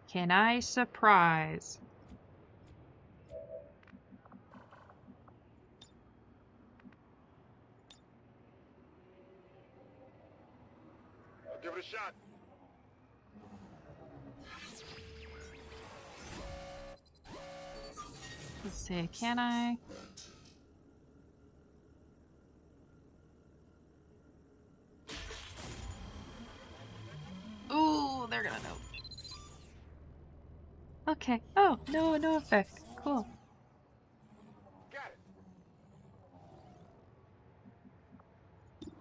Can I surprise? I'll give it a shot. Let's see, can I? Ooh, they're gonna know. Okay. Oh, no effect. Cool. Got it.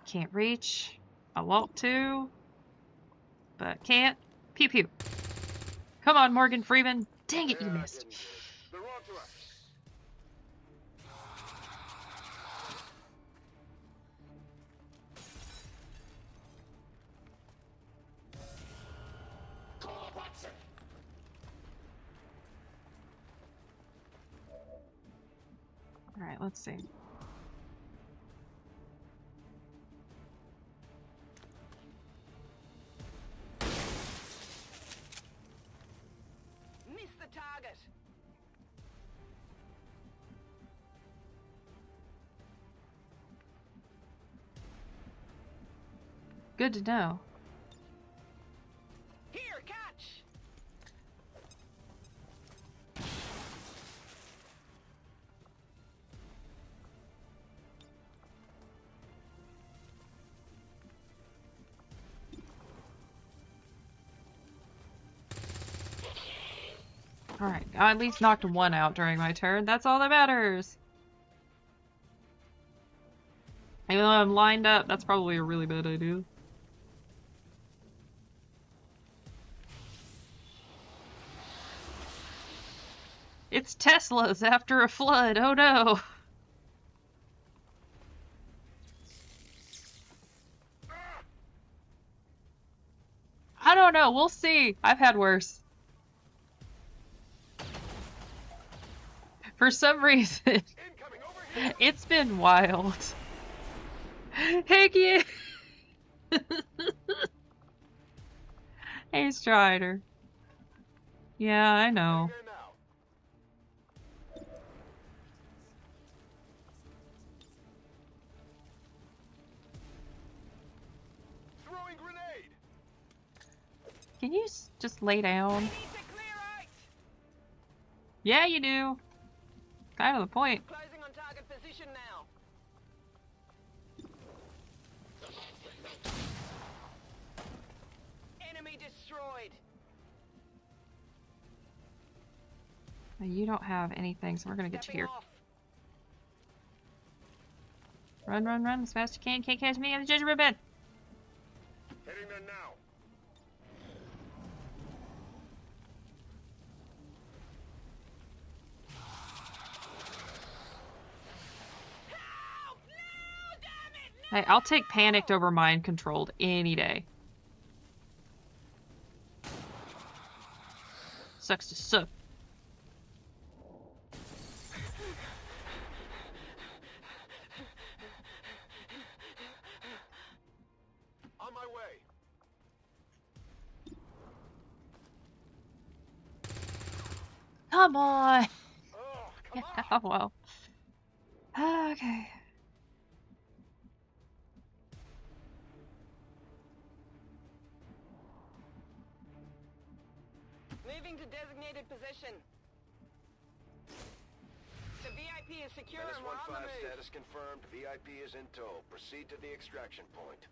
Can't reach. I want to, but can't. Pew pew. Come on, Morgan Freeman. Dang it, you missed. They're on to us. Alright, let's see. Miss the target. Good to know. Here, catch. Alright, I at least knocked one out during my turn. That's all that matters. Even though I'm lined up, that's probably a really bad idea. It's Teslas after a flood. Oh no. I don't know. We'll see. I've had worse. For some reason, it's been wild. Heck yeah. Hey, Strider. Yeah, I know. Throwing grenade. Can you just lay down? Yeah, you do. Kind of the point. Closing on target position now. Enemy destroyed. You don't have anything, so we're gonna get you here. Run, run, run as fast as you can. Can't catch me in the gingerbread bed. Heading there now. Hey, I'll take panicked over mind controlled any day. Sucks to suck. On my way. Come on. Oh, well. Okay. Moving to designated position. The VIP is secure Menace and we're on the 1-5 move. status confirmed. VIP is in tow. Proceed to the extraction point.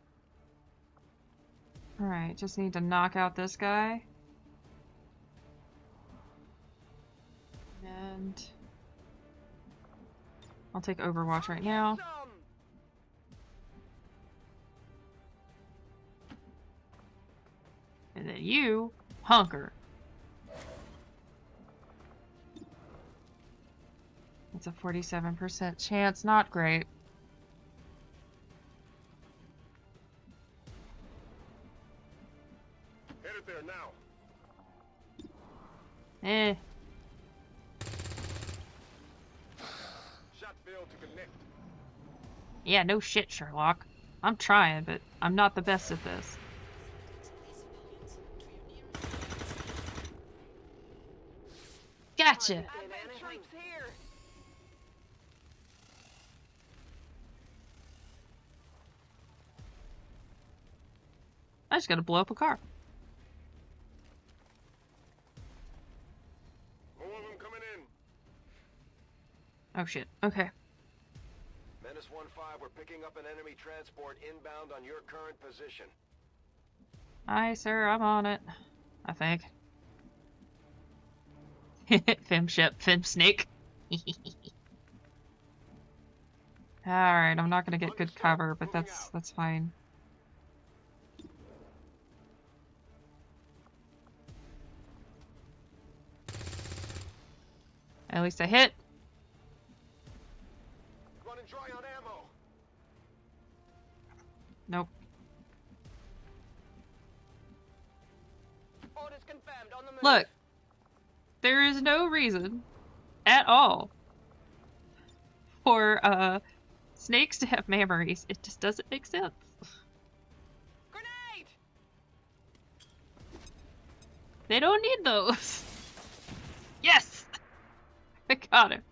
Alright, just need to knock out this guy. And I'll take Overwatch right now. And then you hunker. It's a 47% chance, not great. Headed there now. Eh. Shot failed to connect. Yeah, no shit, Sherlock. I'm trying, but I'm not the best at this. Gotcha! Troops here. I just gotta blow up a car. More of them coming in. Oh shit, okay. Menace 1-5, we're picking up an enemy transport inbound on your current position. Aye, sir, I'm on it. I think. Femship, Femsnake. Alright, I'm not gonna get good cover, but that's fine. At least I hit. Running dry on ammo. Nope. Orders confirmed on the move. Look, there is no reason at all for snakes to have memories. It just doesn't make sense. Grenade! They don't need those. Yes! I got it.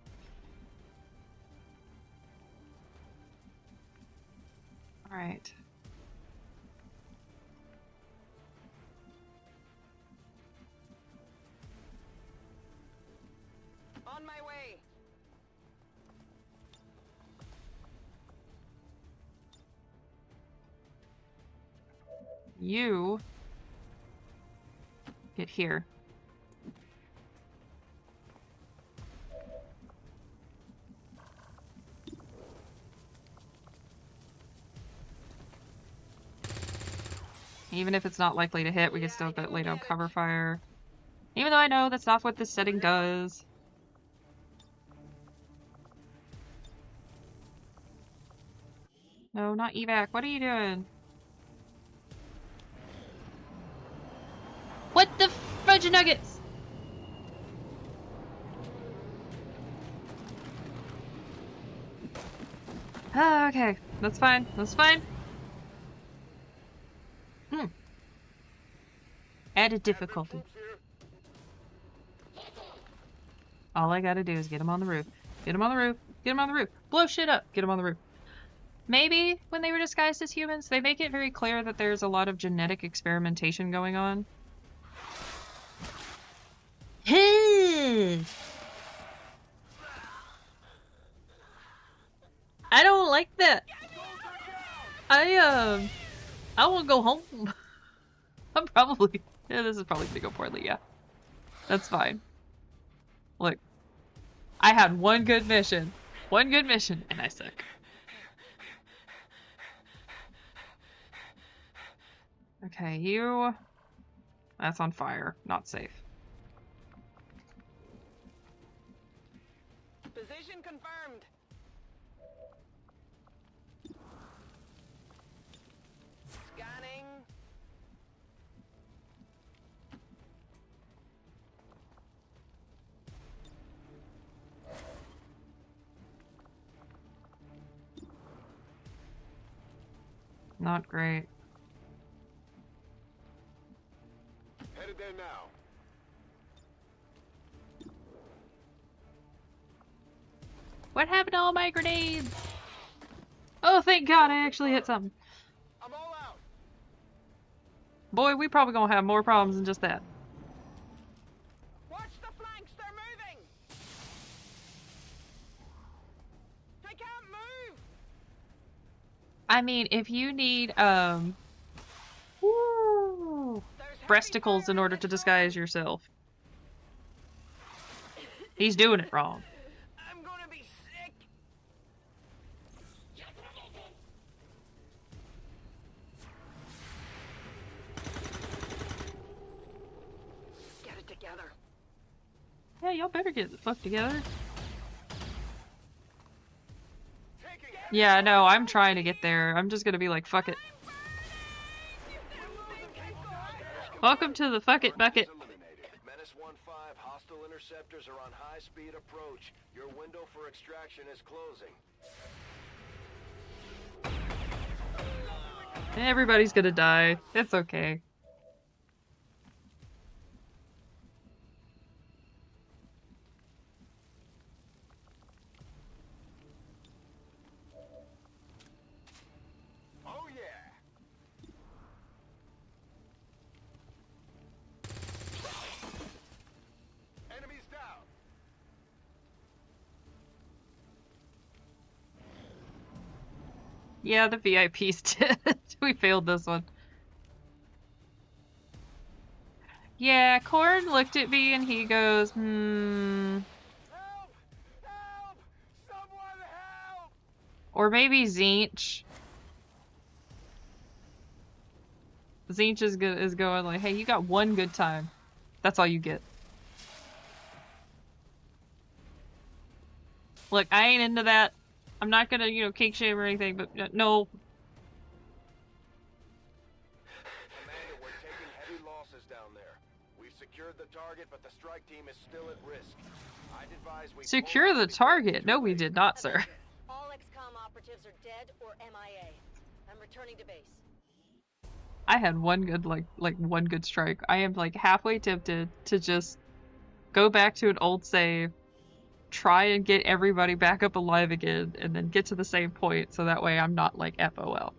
Alright. On my way. You get here. Even if it's not likely to hit, we can still lay down cover fire. Even though I know that's not what this setting does. No, not evac. What are you doing? What the fudge nuggets? Ah, okay. That's fine. That's fine. Added difficulty. All I gotta do is get him on the roof. Get him on the roof. Get him on the roof. Blow shit up. Get him on the roof. Maybe when they were disguised as humans, they make it very clear that there's a lot of genetic experimentation going on. I don't like that. I will go home. I'm probably... Yeah, this is probably gonna go poorly, yeah. That's fine. Look. I had one good mission. One good mission, and I suck. Okay, you... That's on fire. Not safe. Position confirmed. Not great. Headed there now. What happened to all my grenades? Oh, thank God, I actually hit something. I'm all out. Boy, we probably gonna have more problems than just that. Watch the flanks, they're moving. They can't move. I mean, if you need, woo, breasticles in order to disguise yourself. He's doing it wrong. I'm gonna be sick. Get it together. Yeah, y'all better get the fuck together. Yeah, no, I'm trying to get there. I'm just gonna be like, fuck it. Welcome to the fuck it bucket. Menace 1-5, hostile interceptors are on high-speed approach. Your window for extraction is closing. Everybody's gonna die. It's okay. Oh yeah. Enemies down. Yeah, the VIPs did. We failed this one. Yeah, Korn looked at me and he goes, Help! Help! Someone help! Or maybe Zinch. Zinch is going like, hey, you got one good time. That's all you get. Look, I ain't into that. I'm not gonna, you know, kink shame or anything, but no. Commander, we're taking heavy losses down there. We've secured the target, but the strike team is still at risk. I'd advise we Secure the target. No, we did not, sir. All XCOM operatives are dead or MIA. I'm returning to base. I had one good, like one good strike. I am like halfway tempted to just go back to an old save, try and get everybody back up alive again, and then get to the same point so that way I'm not like FOL.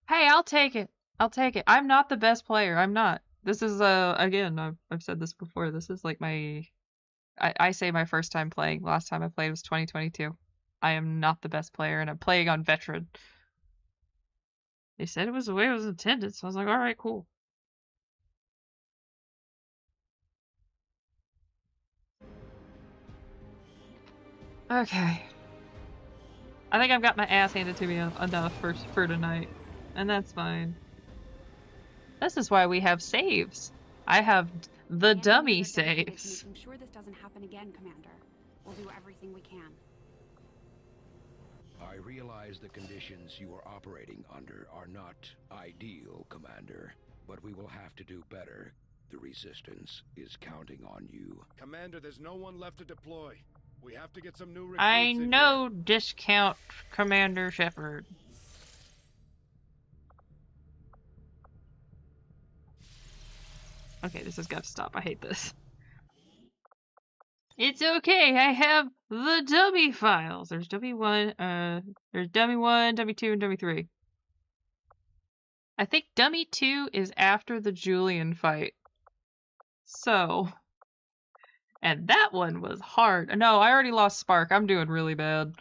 Hey, I'll take it. I'll take it. I'm not the best player. I'm not. This is, again, I've said this before. This is like I say my first time playing. Last time I played was 2022. I am not the best player, and I'm playing on veteran. They said it was the way it was intended, so I was like, alright, cool. Okay. I think I've got my ass handed to me enough for tonight. And that's fine. This is why we have saves. I have the dummy saves. Making sure this doesn't happen again, Commander. We'll do everything we can. I realize the conditions you are operating under are not ideal, Commander, but we will have to do better. The Resistance is counting on you. Commander, there's no one left to deploy. We have to get some new recruits I in know, discount Commander Shepard. Okay, this has got to stop. I hate this. It's okay, I have the dummy files. There's dummy 1, there's dummy 1, dummy 2, and dummy 3. I think dummy 2 is after the Julian fight. So, and that one was hard. No, I already lost Spark. I'm doing really bad.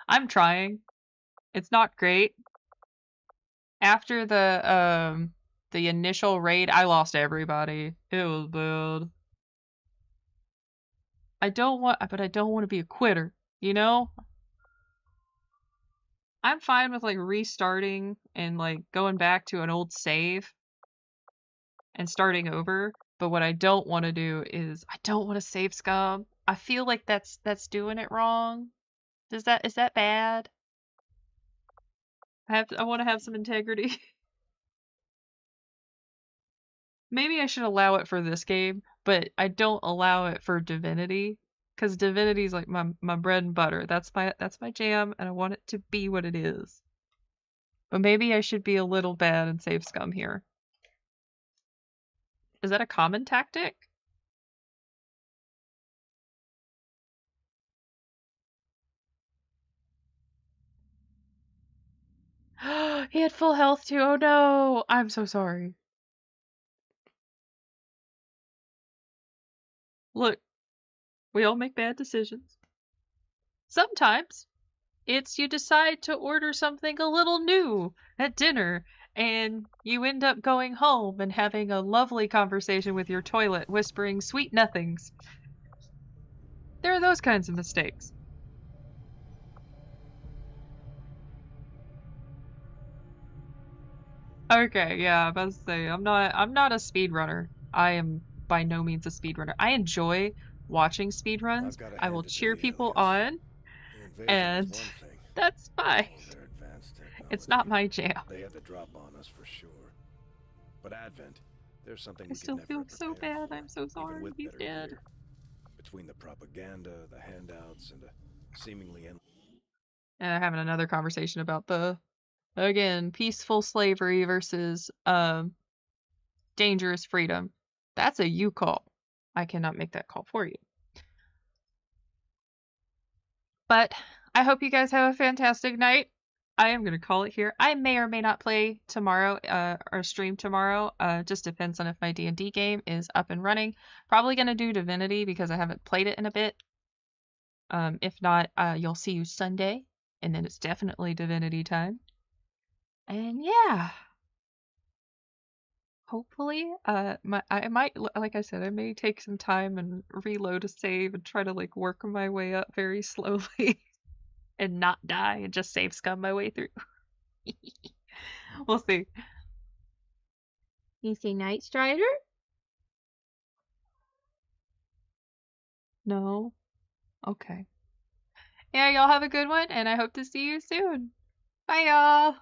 I'm trying. It's not great. After the initial raid, I lost everybody. It was bad. I don't want to be a quitter, you know? I'm fine with like restarting and like going back to an old save and starting over, but what I don't want to do is I don't want to save scum. I feel like that's doing it wrong. Is that bad? I want to have some integrity. Maybe I should allow it for this game, but I don't allow it for Divinity, because Divinity's like my bread and butter. That's my jam, and I want it to be what it is. But maybe I should be a little bad and save scum here. Is that a common tactic? He had full health too. Oh no! I'm so sorry. Look, we all make bad decisions. Sometimes it's you decide to order something a little new at dinner and you end up going home and having a lovely conversation with your toilet, whispering sweet nothings. There are those kinds of mistakes. Okay, yeah, I was about to say, I'm not a speedrunner. I am by no means a speedrunner. I enjoy watching speedruns. I will cheer people on, and that's fine. It's not my jam. They had the drop on us for sure. But Advent, there's something I still feel so bad. I'm so sorry. He's dead. Gear. Between the propaganda, the handouts, and the seemingly endless. And I'm having another conversation about the, again, peaceful slavery versus dangerous freedom. That's a you call. I cannot make that call for you. But I hope you guys have a fantastic night. I am going to call it here. I may or may not play tomorrow or stream tomorrow. Just depends on if my D&D game is up and running. Probably going to do Divinity because I haven't played it in a bit. If not, you'll see you Sunday. And then it's definitely Divinity time. And yeah. Hopefully, I might, like I said, I may take some time and reload a save and try to like work my way up very slowly and not die and just save scum my way through. We'll see. You see Night Strider? No? Okay. Yeah, y'all have a good one, and I hope to see you soon. Bye, y'all!